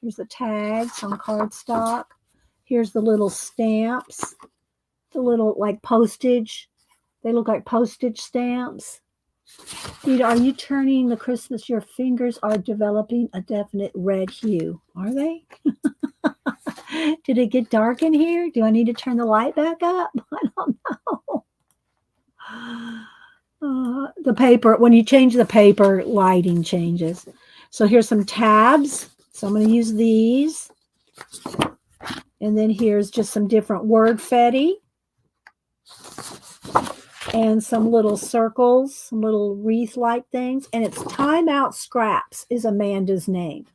Here's the tags on cardstock. Here's the little stamps, the little like postage. They look like postage stamps. Rita, are you turning the Christmas? Your fingers are developing a definite red hue. Are they? Did it get dark in here? Do I need to turn the light back up? I don't know. The paper, when you change the paper, lighting changes. So here's some tabs. So I'm going to use these. And then here's just some different word fetty. And some little circles, some little wreath-like things. And it's Time Out Scraps is Amanda's name.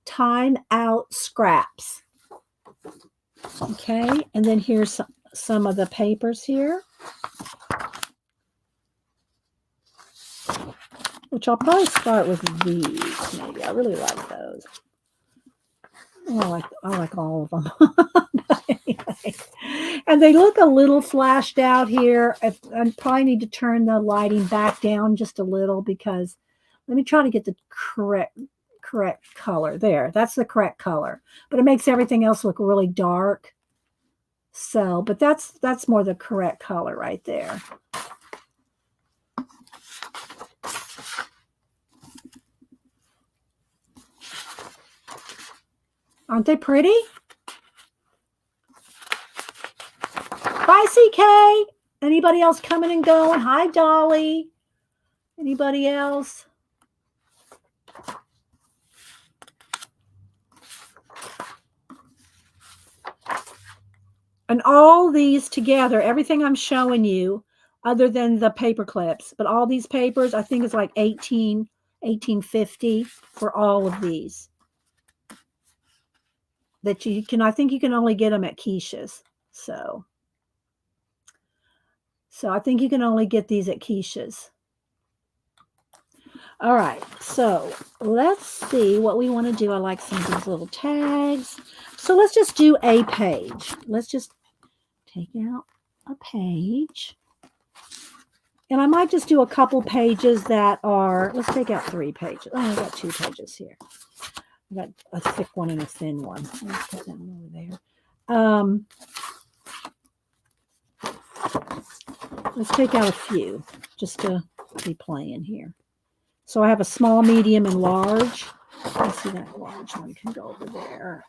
Time Out Scraps. Okay, and then here's some of the papers here, which I'll probably start with these. Maybe I really like those. I like all of them. Anyway. And they look a little flashed out here. I probably need to turn the lighting back down just a little because let me try to get the correct color. There, that's the correct color. But it makes everything else look really dark. So, but that's more the correct color right there. Aren't they pretty? Bye, CK. Anybody else coming and going? Hi, Dolly. Anybody else? And all these together, everything I'm showing you, other than the paper clips, but all these papers, I think it's like $18.50 for all of these. That you can, I think you can only get them at Keisha's. So I think you can only get these at Keisha's. All right, so let's see what we want to do. I like some of these little tags. So let's just do a page. Let's just take out a page. And I might just do a couple pages that are, let's take out 3 pages. Oh, I got 2 pages here. I got a thick one and a thin one. Let's put that one over there. Let's take out a few just to be playing here. So I have a small, medium, and large. Let's see, that large one can go over there.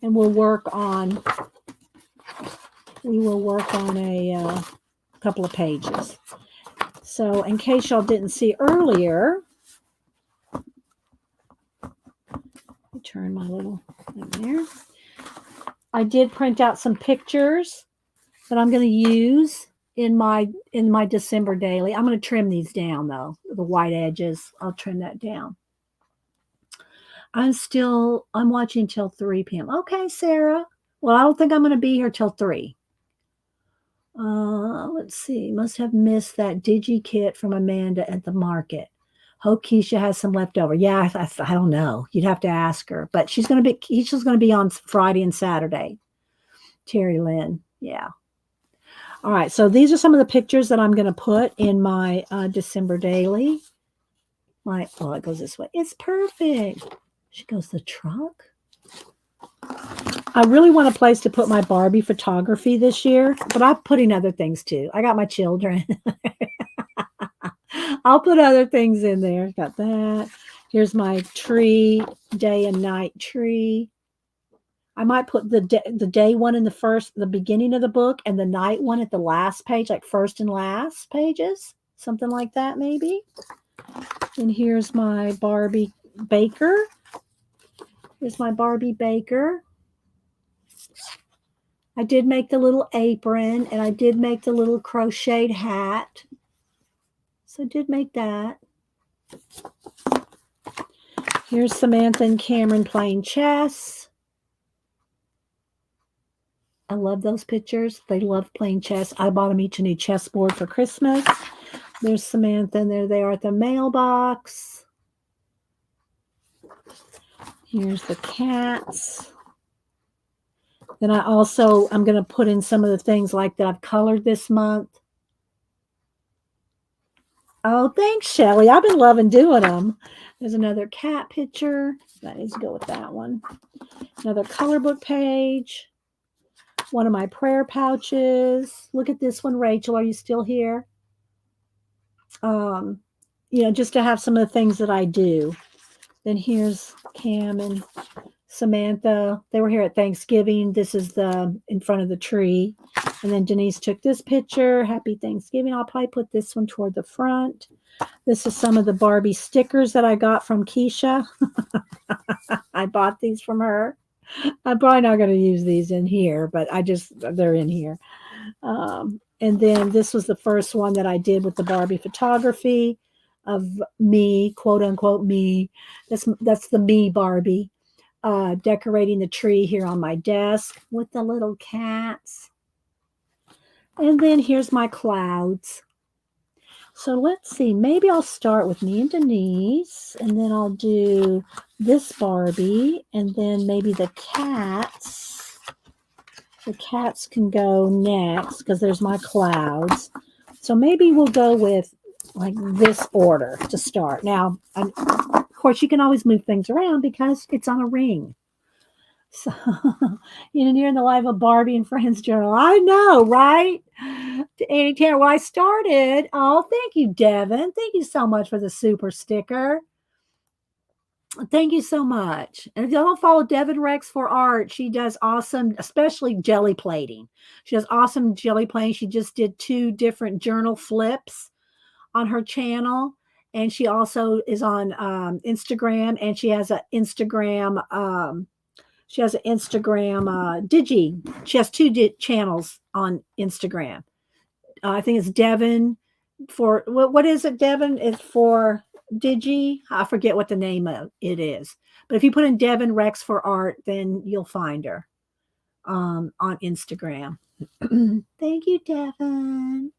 And we will work on a couple of pages. So in case y'all didn't see earlier, let me turn my little thing there. I did print out some pictures that I'm going to use in my December daily. I'm going to trim these down though, the white edges. I'll trim that down. I'm watching till 3 p.m. Okay, Sarah. Well, I don't think I'm going to be here till 3. Let's see. Must have missed that digi kit from Amanda at the market. Hope Keisha has some left over. Yeah, I don't know. You'd have to ask her. But Keisha's going to be on Friday and Saturday. Terry Lynn. Yeah. All right. So these are some of the pictures that I'm going to put in my December daily. It goes this way. It's perfect. She goes, the truck. I really want a place to put my Barbie photography this year, but I'm putting other things too. I got my children. I'll put other things in there. Got that. Here's my tree, day and night tree. I might put the day one in the beginning of the book and the night one at the last page, like first and last pages, something like that maybe. And here's my Barbie baker. Here's my Barbie baker. I did make the little apron and I did make the little crocheted hat. So I did make that. Here's Samantha and Cameron playing chess. I love those pictures. They love playing chess. I bought them each a new chessboard for Christmas. There's Samantha and there they are at the mailbox. Here's the cats. Then I'm going to put in some of the things like that I've colored this month. Oh, thanks, Shelly. I've been loving doing them. There's another cat picture. That needs to go with that one. Another color book page. One of my prayer pouches. Look at this one, Rachel. Are you still here? Just to have some of the things that I do. Then here's Cam and Samantha. They were here at Thanksgiving. This is the in front of the tree. And then Denise took this picture. Happy Thanksgiving. I'll probably put this one toward the front. This is some of the Barbie stickers that I got from Keisha. I bought these from her. I'm probably not going to use these in here, but they're in here. And then this was the first one that I did with the Barbie photography of me, quote unquote me. That's the me Barbie, decorating the tree here on my desk with the little cats. And then here's my clouds. So let's see, maybe I'll start with me and Denise, and then I'll do this Barbie, and then maybe the cats. The cats can go next because there's my clouds. So maybe we'll go with like this order to start. Now, of course, you can always move things around because it's on a ring. So, you're in the life of Barbie and Friends Journal. I know, right? To Annie Tanner, well, I started. Oh, thank you, Devin. Thank you so much for the super sticker. Thank you so much. And if you don't follow Devin Rex for art, she does awesome, especially jelly plating. She does awesome jelly plating. She just did 2 different journal flips on her channel. And she also is on Instagram, and she has an Instagram Digi. She has 2 channels on Instagram. I think it's Devin for what is it, Devin? It's for Digi. I forget what the name of it is. But if you put in Devin Rex for art, then you'll find her on Instagram. Thank you, Devin.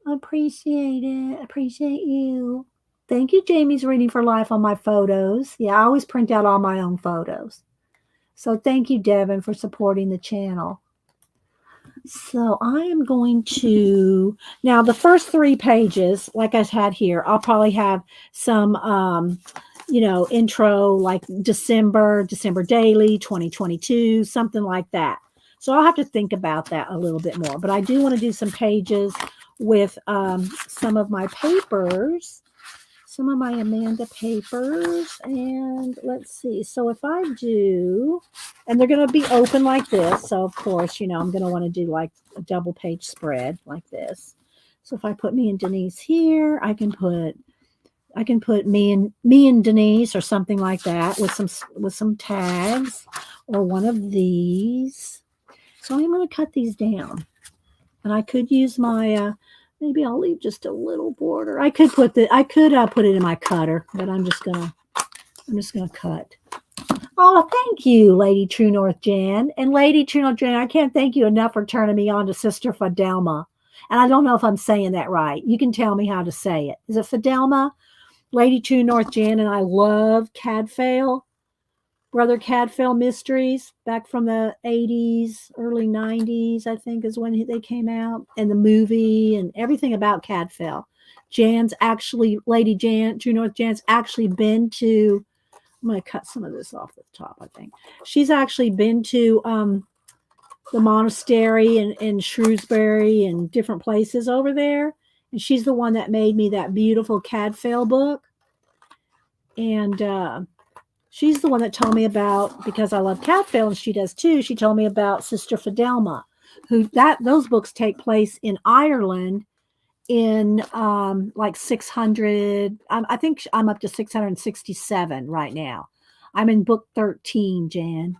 Appreciate it. Appreciate you. Thank you, Jamie's Reading for Life on my photos. Yeah, I always print out all my own photos. So thank you, Devin, for supporting the channel. So I am going to, now the first 3 pages, like I had here, I'll probably have some, intro like December daily, 2022, something like that. So I'll have to think about that a little bit more. But I do want to do some pages with some of my papers. Some of my Amanda papers, and let's see. So if I do, and they're going to be open like this. So of course, I'm going to want to do like a double page spread like this. So if I put me and Denise here, I can put me and Denise or something like that with some tags or one of these. So I'm going to cut these down, and I could use my maybe I'll leave just a little border. I could put it in my cutter, but I'm just gonna cut. Oh, thank you, Lady True North Jan. And Lady True North Jan, I can't thank you enough for turning me on to Sister Fidelma. And I don't know if I'm saying that right. You can tell me how to say it. Is it Fidelma? Lady True North Jan and I love Cadfael. Brother Cadfael Mysteries back from the 80s, early 90s, I think is when they came out, and the movie and everything about Cadfael. Lady Jan, True North Jan's actually been to, I'm going to cut some of this off the top, I think. She's actually been to the monastery in Shrewsbury and different places over there. And she's the one that made me that beautiful Cadfael book. And she's the one that told me about, because I love Cadfael and she does too, she told me about Sister Fidelma, those books take place in Ireland in like 600. I think I'm up to 667 right now. I'm in book 13, Jan,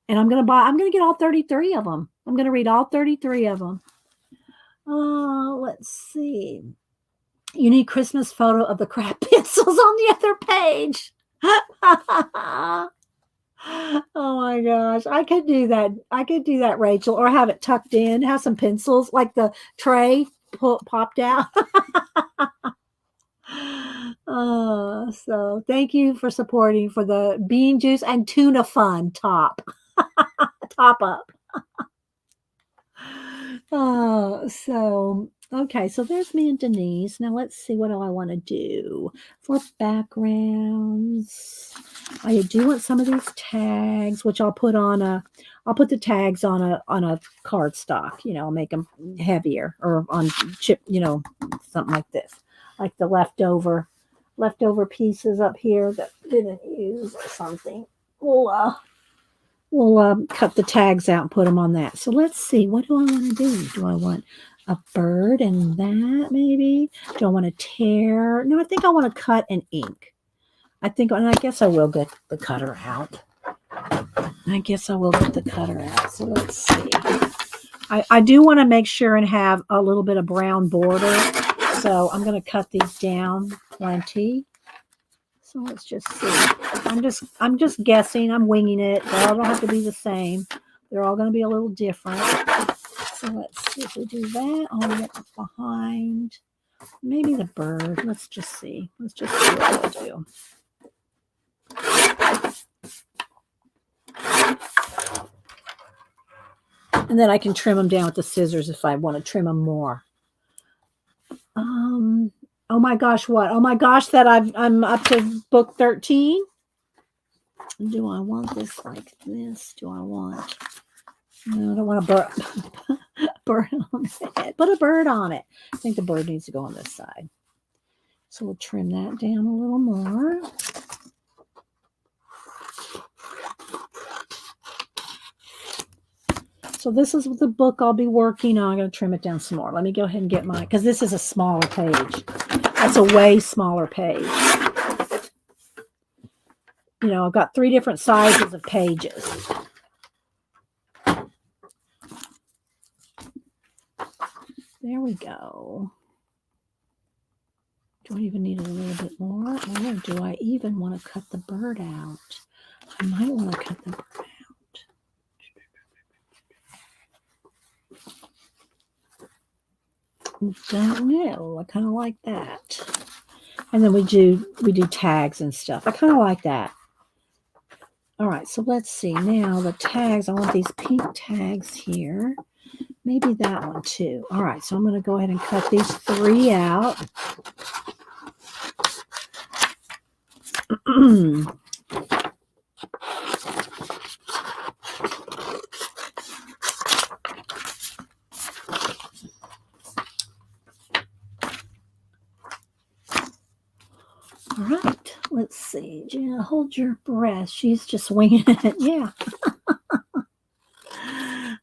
and I'm gonna get all 33 of them. I'm gonna read all 33 of them. Let's see. You need Christmas photo of the crap pencils on the other page. Oh my gosh, I could do that, Rachel, or have it tucked in, have some pencils like the tray popped out. So thank you for supporting for the bean juice and tuna fun top. pop up. So okay, so there's me and Denise. Now let's see, what do I want to do for backgrounds? I do want some of these tags, which I'll put on I'll put the tags on a cardstock. I'll make them heavier, or on chip, something like this, like the leftover pieces up here that didn't use or something. We'll cut the tags out and put them on that. So let's see. What do I want to do? Do I want a bird and that maybe? Do I want to tear? No, I think I want to cut and ink. I guess I will get the cutter out. So let's see. I do want to make sure and have a little bit of brown border. So I'm going to cut these down plenty. So let's just see. I'm just guessing. I'm winging it. They all don't have to be the same. They're all going to be a little different. So let's see if we do that. I'll get behind. Maybe the bird. Let's just see. Let's just see what we'll do. And then I can trim them down with the scissors if I want to trim them more. Oh my gosh, what? Oh my gosh, that I'm up to book 13. Do I want this like this? Do I want? No, I don't want a bird on it. Put a bird on it. I think the bird needs to go on this side. So we'll trim that down a little more. So this is the book I'll be working on. I'm going to trim it down some more. Let me go ahead and get mine, because this is a smaller page. That's a way smaller page. I've got 3 different sizes of pages. There we go. Do I even need a little bit more? Or do I even want to cut the bird out? I might want to cut the bird out. Don't know. I kind of like that. And then we do tags and stuff. I kind of like that. All right, so let's see. Now the tags, I want these pink tags here. Maybe that one too. All right, so I'm going to go ahead and cut these 3 out. All right, let's see. Gina, hold your breath. She's just winging it. Yeah.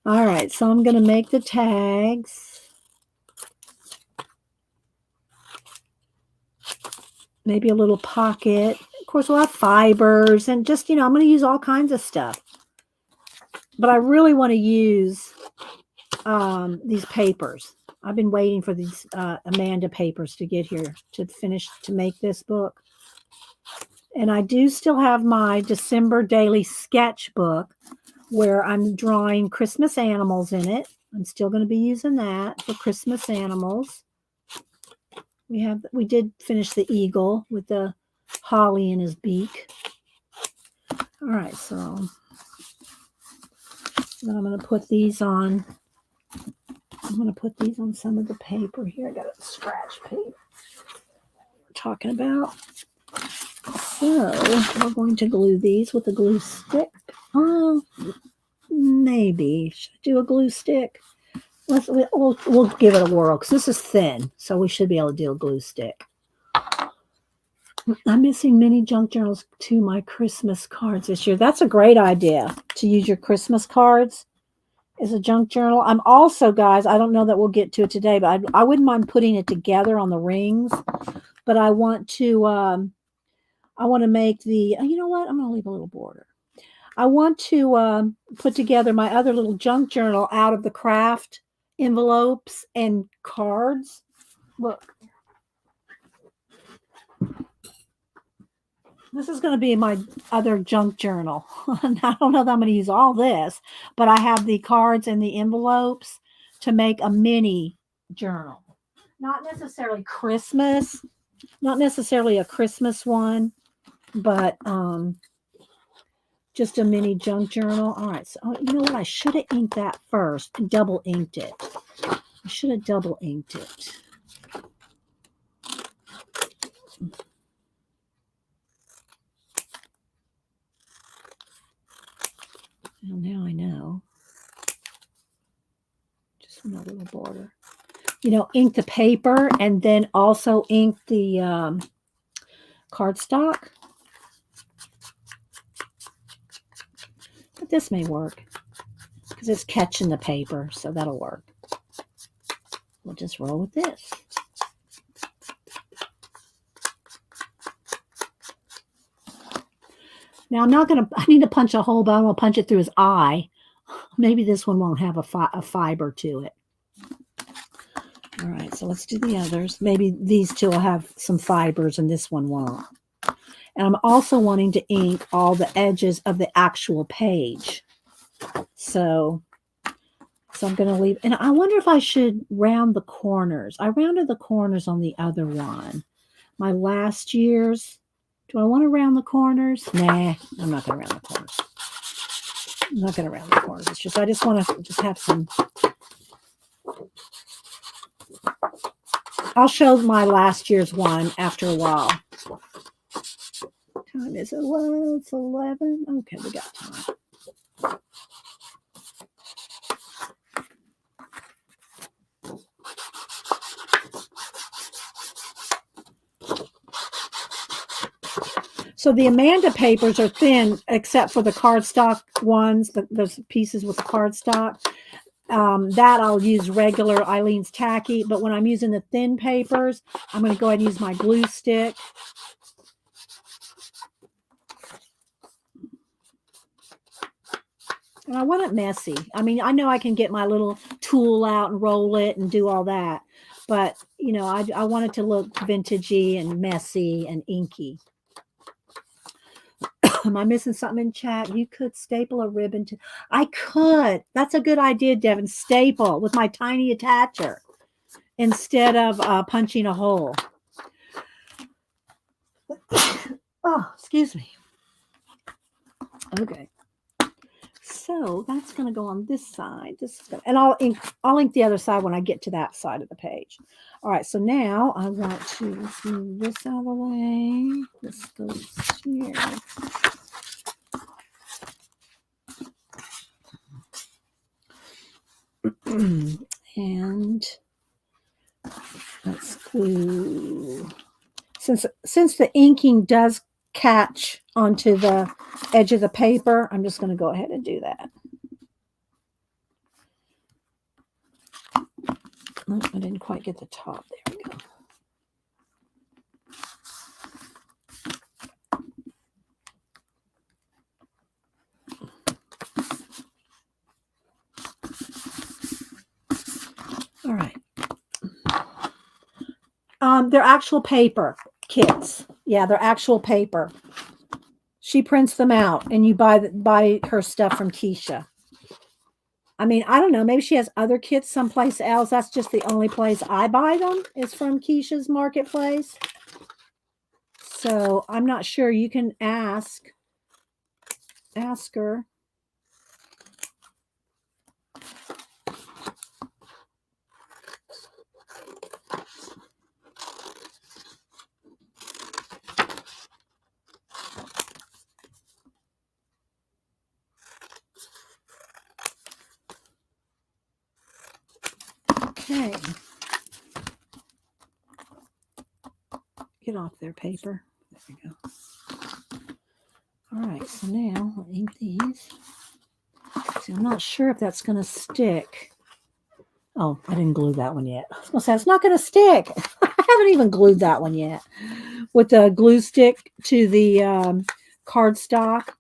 All right, so I'm going to make the tags. Maybe a little pocket. Of course, we'll have fibers and just, I'm going to use all kinds of stuff. But I really want to use these papers. I've been waiting for these Amanda papers to get here to make this book. And I do still have my December daily sketchbook where I'm drawing Christmas animals in it. I'm still going to be using that for Christmas animals. We did finish the eagle with the holly in his beak. All right, so then I'm going to put these on. I'm going to put these on some of the paper here. I got a scratch paper we're talking about. So we're going to glue these with a glue stick. Oh, maybe. Should I do a glue stick? We'll give it a whirl because this is thin, so we should be able to do a glue stick. I'm missing mini junk journals to my Christmas cards this year. That's a great idea to use your Christmas cards as a junk journal. I'm also, guys, I don't know that we'll get to it today, but I wouldn't mind putting it together on the rings. But I want to make the, you know what? I'm going to leave a little border. I want to put together my other little junk journal out of the craft envelopes and cards. Look. This is going to be my other junk journal. I don't know that I'm going to use all this, but I have the cards and the envelopes to make a mini journal. Not necessarily Christmas, not necessarily a Christmas one, but Just a mini junk journal. All right. So, you know what? I should have inked that first and double inked it. I should have double inked it. Well, now I know. Just another little border. You know, ink the paper and then also ink the cardstock. But this may work because it's catching the paper, so that'll work. We'll just roll with this. Now I'm not going to, I need to punch a hole, but I'm going to punch it through his eye. Maybe this one won't have a fiber to it. All right, so let's do the others. Maybe these two will have some fibers and this one won't. And I'm also wanting to ink all the edges of the actual page. So I'm going to leave. And I wonder if I should round the corners. I rounded the corners on the other one. My last year's. Do I want to round the corners? Nah, I'm not going to round the corners. I'm not going to round the corners. It's just, I just want to just have some. I'll show my last year's one after a while. Time is it? Well, it's 11. Okay, we got time. So the Amanda papers are thin, except for the cardstock ones, those pieces with the cardstock. That I'll use regular Eileen's Tacky, but when I'm using the thin papers, I'm going to go ahead and use my glue stick. And I want it messy. I mean, I know I can get my little tool out and roll it and do all that, but, you know, I want it to look vintagey and messy and inky. Am I missing something in chat? You could staple a ribbon to. I could. That's a good idea, Devin. Staple with my tiny attacher instead of punching a hole. Oh, excuse me. Okay. So that's going to go on this side. This is gonna, and I'll ink the other side when I get to that side of the page. All right. So now I want to move this out of the way. This goes here. And let's glue. Since the inking does catch onto the edge of the paper, I'm just going to go ahead and do that. Oh, I didn't quite get the top. There we go. All right. They're actual paper kits. Yeah, they're actual paper. She prints them out, and you buy her stuff from Keisha. I mean, I don't know. Maybe she has other kits someplace else. That's just the only place I buy them is from Keisha's Marketplace. So I'm not sure. You can ask her. Okay. Get off their paper. There we go. All right, so now I'll ink these. See, I'm not sure if that's going to stick. Oh, I didn't glue that one yet. I was going to say, it's not going to stick. I haven't even glued that one yet. With the glue stick to the cardstock,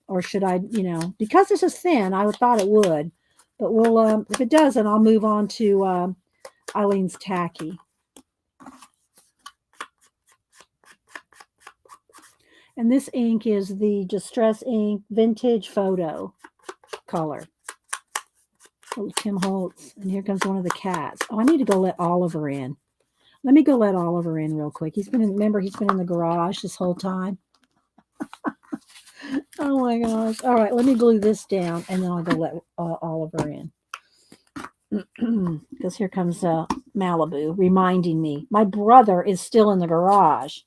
or should I, you know, because this is thin, I thought it would. But we'll, if it doesn't, I'll move on to Eileen's Tacky. And this ink is the Distress Ink Vintage Photo color. Oh, Tim Holtz. And here comes one of the cats. Oh, I need to go let Oliver in. Let me go let Oliver in real quick. He's been in, remember, he's been in the garage this whole time. Oh my gosh. All right, let me glue this down and then I'll go let Oliver in. Because here comes Malibu reminding me. My brother is still in the garage.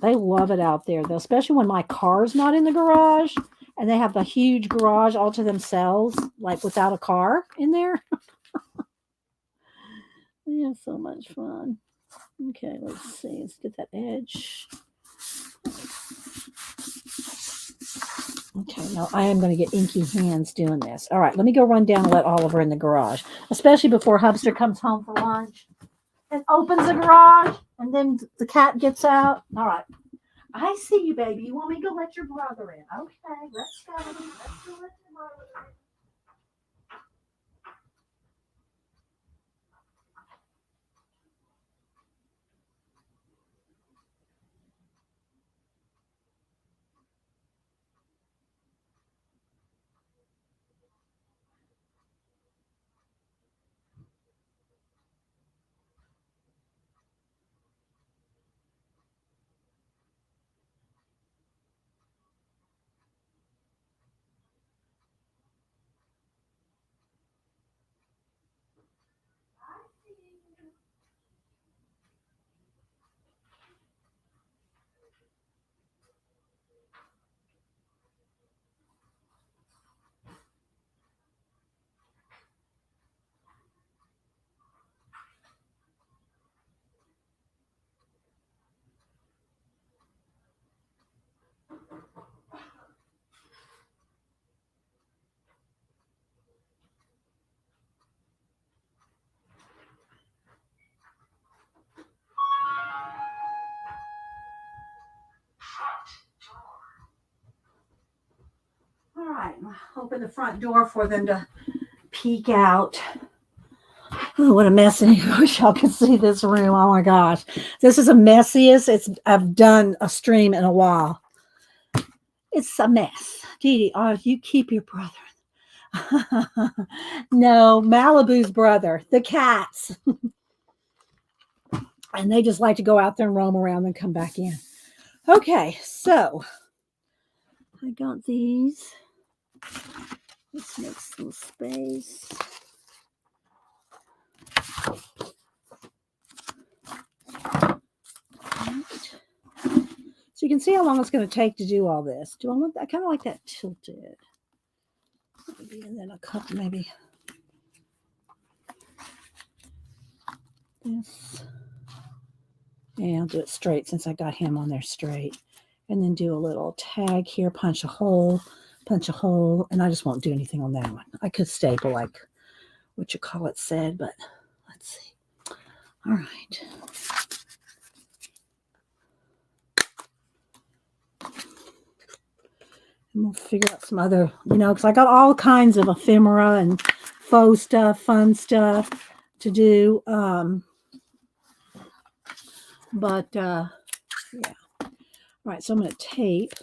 They love it out there, though, especially when my car's not in the garage and they have the huge garage all to themselves, like without a car in there. They have so much fun. Okay, let's see. Let's get that edge. Okay, now I am going to get inky hands doing this. All right, let me go run down and let Oliver in the garage, especially before Hubster comes home for lunch and opens the garage and then the cat gets out. All right. I see you, baby. You want me to go let your brother in? Okay, let's go. Let's go let your brother in. All right, open the front door for them to peek out. Oh, what a mess! And I wish y'all could see this room. Oh my gosh, this is the messiest I've done a stream in a while. It's a mess. Dee Dee, oh, you keep your brother. No, Malibu's brother, the cats. And they just like to go out there and roam around and come back in. Okay, so I got these. Let's make some space. So you can see how long it's going to take to do all this. Do I want that? I kind of like that tilted. Maybe, and then a couple, maybe this. Yeah, I'll do it straight since I got him on there straight. And then do a little tag here, punch a hole, and I just won't do anything on that one. I could staple like what you call it said, but let's see. All right. And we'll figure out some other, because I got all kinds of ephemera and faux stuff, fun stuff to do. But yeah. All right, so I'm going to tape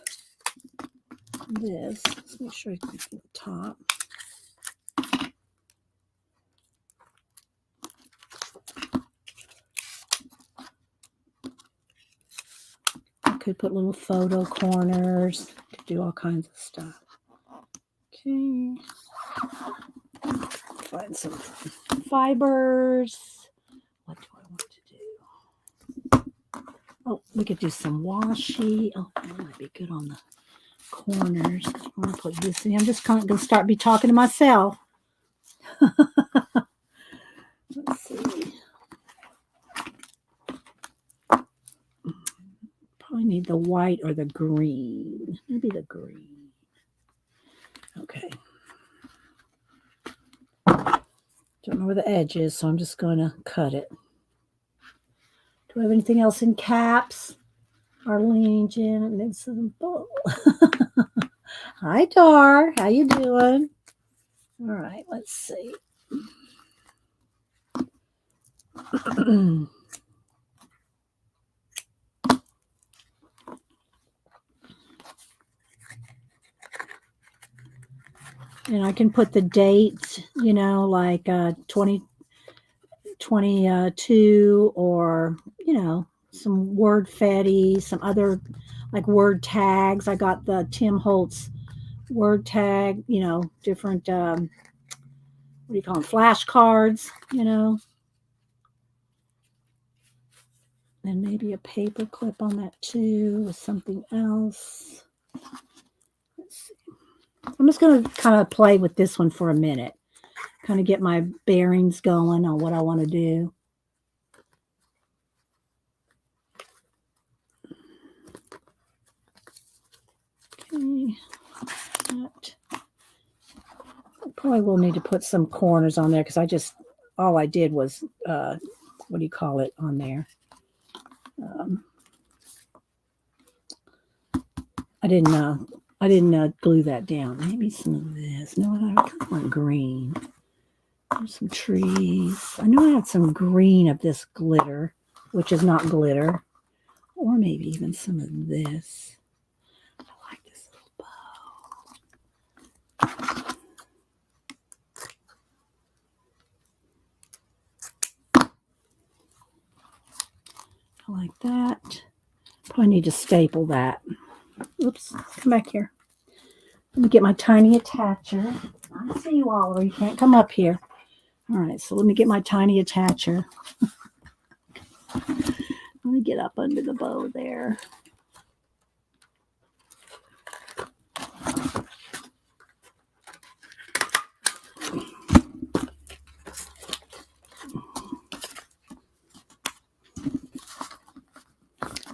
this. Let's make sure I can get the top. I could put little photo corners, do all kinds of stuff. Okay. Find some fibers. What do I want to do? Oh, we could do some washi. Oh, that might be good on the corners. I'm going to put this in. I'm just going to start be talking to myself. Let's see. Probably need the white or the green. Maybe the green. Okay. Don't know where the edge is, so I'm just going to cut it. Do I have anything else in caps? Arlene, Janet, Nixon, Bull. Hi, Dar. How you doing? All right, let's see. And I can put the date, like 2022 or, some word fetty, some other like word tags. I got the Tim Holtz word tag, different, what do you call them, flashcards. And maybe a paper clip on that too with something else. Let's see. I'm just going to kind of play with this one for a minute, kind of get my bearings going on what I want to do. Okay. I probably will need to put some corners on there because all I did was, what do you call it on there? I didn't glue that down. Maybe some of this. No, I kind of want green. There's some trees. I know I had some green of this glitter, which is not glitter. Or maybe even some of this. I like this little bow. I like that. Probably need to staple that. Oops, come back here. Let me get my tiny attacher. I see you, Oliver. You can't come up here. All right, so let me get my tiny attacher. Let me get up under the bow there.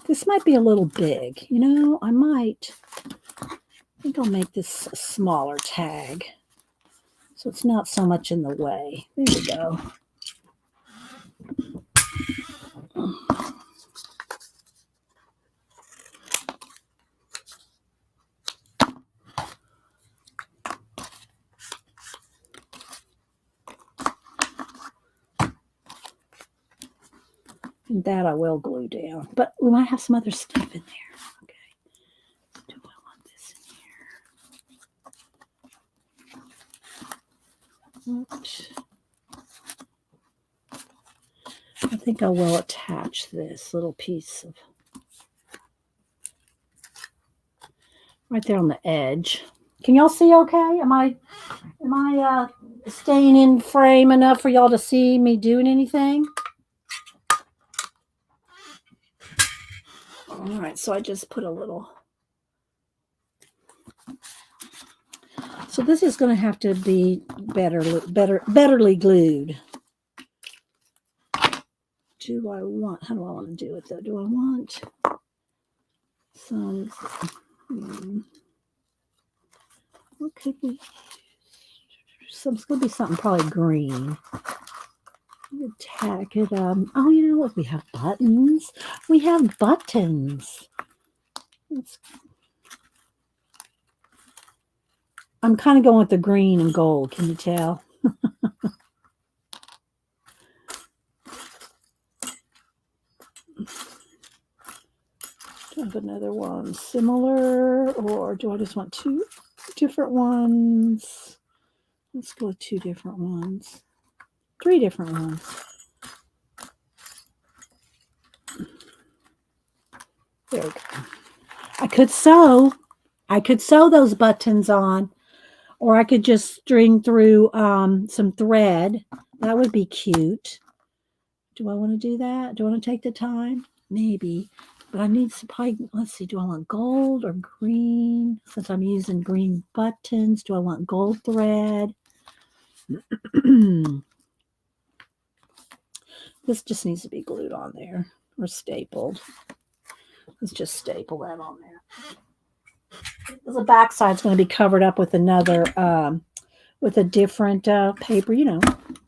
This might be a little big. I think I'll make this a smaller tag so it's not so much in the way. There we go. And that I will glue down, but we might have some other stuff in there. Okay. Do I want this in here? Oops. I think I will attach this little piece of right there on the edge. Can y'all see okay? Am I staying in frame enough for y'all to see me doing anything? All right, so I just put a little. So this is going to have to be betterly glued. How do I want to do it though? Do I want some, what could we, it's going to be something probably green. Tack it, oh, you know what? We have buttons. We have buttons. I'm kind of going with the green and gold. Can you tell? Do I have another one similar, or do I just want two different ones? Let's go with two different ones. Three different ones. There we go. I could sew those buttons on, or I could just string through some thread. That would be cute. Do I want to do that? Do I want to take the time? Maybe. But I need some probably, let's see, do I want gold or green? Since I'm using green buttons, do I want gold thread? This just needs to be glued on there or stapled. Let's just staple that on there. The back side's going to be covered up with another, with a different paper,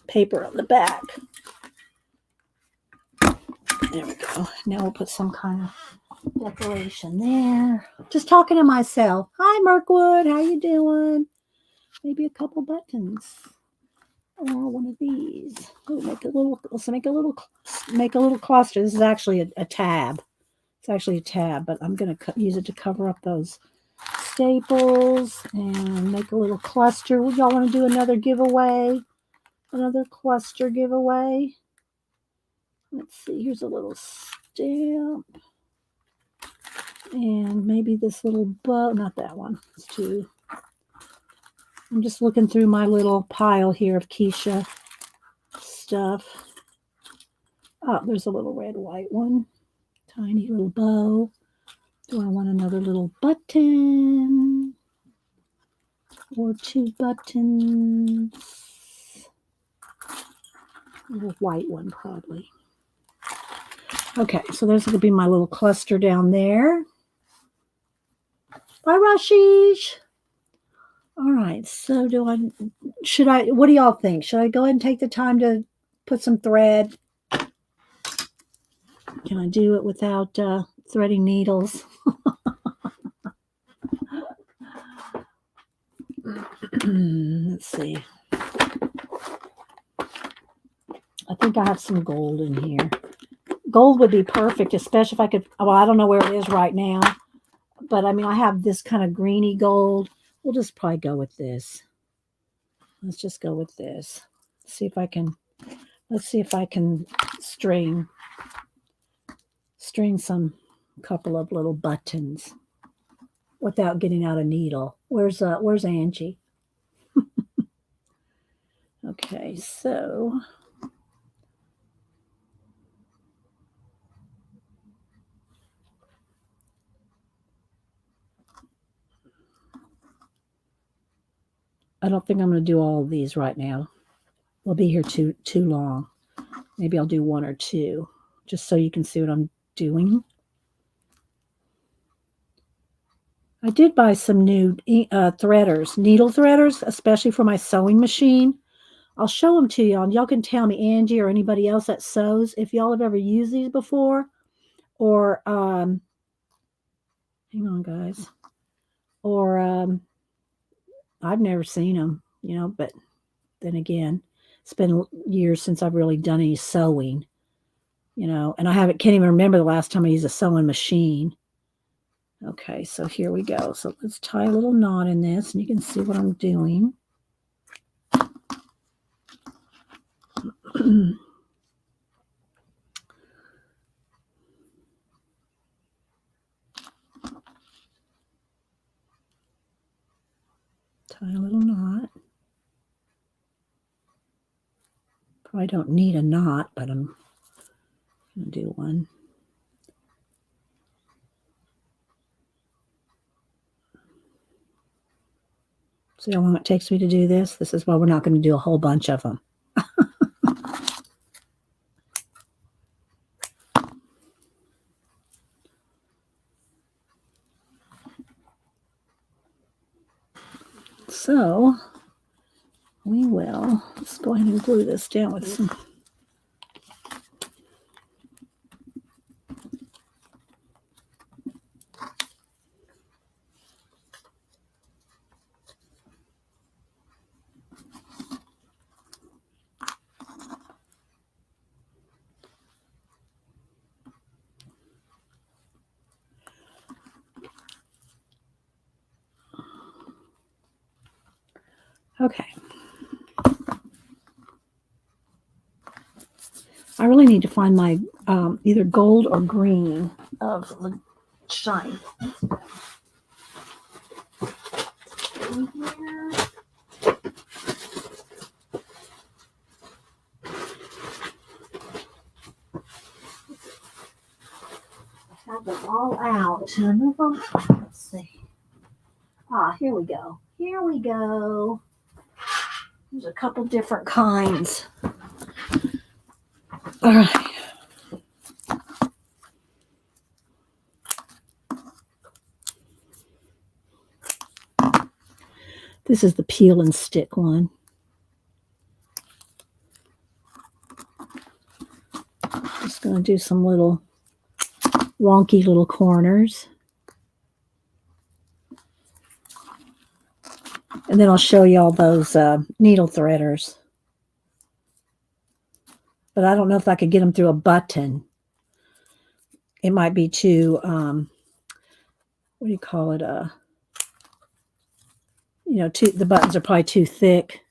paper on the back. There we go. Now we'll put some kind of decoration there. Just talking to myself. Hi, Mirkwood. How you doing? Maybe a couple buttons. Or one of these. Let's make a little cluster. This is actually a tab. It's actually a tab, but I'm going to use it to cover up those staples and make a little cluster. Would y'all want to do another giveaway? Another cluster giveaway? Let's see. Here's a little stamp. And maybe this little bow, not that one. It's too. I'm just looking through my little pile here of Keisha stuff. Oh, there's a little red white one. Tiny little bow. Do I want another little button? Or 2 buttons? A little white one, probably. Okay, so there's going to be my little cluster down there. Bye, Rashish. All right, so what do y'all think? Should I go ahead and take the time to put some thread? Can I do it without threading needles? Let's see. I think I have some gold in here. Gold would be perfect, especially if I could, well, I don't know where it is right now, but I mean, I have this kind of greeny gold. We'll just probably go with this. Let's just go with this. Let's see if I can string some couple of little buttons without getting out a needle. Where's Angie? Okay, so I don't think I'm going to do all of these right now. We'll be here too long. Maybe I'll do 1 or 2 just so you can see what I'm doing. I did buy some new threaders, needle threaders, especially for my sewing machine. I'll show them to y'all, and y'all can tell me, Angie or anybody else that sews, if y'all have ever used these before, or hang on, guys, or I've never seen them, but then again, it's been years since I've really done any sewing, and can't even remember the last time I used a sewing machine. Okay, so here we go. So let's tie a little knot in this, and you can see what I'm doing. Tie a little knot. Probably don't need a knot, but I'm going to do one. See how long it takes me to do this? This is why we're not going to do a whole bunch of them. So let's go ahead and glue this down with some. Okay. I really need to find my either gold or green of the shine. Have them all out. Let's see. Here we go. Here we go. There's a couple different kinds. All right. This is the peel and stick one. Just going to do some little wonky little corners. And then I'll show you all those needle threaders. But I don't know if I could get them through a button. It might be too, what do you call it? The buttons are probably too thick.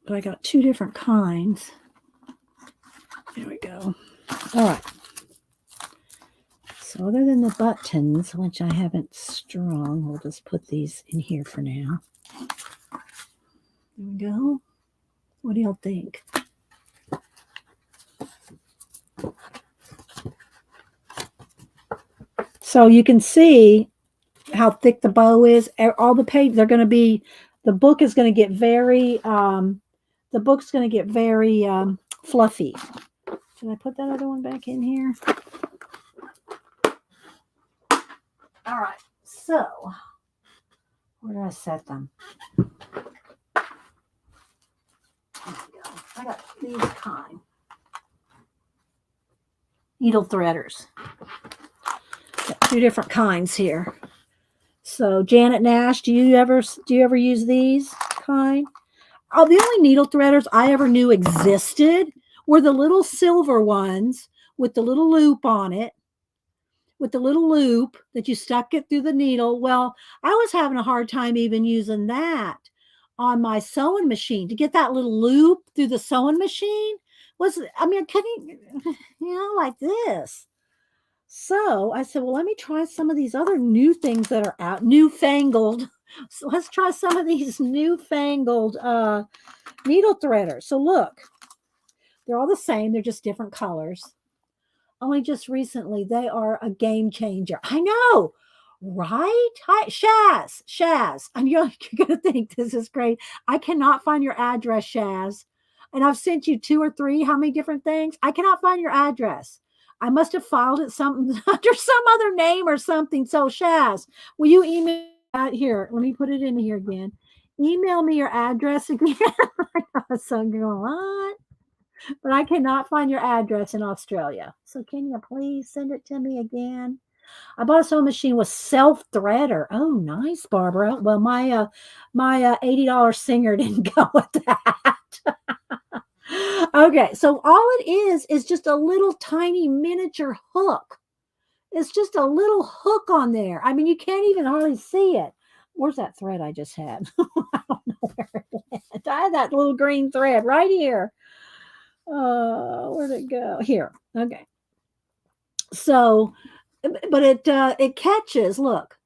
but I got 2 different kinds. There we go. All right. So other than the buttons, which I haven't strung, we'll just put these in here for now. There we go. What do y'all think? So you can see how thick the bow is. All the pages are going to be, the book is going to get very, the book's going to get very fluffy. Should I put that other one back in here? All right. So where do I set them? There we go. I got these kind. Needle threaders. Got 2 different kinds here. So Janet Nash, do you ever use these kind? Oh, the only needle threaders I ever knew existed were the little silver ones with the little loop on it, with the little loop that you stuck it through the needle. Well, I was having a hard time even using that on my sewing machine. To get that little loop through the sewing machine was, I mean, couldn't, like this. So I said, well, let me try some of these other new things that are out, newfangled. So let's try some of these newfangled needle threaders. So look, they're all the same. They're just different colors. Only just recently, they are a game changer. I know, right? Hi, Shaz. And you're going to think this is great. I cannot find your address, Shaz. And I've sent you 2 or 3, how many different things? I cannot find your address. I must have filed it something under some other name or something. So Shaz, will you email that here? Let me put it in here again. Email me your address again. So what? But I cannot find your address in Australia. So can you please send it to me again? I bought a sewing machine with self-threader. Oh, nice, Barbara. Well, my $80 Singer didn't go with that. Okay, so all it is just a little tiny miniature hook. It's just a little hook on there. I mean, you can't even hardly see it. Where's that thread I just had? I don't know where it went. I had that little green thread right here. Where'd it go? Here. Okay. So, but it catches. Look,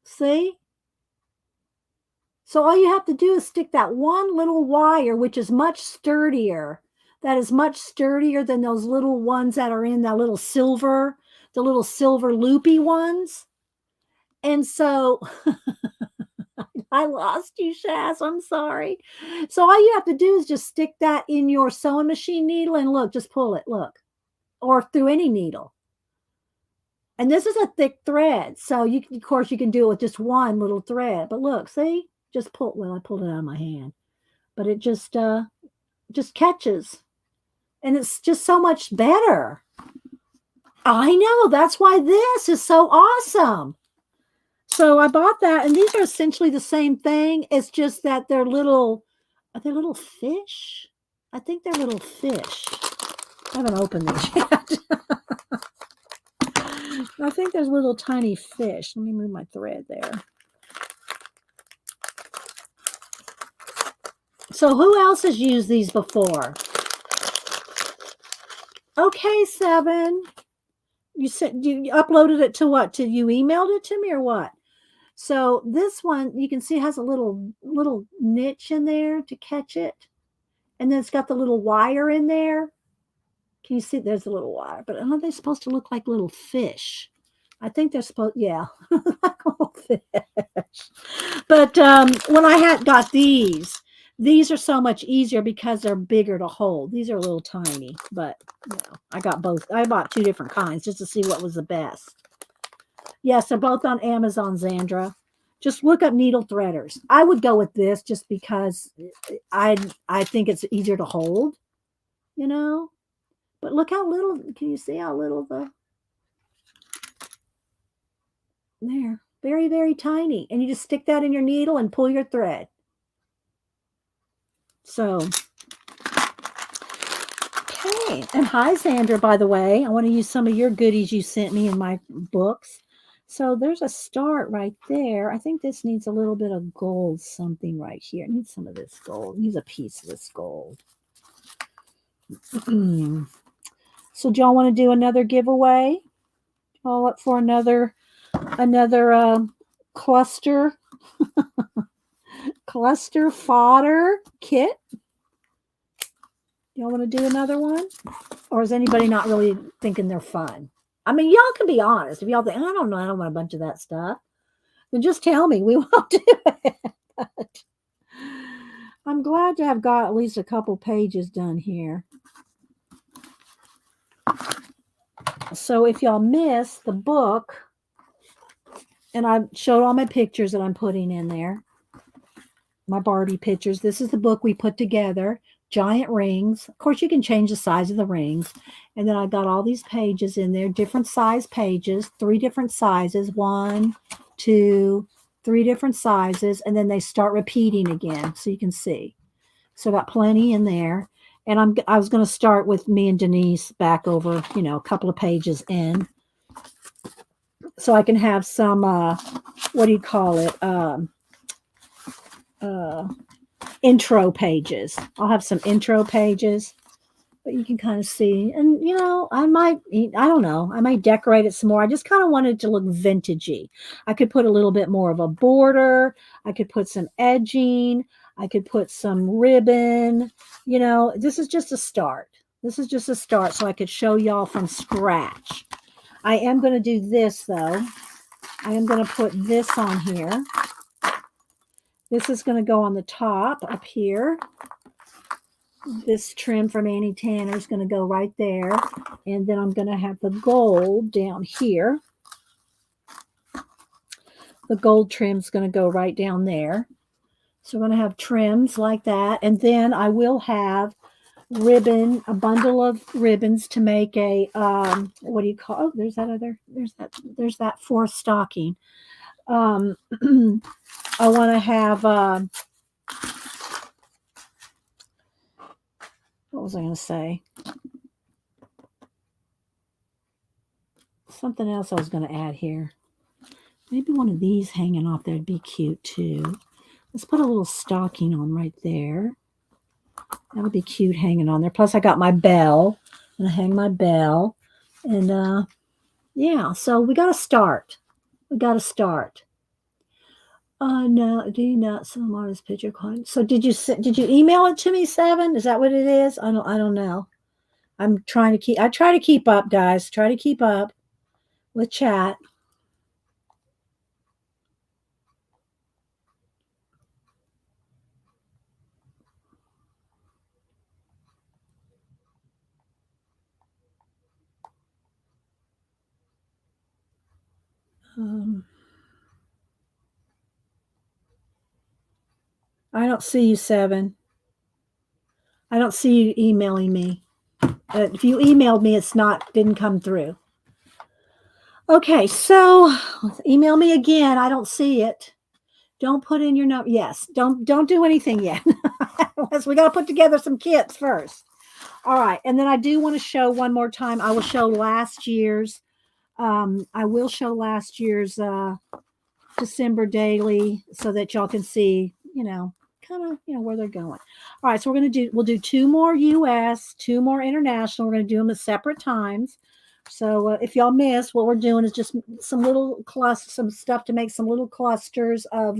see? So all you have to do is stick that one little wire, which is much sturdier. That is much sturdier than those little ones that are in that little silver, the little silver loopy ones. And so I lost you, Shaz. I'm sorry. So all you have to do is just stick that in your sewing machine needle and look, just pull it, look, or through any needle. And this is a thick thread. So you can, of course, you can do it with just one little thread. But look, see, just pull. Well, I pulled it out of my hand, but it just catches, and it's just so much better. I know, that's why this is so awesome. So I bought that, and these are essentially the same thing. It's just that they're little. Are they little fish? I think they're little fish. I haven't opened these yet. I think there's little tiny fish. Let me move my thread there. So who else has used these before? Okay, 7. You said you uploaded it to what? To you emailed it to me or what? So this one, you can see, has a little niche in there to catch it. And then it's got the little wire in there. Can you see? There's a little wire. But aren't they supposed to look like little fish? I think they're supposed, yeah, like little fish. But when I got these are so much easier because they're bigger to hold. These are a little tiny, but I got both. I bought 2 different kinds just to see what was the best. Yes, they're both on Amazon, Zandra. Just look up needle threaders. I would go with this just because I think it's easier to hold, But look how little, can you see how little there, very, very tiny. And you just stick that in your needle and pull your thread. So, okay. And hi, Sandra, by the way. I want to use some of your goodies you sent me in my books. So there's a start right there. I think this needs a little bit of gold something right here. It needs some of this gold. It needs a piece of this gold. So do y'all want to do another giveaway? All up for another cluster fodder kit? Y'all want to do another one? Or is anybody not really thinking they're fun? I mean, y'all can be honest. If y'all think, I don't know, I don't want a bunch of that stuff, then just tell me. We won't do it. But I'm glad to have got at least a couple pages done here. So if y'all missed the book, and I showed all my pictures that I'm putting in there, my Barbie pictures. This is the book we put together. Giant rings. Of course, you can change the size of the rings. And then I got all these pages in there, different size pages, 3 different sizes, 1, 2, 3 different sizes, and then they start repeating again, so you can see. So I got plenty in there. And I was going to start with me and Denise back over, a couple of pages in, so I can have some, what do you call it? Intro pages. I'll have some intro pages, but you can kind of see. And I don't know, I might decorate it some more. I just kind of wanted to look vintagey. I could put a little bit more of a border. I could put some edging. I could put some ribbon. This is just a start. So I could show y'all from scratch. I am going to do this though. I am going to put this on here. This is going to go on the top up here. This trim from Annie Tanner is going to go right there. And then I'm going to have the gold down here. The gold trim is going to go right down there. So we're going to have trims like that. And then I will have ribbon, a bundle of ribbons to make a, what do you call, oh, there's that fourth stocking. I want to have, what was I going to say? Something else I was going to add here. Maybe one of these hanging off there would be cute too. Let's put a little stocking on right there. That would be cute hanging on there. Plus I got my bell. I'm going to hang my bell. And yeah, so we got to start. No, do you not some artist picture coin? So did you email it to me, 7? Is that what it is? I don't know. I try to keep up, guys. Try to keep up with chat. I don't see you, 7. I don't see you emailing me. If you emailed me, didn't come through. Okay, so email me again. I don't see it. Don't put in your number. Yes, don't do anything yet. We got to put together some kits first. All right, and then I do want to show one more time. I will show last year's. December daily so that y'all can see, kind of, where they're going. All right, so we'll do 2 more US, 2 more international. We're going to do them at separate times. So if y'all miss, what we're doing is just some stuff to make some little clusters of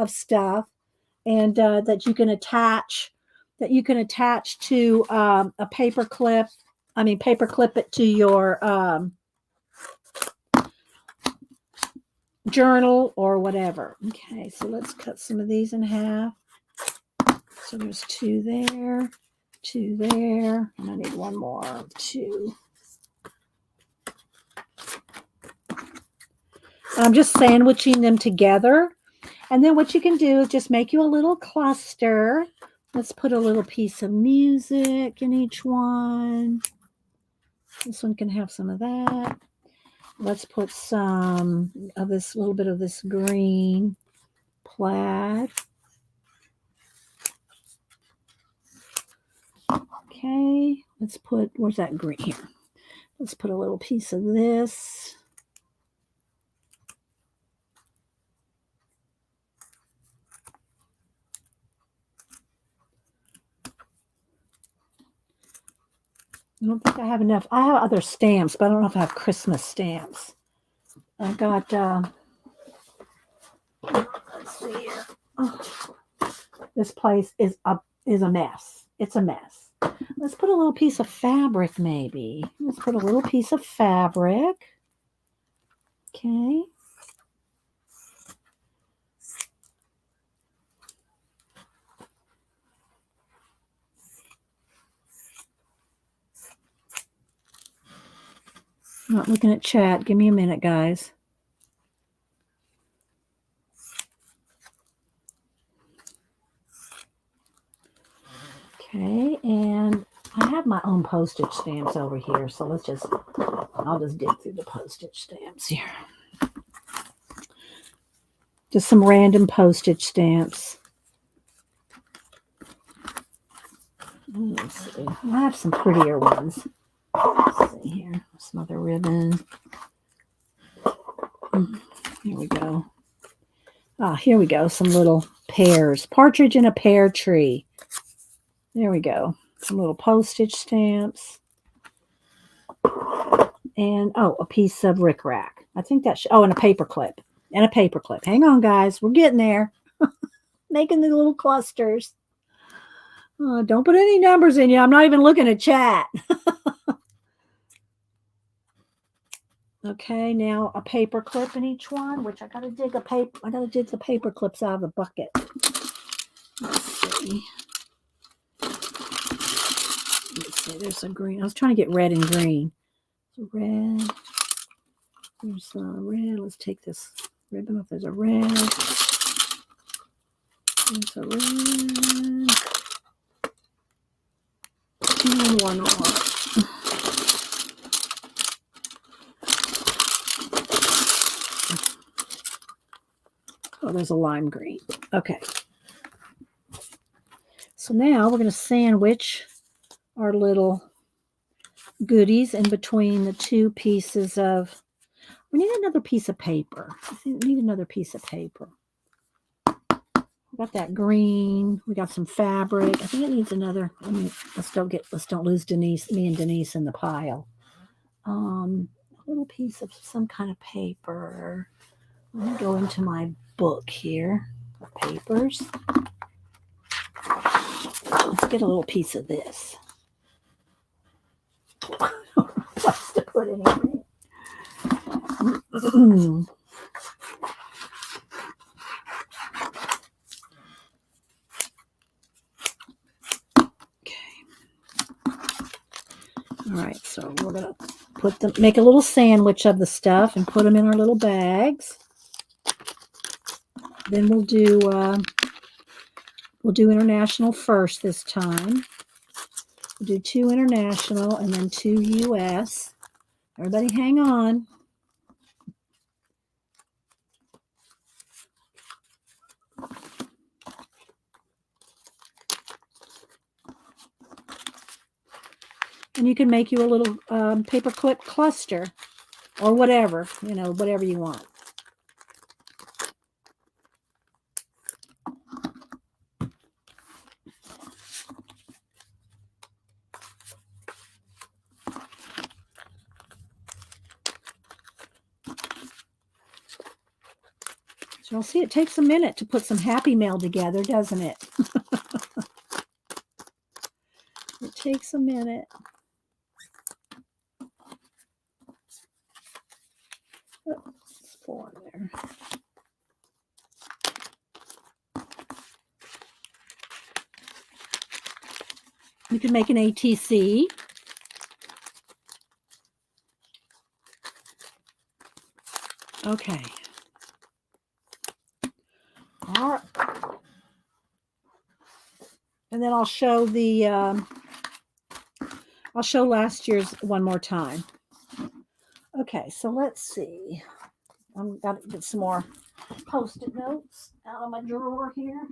stuff, and that you can attach to a paper clip. Paper clip it to your journal or whatever. Okay, so let's cut some of these in half. So there's 2 there, 2 there, and I need one more, 2. I'm just sandwiching them together. And then what you can do is just make you a little cluster. Let's put a little piece of music in each one. This one can have some of that. Let's put some of this, little bit of this green plaid. Okay, where's that green here? Let's put a little piece of this. I don't think I have enough. I have other stamps, but I don't know if I have Christmas stamps. I got, let's see here. Oh, this place is a mess. It's a mess. Let's put a little piece of fabric, maybe. Let's put a little piece of fabric. Okay. Not looking at chat. Give me a minute, guys. Okay, and I have my own postage stamps over here, so I'll just dig through the postage stamps here. Just some random postage stamps. Let's see. I have some prettier ones. Let's see here. Some other ribbon. Here we go. Ah, here we go. Some little pears. Partridge in a pear tree. There we go. Some little postage stamps. And, oh, a piece of rickrack. I think that should, oh, and a paper clip. And a paper clip. Hang on, guys. We're getting there. Making the little clusters. Don't put any numbers in you. I'm not even looking at chat. Okay, now a paper clip in each one, which I gotta dig the paper clips out of the bucket. Let's see. There's a green. I was trying to get red and green. So red. There's a red. Let's take this ribbon off. There's a red. There's a red. And one more. Oh, there's a lime green. Okay. So now we're going to sandwich our little goodies in between the two pieces of, we need another piece of paper. We need another piece of paper. We got that green. We got some fabric. I think it needs another. I mean, let's don't lose Denise, me and Denise in the pile. A little piece of some kind of paper. Let me go into my book here of papers. Let's get a little piece of this. What's to put in here? All right, so we're gonna make a little sandwich of the stuff and put them in our little bags. Then we'll do international first this time. We'll do 2 international and then 2 US. Everybody hang on. And you can make you a little paper clip cluster or whatever, whatever you want. So you'll see it takes a minute to put some Happy Mail together, doesn't it? It takes a minute. Oh, let's pour in there. You can make an ATC. Okay. All right. And then I'll show I'll show last year's one more time. Okay, so let's see. I've got to get some more Post-it notes out of my drawer here.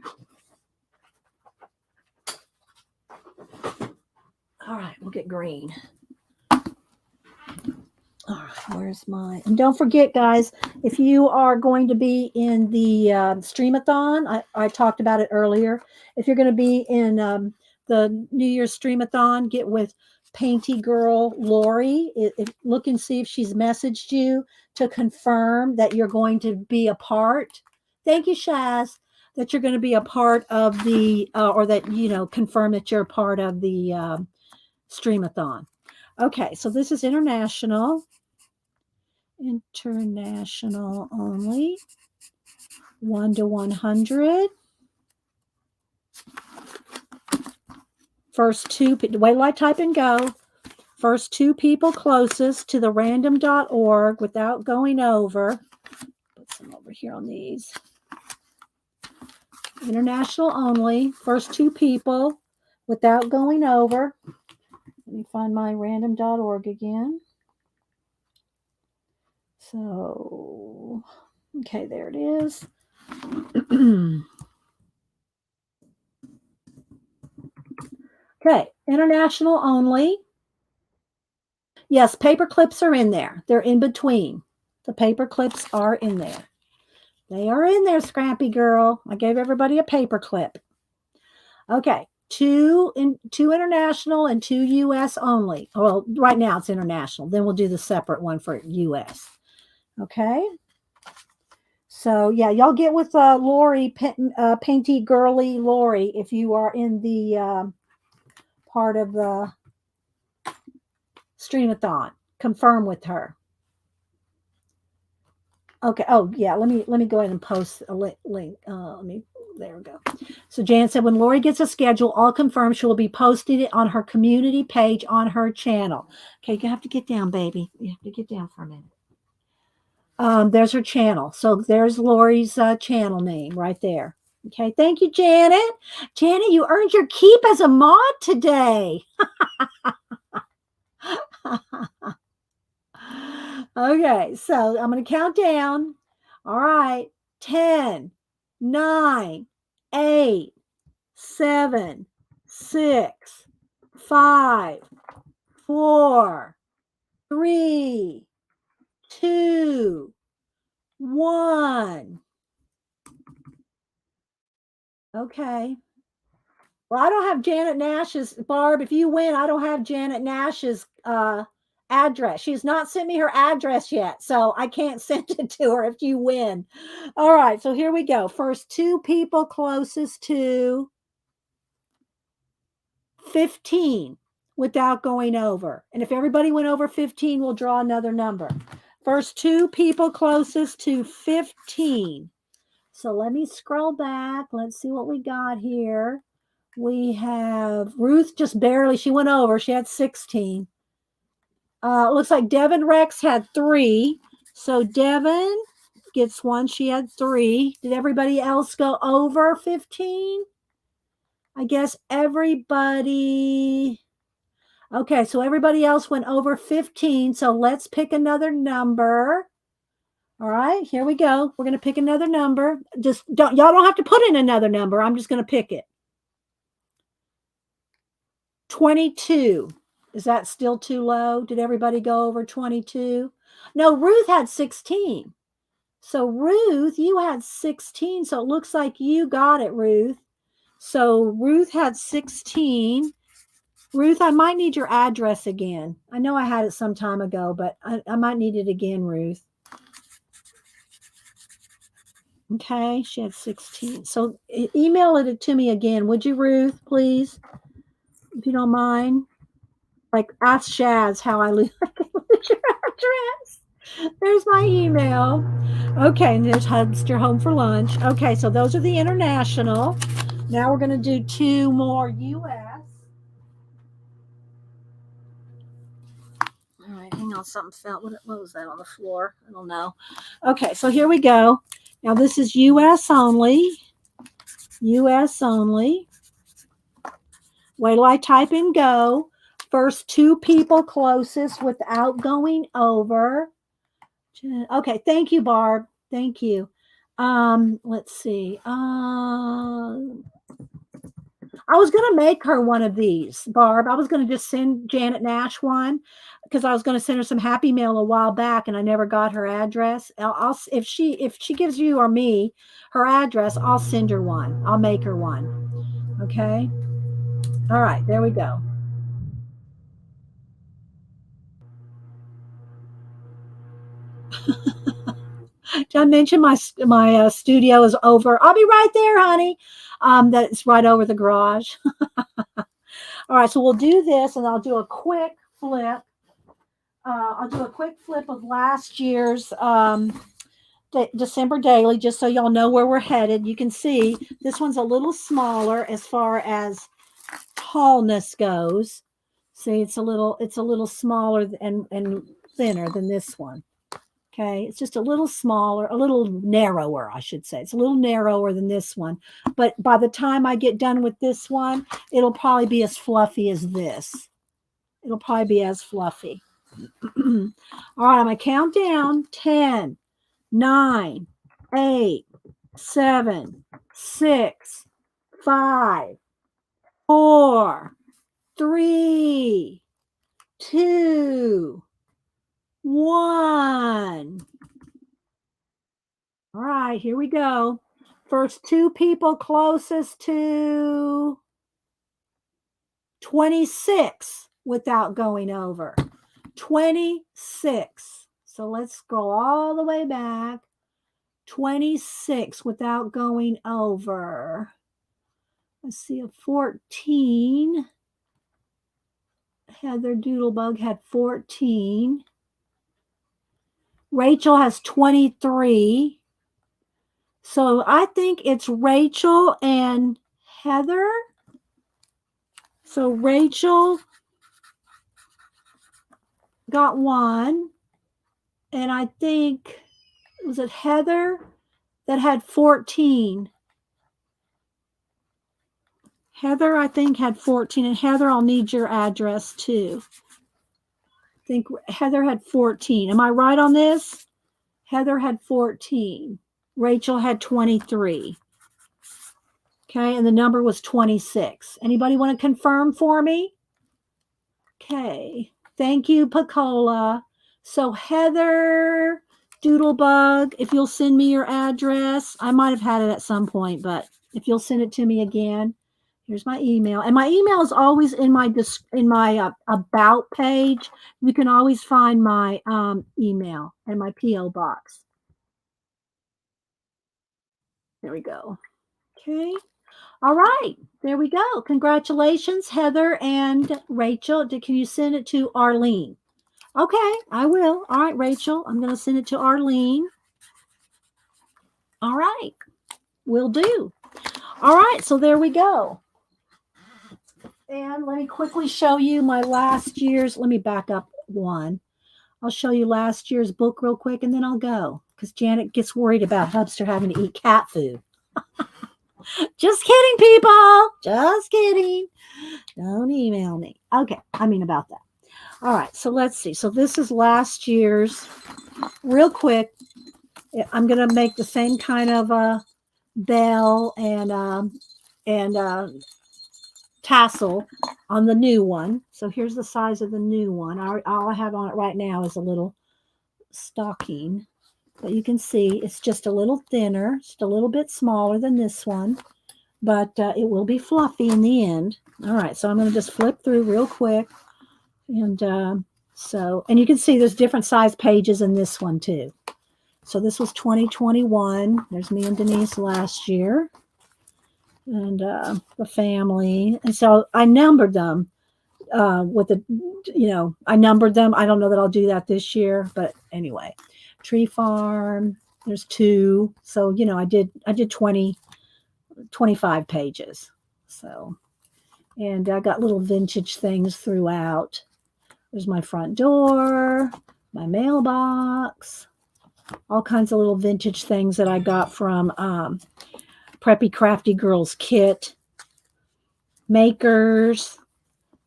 All right, we'll get green. All right, where's my... And don't forget, guys, if you are going to be in the Streamathon, I talked about it earlier. If you're going to be in the New Year's Streamathon, get with Painty Girl Lori. Look and see if she's messaged you to confirm that you're going to be a part. Thank you, Shaz, that you're going to be a part of the, or that, confirm that you're a part of the Streamathon. Okay, so this is international. International only. 1 to 100. First two, wait till I type and go. First two people closest to the random.org without going over. Put some over here on these. International only. First two people without going over. Let me find my random.org again. So, okay, there it is. Okay, international only. Yes, paper clips are in there. They're in between. The paper clips are in there. They are in there, Scrappy Girl. I gave everybody a paper clip. Okay, two international and 2 U.S. only. Well, right now it's international. Then we'll do the separate one for U.S. Okay. So, yeah, y'all get with Lori, Painty Girly Lori, if you are in the part of the Streamathon. Confirm with her. Okay. Oh, yeah. Let me go ahead and post a link. There we go. So Jan said, when Lori gets a schedule, all confirmed, she will be posting it on her community page on her channel. Okay, you have to get down, baby. You have to get down for a minute. There's her channel. So there's Lori's channel name right there. Okay, thank you, Janet. Janet, you earned your keep as a mod today. Okay, so I'm going to count down. All right, 10, 9, 8, 7, 6, 5, 4, 3, 2, 1. Okay. Well, I don't have Janet Nash's, Barb. If you win, I don't have Janet Nash's address. She's not sent me her address yet, so I can't send it to her if you win. All right, so here we go. First two people closest to 15 without going over. And if everybody went over 15, we'll draw another number. First two people closest to 15. So let me scroll back. Let's see what we got here. We have Ruth just barely, she went over. She had 16. Looks like Devin Rex had 3. So Devin gets 1. She had 3. Did everybody else go over 15? I guess everybody. Okay, so everybody else went over 15. So let's pick another number. All right, here we go. We're going to pick another number. Y'all don't have to put in another number. I'm just going to pick it. 22. Is that still too low? Did everybody go over 22? No, Ruth had 16. So Ruth, you had 16. So it looks like you got it, Ruth. So Ruth had 16. Ruth, I might need your address again. I know I had it some time ago, but I might need it again, Ruth. Okay, she had 16. So email it to me again, would you, Ruth, please? If you don't mind. Like, ask Shaz how I lose your address. There's my email. Okay, and there's Hubster Home for Lunch. Okay, so those are the international. Now we're going to do 2 more U.S. All right, hang on. Something fell. What was that on the floor? I don't know. Okay, so here we go. Now this is U.S. only. U.S. only. Wait till I type in go. First 2 people closest without going over. Okay, thank you, Barb. Thank you. Let's see. I was going to make her one of these, Barb. I was going to just send Janet Nash one because I was going to send her some Happy Mail a while back, and I never got her address. If she gives you or me her address, I'll send her one. I'll make her one. Okay. All right. There we go. Did I mention my studio is over? I'll be right there, honey. That's right over the garage. All right, so we'll do this, and I'll do a quick flip. I'll do a quick flip of last year's December daily, just so y'all know where we're headed. You can see this one's a little smaller as far as tallness goes. See, it's a little smaller and thinner than this one. Okay, it's just a little smaller, a little narrower, I should say. It's a little narrower than this one. But by the time I get done with this one, it'll probably be as fluffy as this. It'll probably be as fluffy. All right, I'm going to count down 10, 9, 8, 7, 6, 5, 4, 3, 2, 1. All right, here we go. First two people closest to 26 without going over. 26. So let's go all the way back. 26 without going over. Let's see, a 14. Heather Doodlebug had 14. Rachel has 23. So I think it's Rachel and Heather. So Rachel got 1. And I think, was it Heather that had 14? Heather, I think, had 14. And Heather, I'll need your address too. I think Heather had 14. Am I right on this? Heather had 14. Rachel had 23. Okay, and the number was 26. Anybody want to confirm for me? Okay, thank you, Pacola. So Heather Doodlebug, if you'll send me your address, I might have had it at some point, but if you'll send it to me again, here's my email. And my email is always in my about page. You can always find my email and my P.O. box. There we go. Okay. All right. There we go. Congratulations, Heather and Rachel. Can you send it to Arlene? Okay, I will. All right, Rachel. I'm going to send it to Arlene. All right. Will do. All right. So there we go. And let me quickly show you my last year's. Let me back up one. I'll show you last year's book real quick, and then I'll go because Janet gets worried about Hubster having to eat cat food. Just kidding, people. Just kidding. Don't email me. Okay, I mean about that. All right, so let's see. So this is last year's. Real quick, I'm going to make the same kind of bell and tassel on the new one. So here's the size of the new one. All I have on it right now is a little stocking. But you can see it's just a little thinner, just a little bit smaller than this one. But it will be fluffy in the end. All right, so I'm going to just flip through real quick. And and you can see there's different size pages in this one too. So this was 2021. There's me and Denise last year. And the family. And so I numbered them I numbered them. I don't know that I'll do that this year, but anyway. Tree Farm, there's 2. So, I did 25 pages. So, and I got little vintage things throughout. There's my front door, my mailbox, all kinds of little vintage things that I got from Preppy Crafty Girls Kit. Makers.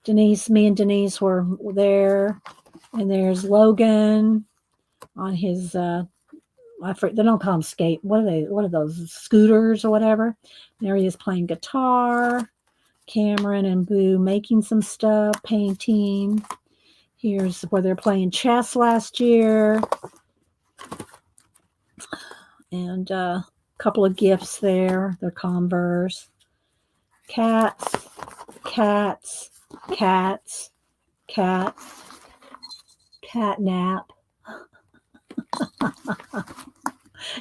Me and Denise were there. And there's Logan on his they don't call them skate. What are those? Scooters or whatever. There he is playing guitar. Cameron and Boo making some stuff, painting. Here's where they're playing chess last year. And a couple of gifts there. They're Converse. Cats. Catnap.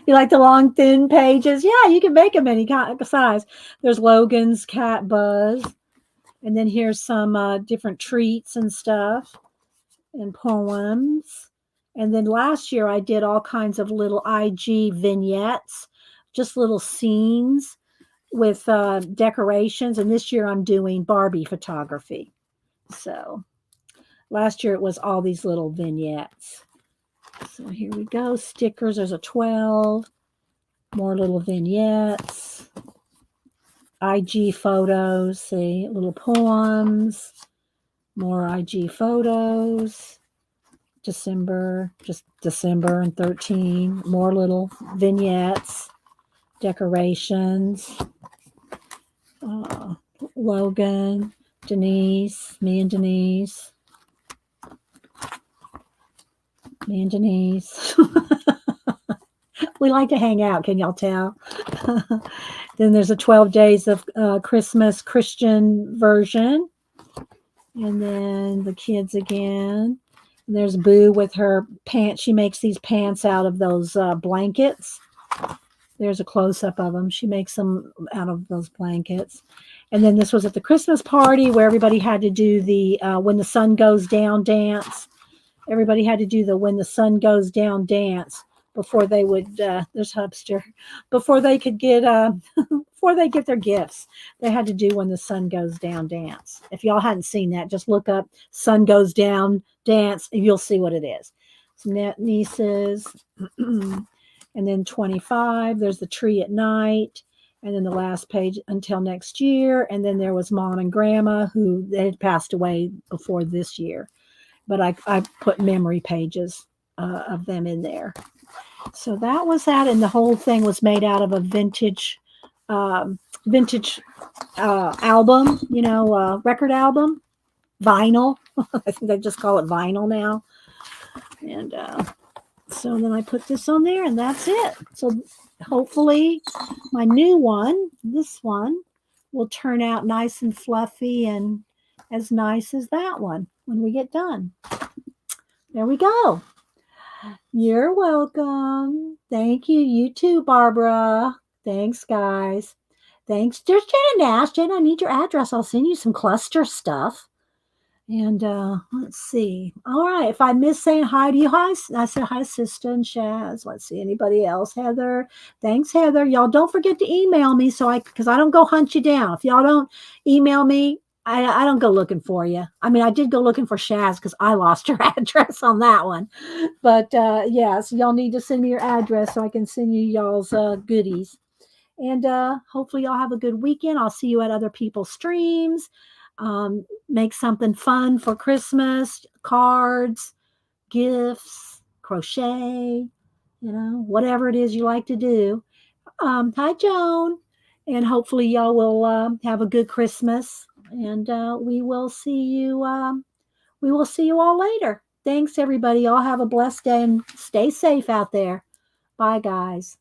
You like the long, thin pages? Yeah, you can make them any size. There's Logan's Cat Buzz. And then here's some different treats and stuff and poems. And then last year I did all kinds of little IG vignettes, just little scenes with decorations. And this year I'm doing Barbie photography. So last year it was all these little vignettes. So here we go. Stickers. There's a 12. More little vignettes. IG photos. See, little poems. More IG photos. December, just December and 13. More little vignettes. Decorations. Logan, Denise, me and Denise. Me and Denise. We like to hang out, can y'all tell? Then there's a 12 days of Christmas Christian version. And then the kids again. And there's Boo with her pants. She makes these pants out of those blankets. There's a close-up of them. She makes them out of those blankets. And then this was at the Christmas party where everybody had to do the When the Sun Goes Down dance. Everybody had to do the When the Sun Goes Down dance before they would, there's Hubster, before they could get, before they get their gifts. They had to do When the Sun Goes Down dance. If y'all hadn't seen that, just look up Sun Goes Down dance and you'll see what it is. Some nieces. And then 25, there's the tree at night. And then the last page, until next year. And then there was Mom and Grandma who they had passed away before this year. But I put memory pages of them in there. So that was that. And the whole thing was made out of a vintage album, record album, vinyl. I think they just call it vinyl now. And so then I put this on there and that's it. So hopefully my new one, this one, will turn out nice and fluffy and as nice as that one when we get done. There we go. You're welcome. Thank you. You too, Barbara. Thanks, guys. Thanks. There's Jenna Nash. Jenna, I need your address. I'll send you some cluster stuff. And let's see. All right. If I miss saying hi to you, hi. I said hi, Sister and Shaz. Let's see. Anybody else? Heather. Thanks, Heather. Y'all don't forget to email me because I don't go hunt you down. If y'all don't email me, I don't go looking for you. I mean, I did go looking for Shaz because I lost her address on that one. But yeah, so y'all need to send me your address so I can send you y'all's goodies. And hopefully y'all have a good weekend. I'll see you at other people's streams. Make something fun for Christmas, cards, gifts, crochet, whatever it is you like to do. Hi, Joan. And hopefully y'all will have a good Christmas. And we will see you all later. Thanks, everybody. Y'all have a blessed day and stay safe out there. Bye, guys.